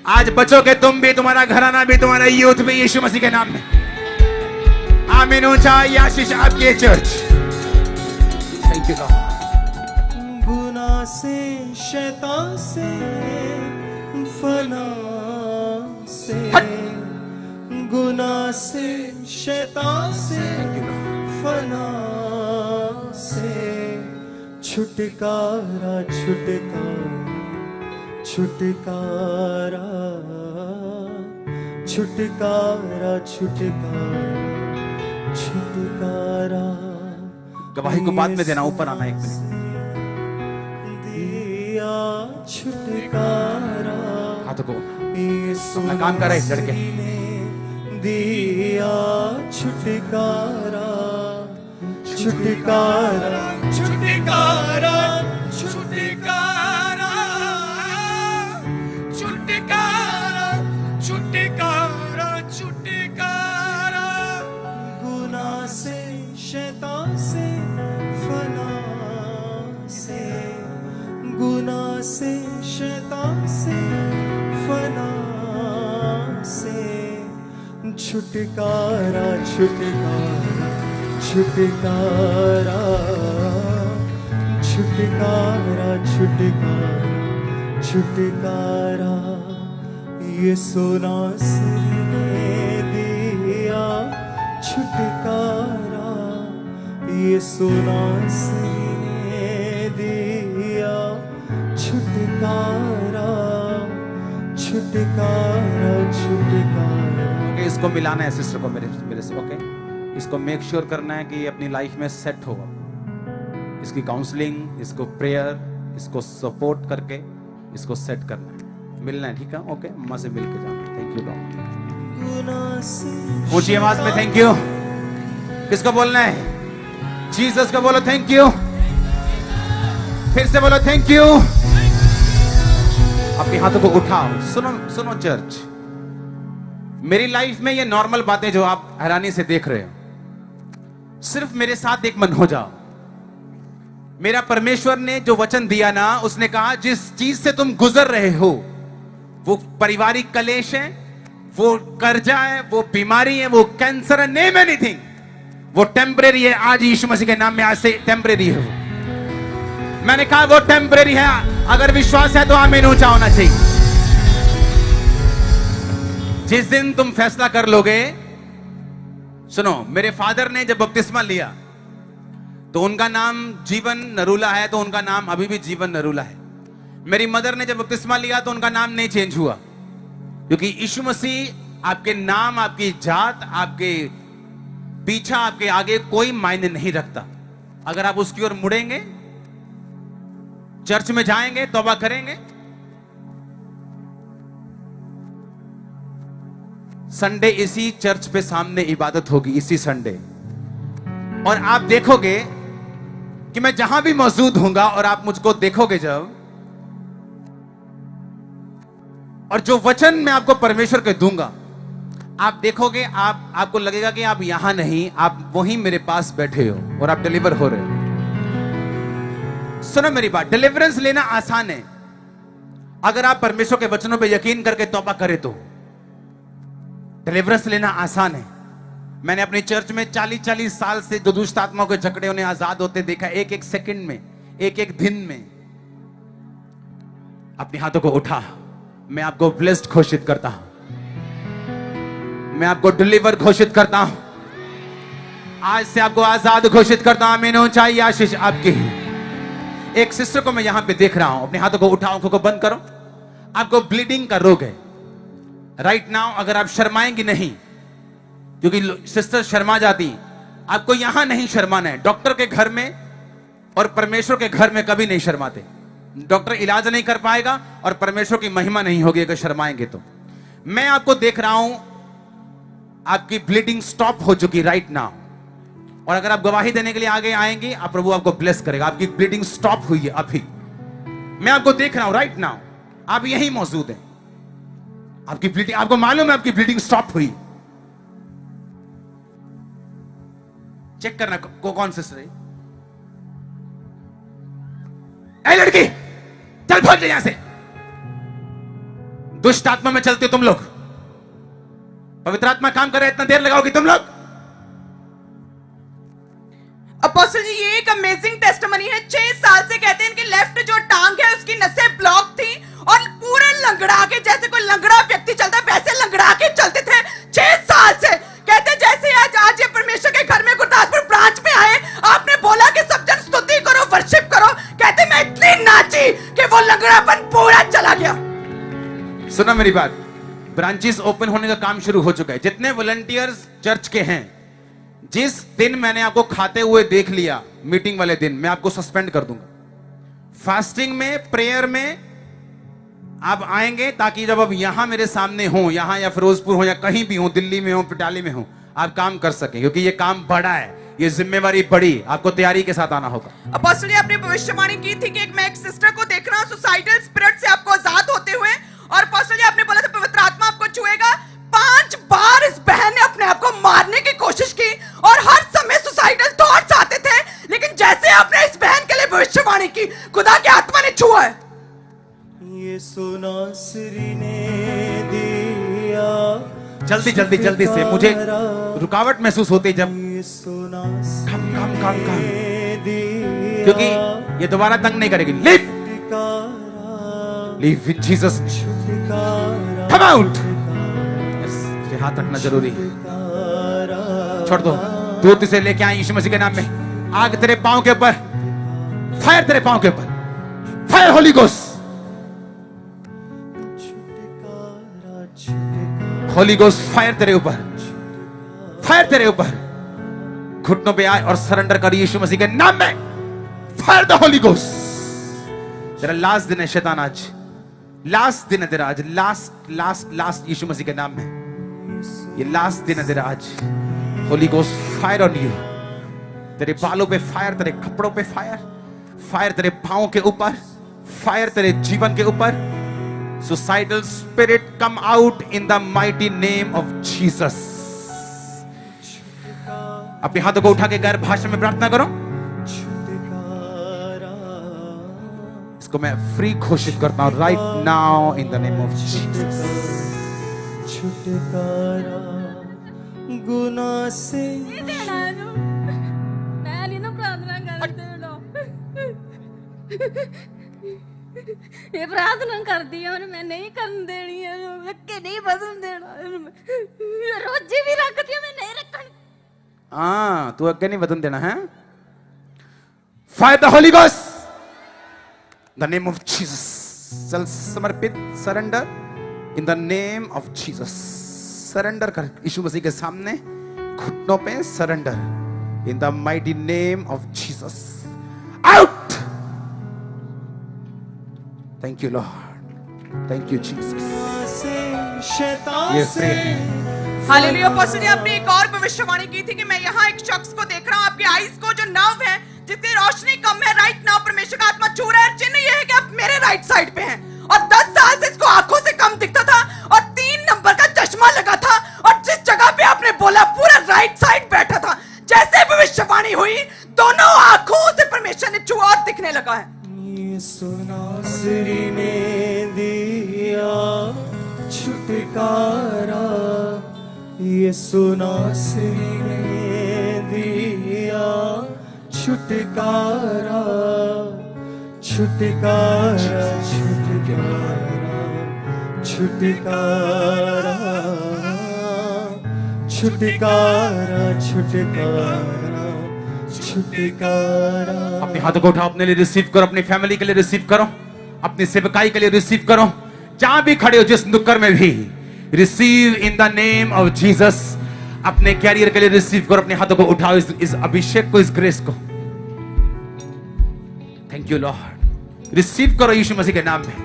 आज बचोगे तुम भी, तुम्हारा घराना भी, तुम्हारा यूथ भी, यीशु मसीह के नाम में। आमीन। ऊंचा आशीष आपकी चर्च। Thank you Lord. गुनाह से, शैतान से, फना से, गुनाह से, शैतान से, फना से, छुटकारा, छुटकारा, छुटकारा, छुटकारा, छुटकारा, छुटकारा। गवाही को बाद में देना, ऊपर आना एक मिनट। दिया छुटकारा, हाथों को यीशु अपना काम कर रहे हैं लड़के। ने दिया छुटकारा, छुटकारा, छुटकारा, छुटकारा, छुटकारा, छुटकारा, छुटकारा। गुनाह से, शैतान से, फना से, गुनाह से, शैतान से, फना से, छुटकारा, छुटकारा, छुटकारा, छुटकारा, छुटकारा, छुटकारा। यीशु नासरी ने दिया छुटकारा, यीशु नासरी ने दिया छुटकारा, छुटकारा, छुटकारा। ओके, इसको मिलाना है सिस्टर को मेरे से। ओके, इसको मेक श्योर करना है कि ये अपनी लाइफ में सेट होगा। इसकी काउंसलिंग, इसको प्रेयर, इसको सपोर्ट करके इसको सेट करना है, मिलना है। ठीक है? ओके, अम्मा से मिल के जाना। Thank you Lord. ऊंची आवाज में थैंक यू। किसको बोलना है? जीसस को बोलो थैंक यू। फिर से बोलो थैंक यू। अपने हाथों को उठाओ। सुनो सुनो चर्च, मेरी लाइफ में ये नॉर्मल बातें जो आप हैरानी से देख रहे हो, सिर्फ मेरे साथ एक मन हो जाओ। मेरा परमेश्वर ने जो वचन दिया ना, उसने कहा जिस चीज से तुम गुजर रहे हो, वो पारिवारिक कलेश है, वो कर्जा है, वो बीमारी है, वो कैंसर है, नेम एनीथिंग, वो टेम्परेरी है। आज यीशु मसीह के नाम में आज से टेम्परेरी है वो। मैंने कहा वो टेम्परेरी है। अगर विश्वास है तो आमीन ऊंचा होना चाहिए। जिस दिन तुम फैसला कर लोगे, सुनो, मेरे फादर ने जब बपतिस्मा लिया तो उनका नाम जीवन नरूला है, तो उनका नाम अभी भी जीवन नरूला है। मेरी मदर ने जब बपतिस्मा लिया तो उनका नाम नहीं चेंज हुआ, क्योंकि यीशु मसीह आपके नाम, आपकी जात, आपके पीछा, आपके आगे कोई मायने नहीं रखता। अगर आप उसकी ओर मुड़ेंगे, चर्च में जाएंगे, तौबा करेंगे, संडे इसी चर्च पे सामने इबादत होगी, इसी संडे, और आप देखोगे कि मैं जहां भी मौजूद हूंगा और आप मुझको देखोगे जब, और जो वचन मैं आपको परमेश्वर के दूंगा, आप देखोगे, आपको लगेगा कि आप यहां नहीं, आप वहीं मेरे पास बैठे हो और आप डिलीवर हो रहे हो। सुनो मेरी बात, डिलीवरेंस लेना आसान है अगर आप परमेश्वर के वचनों पे यकीन करके तौबा करें तो डिलीवरेंस लेना आसान है। मैंने अपनी चर्च में 40-40 साल से जो दुष्ट आत्माओं के जकड़े उन्हें आजाद होते देखा, एक एक सेकंड में, एक एक दिन में। अपने हाथों को उठा, मैं आपको ब्लेस्ड घोषित करता हूं, मैं आपको डिलीवर घोषित करता हूं, आज से आपको आजाद घोषित करता हूं। आमीन। ऊंचाई आशीष आपकी। एक सिस्टर को मैं यहां पे देख रहा हूं, अपने हाथों को उठाओ, आंखों को बंद करो। आपको ब्लीडिंग का रोग है राइट नाउ। अगर आप शर्माएंगी नहीं, क्योंकि सिस्टर शर्मा जाती, आपको यहां नहीं शर्माना है। डॉक्टर के घर में और परमेश्वर के घर में कभी नहीं शर्माते। डॉक्टर इलाज नहीं कर पाएगा और परमेश्वर की महिमा नहीं होगी अगर शर्माएंगे तो। मैं आपको देख रहा हूं, आपकी ब्लीडिंग स्टॉप हो चुकी राइट नाउ, और अगर आप गवाही देने के लिए आगे आएंगे, आप प्रभु आपको ब्लेस करेगा। आपकी ब्लीडिंग स्टॉप हुई है अभी, मैं आपको देख रहा हूं राइट नाउ, आप यहीं मौजूद हैं। आपकी ब्लीडिंग, आपको मालूम है आपकी ब्लीडिंग स्टॉप हुई। चेक करना कौन सिस्टर है। ऐ लड़की, चल भाग जा यहां से। दुष्ट आत्मा में चलते हो तुम लोग, पवित्र आत्मा काम कर रहे, इतना देर लगाओगी तुम लोग? अपोस्टल जी, ये एक अमेजिंग टेस्टिमनी है। 6 साल से कहते हैं इनकी लेफ्ट जो टांग है उसकी नसें ब्लॉक थी और पूरे लंगड़ा के, जैसे कोई लंगड़ा व्यक्ति चलता है वैसे लंगड़ा के चलते थे 6 साल से। कहते जैसे आज ये परमेश्वर के घर में गुरदासपुर ब्रांच में आए, आपने बोला कि सब जन स्तुति करो, वर्शिप करो। कहते मैं इतनी नाची कि वो लंगड़ापन पूरा चला गया। सुना मेरी बात, ब्रांचेस ओपन होने का काम शुरू हो चुका है। जितने वॉलंटियर्स चर्च के हैं, जिस दिन मैंने आपको खाते हुए देख लिया मीटिंग वाले दिन, मैं आपको सस्पेंड कर दूंगा। फास्टिंग में, प्रेयर में आप आएंगे ताकि जब आप यहां मेरे सामने हो, यहां या फिरोजपुर हो या कहीं भी हो, दिल्ली में हो, पिटाली में हो, आप काम कर सकें, क्योंकि ये काम बड़ा है, ये जिम्मेवारी बड़ी, आपको तैयारी के साथ आना होगा। अपोस्टल जी, आपने भविष्यवाणी की थी कि मैं एक सिस्टर को देख रहा हूं सुसाइडल स्पिरिट से आपको आजाद होते हुए, और अपोस्टल जी आपने बोला था पवित्र आत्मा आपको छुएगा। 5 बार इस बहन ने अपने आप को मारने की कोशिश की और हर समय सुसाइडल थॉट्स आते थे, लेकिन जैसे आपने इस बहन के लिए भविष्यवाणी की, खुदा की आत्मा ने छुआ है। यीशु नासरी ने दिया, जल्दी जल्दी जल्दी से, मुझे रुकावट महसूस होती है जब यीशु नासरी काम काम काम काम, ने दिया, क्योंकि ये दोबारा तंग नहीं करेगी। Leave leave with Jesus, come out. ये हाथ रखना जरूरी है, छोड़ दो। दूत से लेके आए यीशु मसीह के नाम में। आग तेरे पांव के ऊपर, फायर तेरे पांव के ऊपर, fire Holi ghost, holy ghost fire तेरे ऊपर, फायर तेरे ऊपर। घुटनों पे आए और सरेंडर कर यीशु मसीह के नाम में, फायर द होली गोस्ट। तेरा लास्ट दिन है शैतान, आज लास्ट दिन है तेरा, आज लास्ट लास्ट लास्ट यीशु मसीह के नाम में ये लास्ट दिन है तेरा आज। Holi ghost fire on you, तेरे बालों पे फायर, तेरे कपड़ों पे फायर, फायर तेरे पांवों के ऊपर, फायर तेरे जीवन के ऊपर। Suicidal spirit come out in the mighty name of Jesus. अपने हाथों को उठा के गैर भाषा में प्रार्थना करो। इसको मैं फ्री घोषित करता हूं right now in the name of Jesus. छुटकारा गुनाह से, ये प्रार्थना कर दी और मैं नहीं करने देनी है, रखे नहीं बदल देना, रोजे भी रखती है, मैं नहीं रखनी। हाँ, तू अगे नहीं बदन देना है। Fire the holy ghost, the name of Jesus. चल समर्पित, surrender in the name of Jesus. Surrender कर यीशु मसीह के सामने, घुटनों पे surrender in the mighty name of Jesus. Out. Thank you, Lord. Thank you, Jesus. Yes, hallelujah. Apostle ji, आपने एक और भविष्यवाणी की थी कि मैं यहाँ एक शख्स को देख रहा हूँ, आपके आईज को जो नर्व है, जिसकी रोशनी कम है, राइट नाउ परमेश्वर का आत्मा छू रहा है। चिन्ह ये है कि आप मेरे राइट साइड पे हैं और 10 साल से इसको आंखों से कम दिखता था और 3 नंबर का चश्मा लगा था और जिस जगह पे आपने बोला पूरा राइट साइड बैठा था। जैसे भविष्यवाणी हुई, दोनों आंखों से परमेश्वर ने छुआ और दिखने लगा है। यीशु नासरी ने दिया छुटकारा, यीशु नासरी ने दिया छुटकारा, छुटकारा छुटकारा छुटकारा छुटकारा छुटकारा छुटकारा। अपने हाथों को उठाओ, अपने लिए रिसीव करो, अपनी फैमिली के लिए रिसीव करो, अपनी सेवकाई के लिए रिसीव करो। जहां भी खड़े हो, जिस नुक्कड़ में भी, receive in the name of Jesus. अपने कैरियर के लिए रिसीव करो, अपने हाथों को उठाओ, इस अभिषेक को, इस ग्रेस को। Thank you Lord. रिसीव करो यीशु मसीह के नाम में।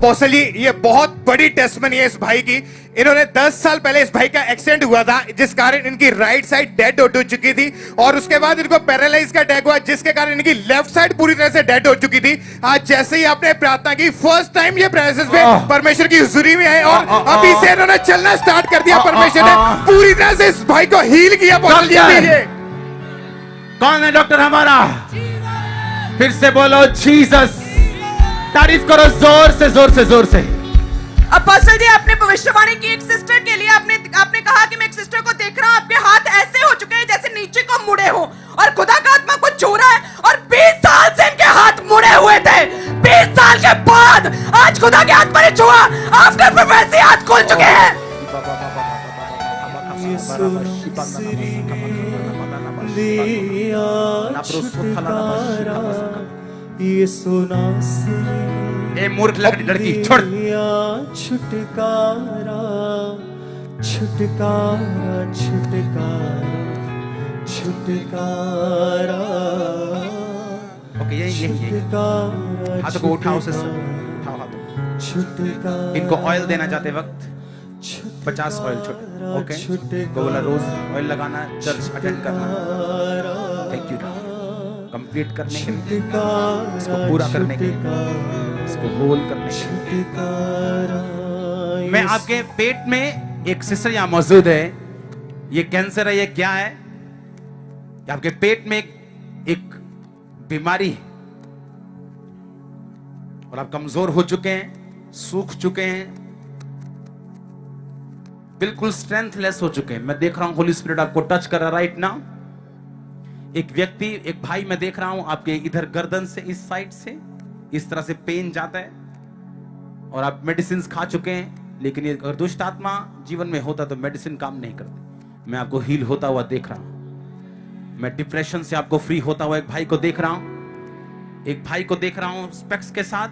अपोस्टल जी, ये बहुत बड़ी टेस्टमनी है इस भाई की। इन्होंने 10 साल पहले इस भाई का एक्सीडेंट हुआ था, जिस कारण इनकी राइट साइड डेड हो चुकी थी, और उसके बाद इनको पैरालाइज का अटैक हुआ, जिसके कारण इनकी लेफ्ट साइड पूरी तरह से डेड हो चुकी थी। आज जैसे ही आपने प्रार्थना की, फर्स्ट टाइम ये प्रेजेंस में परमेश्वर की हुजूरी में आए, और अभी से इन्होंने चलना स्टार्ट कर दिया। परमेश्वर ने पूरी तरह से इस भाई को हील किया। अपोस्टल जी, कौन है डॉक्टर हमारा? फिर से बोलो जीसस। तारीफ करो जोर से, जोर से, जोर से। अपोस्टल जी, आपने भविष्यवाणी की एक सिस्टर के लिए, आपने कहा कि मैं एक सिस्टर को देख रहा हूं, आपके हाथ ऐसे हो चुके हैं जैसे नीचे को मुड़े हो, और खुदा का आत्मा को छू रहा है, और 20 साल से इनके हाथ मुड़े हुए थे। 20 साल के बाद आज खुदा के आत्मा ने छुआ, आफ्टर प्रोफेसी हाथ खुल चुके हैं। ए मूर्ख लड़की, छोड़। छुटकारा छुटकारा छुटकारा छुटकारा। ओके, यही हाथों को उठाओ से, उठाओ हाथों। छुटकारा। इनको ऑयल देना चाहते वक्त 50 ऑयल छोटे। ओके, बोला रोज ऑयल लगाना, चर्च अटेंड करना। थैंक यू कंप्लीट करने के लिए, इसको पूरा करने के लिए, इसको होल करने के लिए। मैं आपके पेट में एक सिस्टर यहाँ मौजूद है। ये कैंसर है, ये क्या है? आपके पेट में एक बीमारी है, और आप कमजोर हो चुके हैं, सूख चुके हैं, बिल्कुल स्ट्रेंथलेस हो चुके हैं। मैं देख रहा हूं होली स्पिरिट आपको टच कर रहा है राइट नाउ। एक व्यक्ति, एक भाई मैं देख रहा हूं आपके इधर गर्दन से, इस साइड से इस तरह से पेन जाता है, और आप मेडिसिन खा चुके हैं, लेकिन ये अगर दुष्ट आत्मा जीवन में होता तो मेडिसिन काम नहीं करती। मैं आपको हील होता हुआ देख रहा हूं। मैं डिप्रेशन से आपको फ्री होता हुआ एक भाई को देख रहा हूं। एक भाई को देख रहा हूं स्पेक्स के साथ,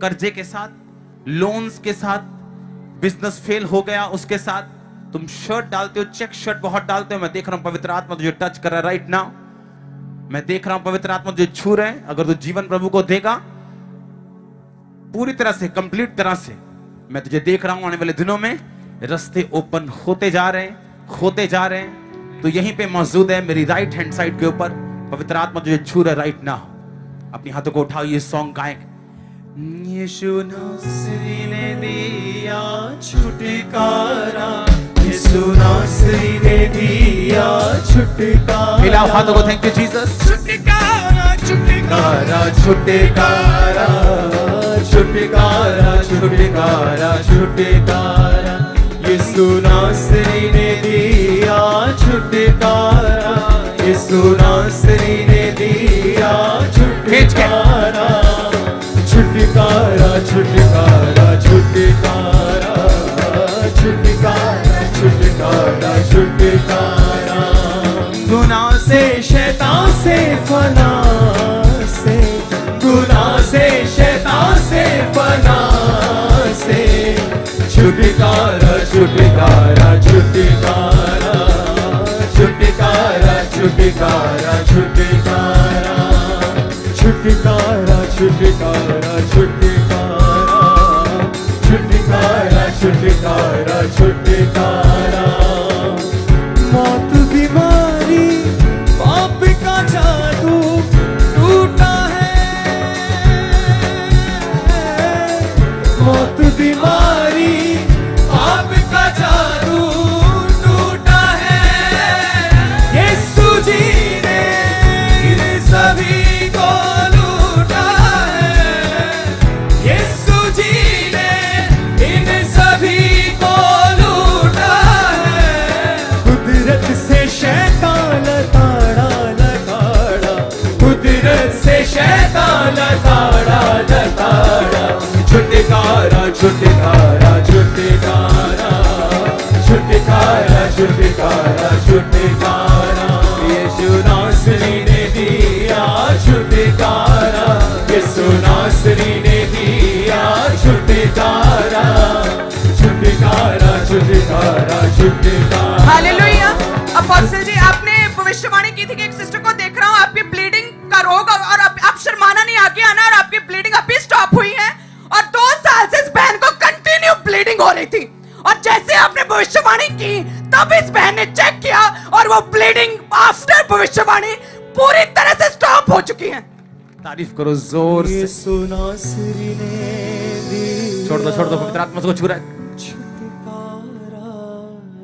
कर्जे के साथ, लोन्स के साथ, बिजनेस फेल हो गया उसके साथ। तुम शर्ट डालते हो, चेक शर्ट बहुत डालते हो। मैं देख रहा हूं पवित्र आत्मा तुझे टच कर रहा है राइट नाउ। मैं देख रहा हूं पवित्र आत्मा तुझे छू रहे हैं। अगर तू जीवन प्रभु को देगा पूरी तरह से, कंप्लीट तरह से, मैं तुझे देख रहा हूं आने वाले दिनों में रास्ते ओपन होते जा रहे हैं, होते जा रहे हैं। तो यहीं पे मौजूद है मेरी राइट हैंड साइड के ऊपर, पवित्र आत्मा तुझे छू रहा है राइट नाउ। अपने हाथों को उठाओ, ये सॉन्ग गाएंगे। यीशु नासरी ने दिया छुटकारा, यीशु नासरी ने दिया छुटकारा। मिलाओ हाथों को, थैंक यू जीसस। छुटकारा छुटकारा छुटकारा छुटकारा छुटकारा छुटकारा, यीशु नासरी ने दिया छुटकारा, यीशु नासरी ने दिया छुटकारा। छुटकारा छुटकारा छुटकारा छुटकारा छुटकारा छुटकारा। गुनाह से, शैतान से, फना से, गुनाह से, शैतान से, फना से, छुटकारा छुटकारा छुटकारा छुटकारा छुटकारा छुटकारा छुटकारा छुटकारा छुटकारा छुटकारा छुटकारा छुटकारा। मौत, बीमारी, पाप का जादू टूटा है। मौत, बीमारी, पाप का जादू टूटा है। यीशु जी ने इन सभी को लूटा है। यीशु जी ने इन सभी को लूटा है। कुदरत से शैतान लताड़ा लताड़ा, कुदरत से शैतान लताड़ा लताड़ा। छुटकारा छुटकारा छुटकारा छुटकारा छुटकारा छुटकारा, यीशु नासरी ने दिया छुटकारा, यीशु नासरी ने दिया छुटकारा। छुटकारा छुटकारा छुटकारा। हालेलुया। अपोस्टल जी, आपने भविष्यवाणी की थी कि एक सिस्टर को देख रहा हूं, आपकी ब्लीडिंग का रोग, और आप शर्माना नहीं, आगे आना, और आपकी ब्लीडिंग अभी स्टॉप हुई है, और 2 साल से इस गई थी, और जैसे आपने भविष्यवाणी की तब इस बहन ने चेक किया और वो ब्लीडिंग आफ्टर भविष्यवाणी पूरी तरह से स्टॉप हो चुकी है। तारीफ करो जोर से। यीशु नासरी ने दी छोड़ दो पवित्र आत्मा को छू रहा है। छुटकारा,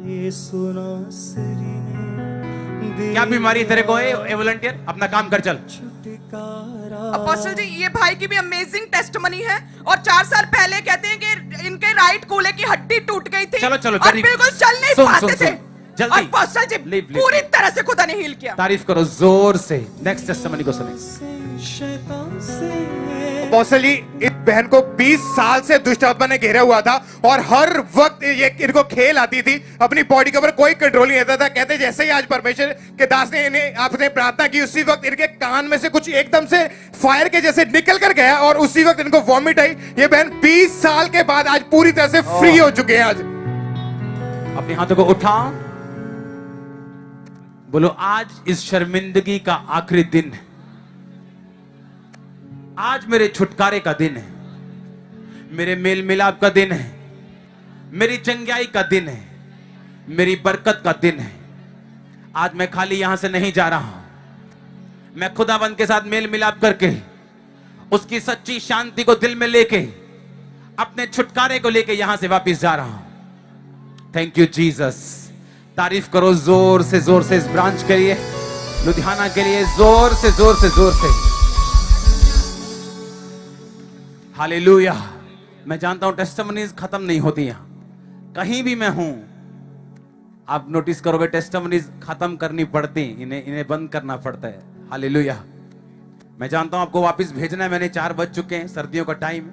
यीशु नासरी ने दी क्या बीमारी तेरे को है? ए वॉलंटियर अपना काम कर चल। छुटकारा। अपोस्टल जी, ये भाई की भी अमेजिंग टेस्टमनी है, और 4 साल पहले कहते हैं कि इनके राइट कूल्हे की हड्डी टूट गई थी, चलो और जल्दी। बिल्कुल चल नहीं सुन, पाते सुन, थे। सुन, जल्दी। अपोस्टल जी Leave. पूरी तरह से खुदा ने हील किया। तारीफ करो जोर से। नेक्स्ट टेस्टिमनी को सुने। शैतान से अपोस्टल जी, इस बहन को 20 साल से दुष्ट आत्मा ने घेरा हुआ था, और हर वक्त ये इनको खेल आती थी, अपनी बॉडी के ऊपर कोई कंट्रोल नहीं रहता था। कहते जैसे ही आज परमेश्वर के दास ने इन्हें आपने प्रार्थना की, उसी वक्त इनके कान में से कुछ एकदम से फायर के जैसे निकल कर गया, और उसी वक्त इनको वॉमिट आई। ये बहन 20 साल के बाद आज पूरी तरह से फ्री हो चुके हैं। आज अपने हाथों को उठाओ, बोलो आज इस शर्मिंदगी का आखिरी दिन है, आज मेरे छुटकारे का दिन है, मेरे मेल मिलाप का दिन है, मेरी चंगाई का दिन है, मेरी बरकत का दिन है। आज मैं खाली यहां से नहीं जा रहा हूं, मैं खुदाबंद के साथ मेल मिलाप करके उसकी सच्ची शांति को दिल में लेके अपने छुटकारे को लेके यहां से वापस जा रहा हूं। Thank you Jesus. तारीफ करो जोर से इस ब्रांच के लिए, लुधियाना के लिए, जोर से। हालेलुया। मैं जानता हूं टेस्टिमनीज खत्म नहीं होती यहां, कहीं भी मैं हूं आप नोटिस करोगे टेस्टिमनीज खत्म करनी पड़ती, इन्हें बंद करना पड़ता है। हालेलुया। मैं जानता हूं आपको वापस भेजना है, मैंने 4 बज चुके हैं, सर्दियों का टाइम।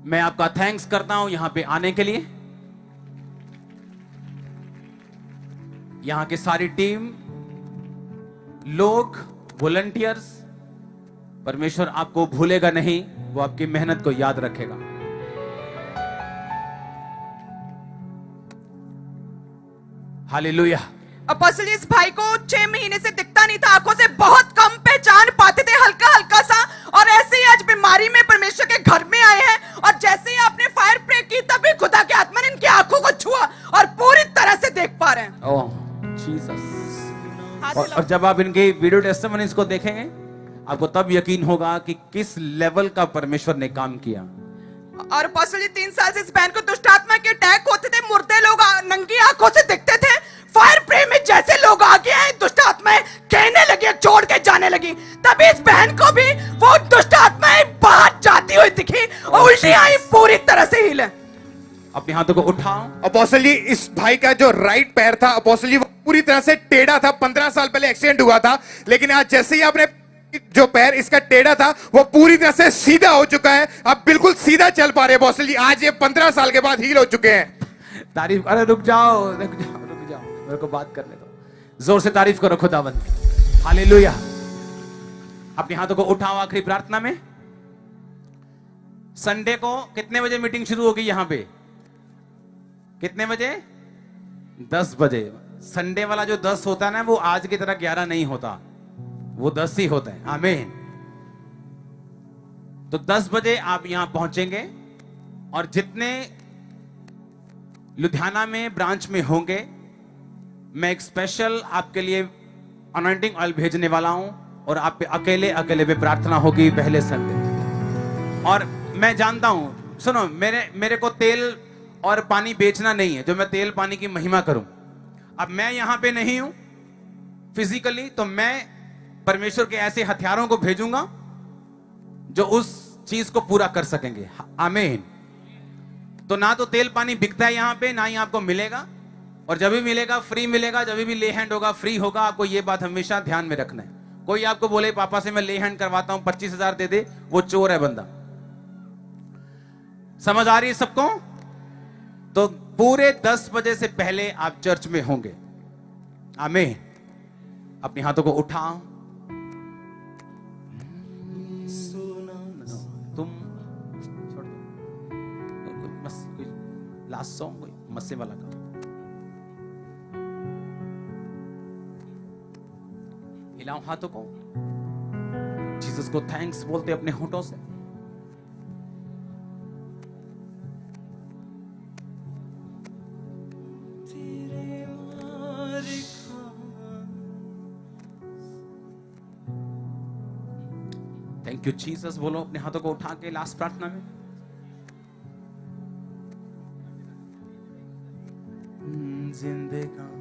मैं आपका थैंक्स करता हूं यहां पे आने के लिए। यहां की सारी टीम, लोग, वॉलंटियर्स, परमेश्वर आपको भूलेगा नहीं, वो आपकी मेहनत को याद रखेगा। हालेलुया। अपोस्टल जी, इस भाई को 6 महीने से दिखता नहीं था, आंखों से बहुत कम पहचान पाते थे, हल्का सा, और ऐसे ही आज बीमारी में परमेश्वर के घर में आए हैं, और जैसे ही आपने फायर प्रे की तभी खुदा के आत्मा ने इनकी आंखों को छुआ और पूरी तरह से देख पा रहे हैं। ओह जीसस। हाथ और हिलाओ। जब आप इनके वीडियो टेस्टिमनीज को देखेंगे आपको तब यकीन होगा कि किस लेवल का परमेश्वर ने काम किया। और अपोस्टल जी, 3 साल से इस बहन को दुष्ट आत्मा के अटैक होते थे, मुर्दे लोग नंगी आंखों से दिखते थे। फायर प्रे में जैसे लोग आगे आए, दुष्ट आत्माएं कहने लगी, छोड़ के जाने लगी, तभी इस बहन को भी वो दुष्ट आत्माएं बाहर जाती हुई दिखी और उल्टी आई, पूरी तरह से हिले। अपने हाथों को उठाओ। अपोस्टल जी, इस भाई का जो राइट पैर था अपोस्टल जी, वो पूरी तरह से टेढ़ा था। 15 साल पहले एक्सीडेंट हुआ था, लेकिन आज जैसे ही आपने जो पैर इसका टेढ़ा था वो पूरी तरह से सीधा हो चुका है। अब बिल्कुल सीधा चल पा रहे हैं अपोस्टल जी। आज ये 15 साल के बाद हील हो चुके हैं। तारीफ। अरे रुक जाओ, मेरे को बात करने दो। जोर से तारीफ करो खुदावंद। हालेलुया। अपने हाथों को उठाओ आखिरी प्रार्थना में। संडे को कितने बजे मीटिंग शुरू होगी यहां पे? कितने बजे? 10 बजे। संडे वाला जो 10 होता है ना, वो आज की तरह 11 नहीं होता, वो 10 ही होता है। आमीन। तो 10 बजे आप यहां पहुंचेंगे, और जितने लुधियाना में ब्रांच में होंगे, मैं एक स्पेशल आपके लिए अनॉइंटिंग ऑयल भेजने वाला हूं, और आप पे अकेले पे प्रार्थना होगी पहले संडे। और मैं जानता हूं, सुनो, मेरे को तेल और पानी बेचना नहीं है, जो मैं तेल पानी की महिमा करूं। अब मैं यहां पे नहीं हूं फिजिकली, तो मैं परमेश्वर के ऐसे हथियारों को भेजूंगा जो उस चीज को पूरा कर सकेंगे। आमीन। तो ना तो तेल पानी बिकता है यहां पे, ना ही आपको मिलेगा, और जब भी मिलेगा फ्री मिलेगा, जब भी ले हैंड होगा फ्री होगा। आपको यह बात हमेशा ध्यान में रखना है। कोई आपको बोले पापा से मैं ले हैंड करवाता हूं 25,000 दे दे, वो चोर है बंदा। समझ आ रही है सबको? तो पूरे 10 बजे से पहले आप चर्च में होंगे। आमीन। अपने हाथों को उठाओ। तुम छोड़ दो, कोई लास्ट सॉन्ग, कोई मस्से वाला का। हिलाओ हाथों को, जीसस को थैंक्स बोलते अपने होठों से। Thank you Jesus. बोलो अपने हाथों को उठा के लास्ट प्रार्थना में। जिंदगानी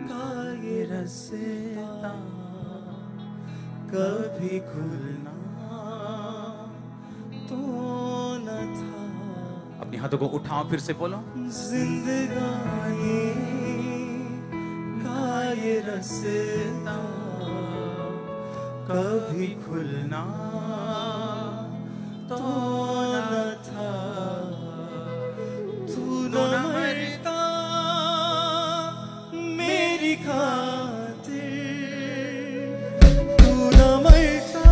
का ये रास्ता कभी खुलना तो न था। अपने हाथों को उठाओ, फिर से बोलो। जिंदगानी का ये रास्ता कभी खुलना तो न था। तू न मरता मेरी खातिर, तू न मरता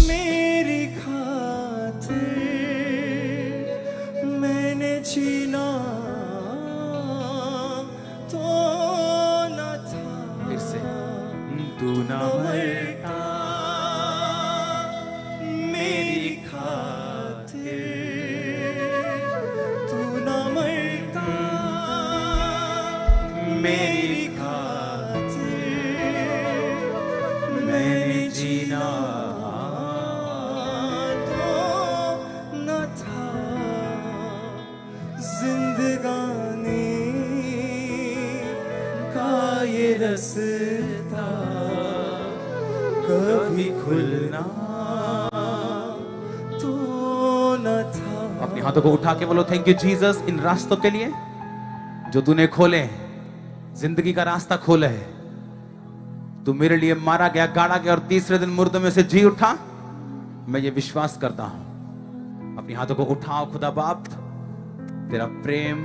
मेरी खातिर। मैंने जीना तो न था। फिर से तू ना मरता मेरी खातिर, तू न मरता मेरी खातिर। मैंने जीना तो न था। जिंदगानी का ये रास्ता कभी खुलना तो न था। अपने हाथों को उठा के बोलो थैंक यू जीसस इन रास्तों के लिए जो तूने खोले। जिंदगी का रास्ता खोला है। तू मेरे लिए मारा गया, गाड़ा गया और तीसरे दिन मुर्दों में से जी उठा। मैं ये विश्वास करता हूं। अपने हाथों को उठाओ। खुदा बाप, तेरा प्रेम,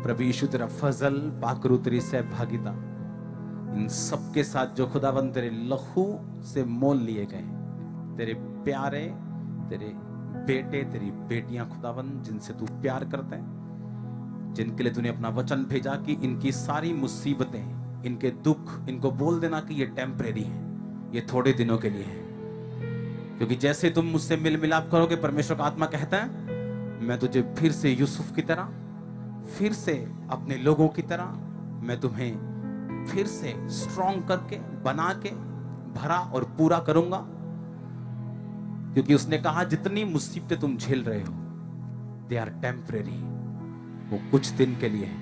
प्रभु यीशु तेरा फजल, पाकरू तेरी सहभागिता, इन सब के साथ जो खुदावंद तेरे लहू से मोल लिए गए, तेरे प्यारे, तेरे बेटे, तेरी बेटियां खुदावंद जिनसे तू प्यार करता है, जिनके लिए तूने अपना वचन भेजा कि इनकी सारी मुसीबतें, इनके दुख, इनको बोल देना कि ये टेम्परेरी है, ये थोड़े दिनों के लिए है। क्योंकि जैसे तुम मुझसे मिल मिलाप करोगे, परमेश्वर का आत्मा कहता है मैं तुझे फिर से यूसुफ की तरह, फिर से अपने लोगों की तरह, मैं तुम्हें फिर से स्ट्रॉन्ग करके, बना के, भरा और पूरा करूंगा। क्योंकि उसने कहा जितनी मुसीबतें तुम झेल रहे हो दे आर टेम्परेरी, वो कुछ दिन के लिए है,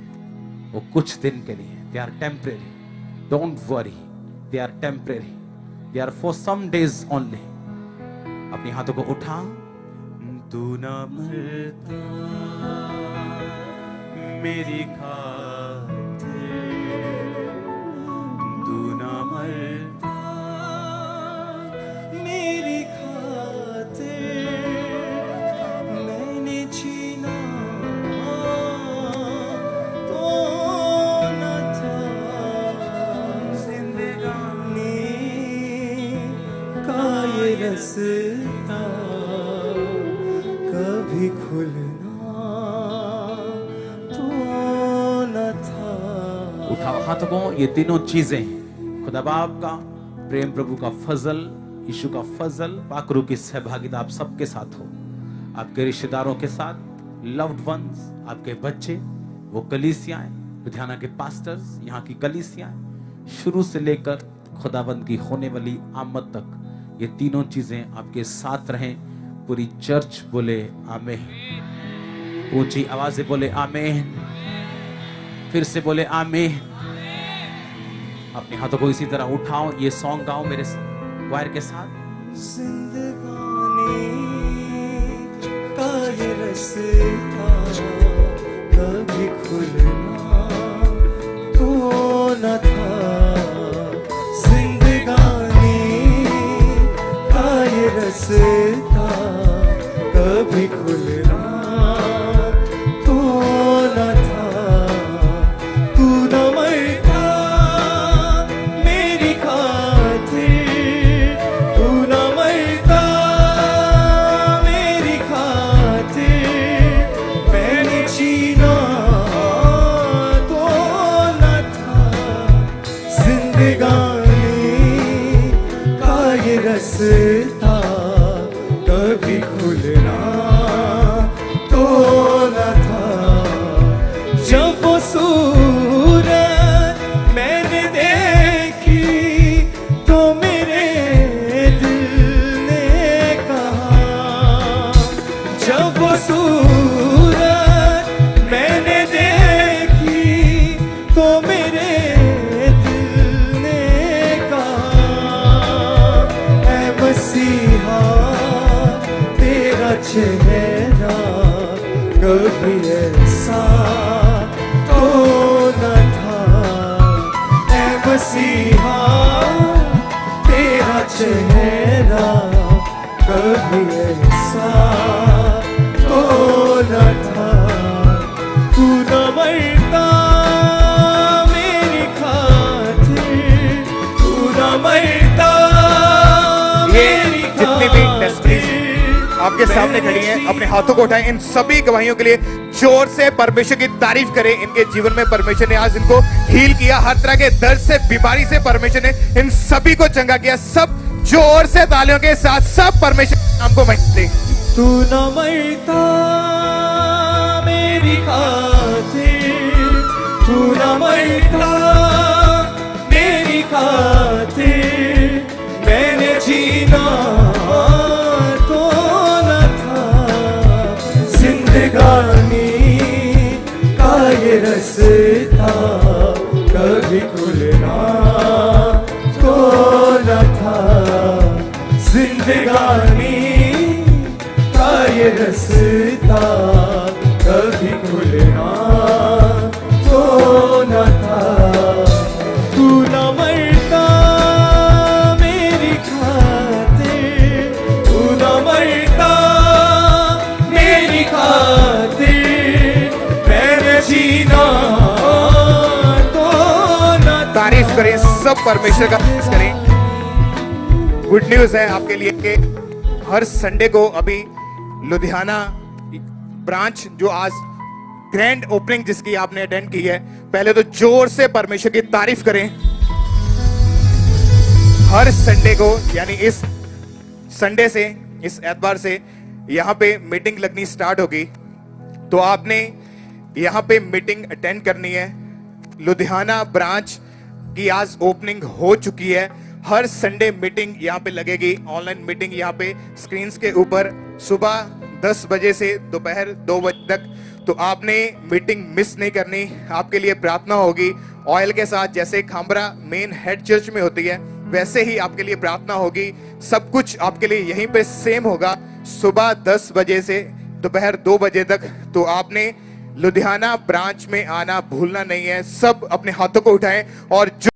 वो कुछ दिन के लिए, they are temporary, don't worry, they are temporary, they are for some days only. अपने हाथों को उठा। तू न मरता मेरी खातिर, तू न मरता मेरी खातिर। मैंने जीना तो न था। जिंदगानी का ये रास्ता कभी खुलना तो न था। उठाओ हाथों को। ये तीनों चीजें, खुदा बाप का प्रेम, प्रभु का फजल, यीशु का फजल, पाकरू की सहभागिता आप सबके साथ हो, आपके रिश्तेदारों के साथ, लव्ड वंस, आपके बच्चे, वो कलीसियाएं, लुधियाना के पास्टर्स, यहाँ की कलीसियाएं, शुरू से लेकर खुदाबंद की होने वाली आमद तक, ये तीनों चीजें आपके साथ रहें। पूरी चर्च बोले आमीन। ऊंची आवाज से बोले आमीन। फिर से बोले आमीन। अपने हाथों को इसी तरह उठाओ। ये सॉन्ग गाओ मेरे क्वायर के साथ। जिंदगानी का ये रास्ता कभी खुलना तो न था। जिंदगानी का ये रास्ता कभी खुलना तो न था। तू न मरता मेरी खातिर, तू न मरता मेरी खातिर। मैंने जीना तो मेरे दिल ने कहा ऐ मसीहा तेरा चेहरा कभी ऐसा तो न था। ऐ मसीहा तेरा चेहरा कभी ऐसा तो न था। तू न मरता मेरी खातिर, तू न मरता ये मेरी जितनी भी इंडस्ट्रीज आपके सामने खड़ी हैं, अपने हाथों को उठाएं। इन सभी गवाहियों के लिए जोर से परमेश्वर की तारीफ करें। इनके जीवन में परमेश्वर ने आज इनको हील किया, हर तरह के दर्द से, बीमारी से परमेश्वर ने इन सभी को चंगा किया। सब जोर से तालियों के साथ सब परमेश्वर के नाम को महिमा दें। तू न मरता मेरी खातिर, तू न मरता मेरी खातिर, मैंने जीना तो न था। जिंदगानी का ये रास्ता कभी खुलना तो न था। जिंदगानी का ये रास्ता कभी खुलना तो न था। तू न मरता मेरी खातिर, तू न मरता मेरी खातिर, मैंने जीना तो न था। तारीफ करें, सब परमेश्वर का तारीफ करें। गुड न्यूज है आपके लिए कि हर संडे को अभी लुधियाना ब्रांच जो आज ग्रैंड ओपनिंग जिसकी आपने अटेंड की है, पहले तो जोर से परमेश्वर की तारीफ करें। हर संडे को यानी इस संडे से, इस एतवार से यहाँ पे मीटिंग लगनी स्टार्ट होगी, तो आपने यहाँ पे मीटिंग अटेंड करनी है। लुधियाना ब्रांच की आज ओपनिंग हो चुकी है। हर संडे मीटिंग यहाँ पे लगेगी, ऑनलाइन मीटिंग यहाँ पे स्क्रीन्स के ऊपर सुबह 10 बजे से दोपहर 2 बजे तक। तो आपने मीटिंग मिस नहीं करनी। आपके लिए प्रार्थना होगी ऑयल के साथ, जैसे खामरा मेन हेड चर्च में होती है वैसे ही आपके लिए प्रार्थना होगी। सब कुछ आपके लिए यहीं पे सेम होगा, सुबह 10 बजे से दोपहर 2 बजे तक। तो आपने लुधियाना ब्रांच में आना भूलना नहीं है। सब अपने हाथों को उठाएं और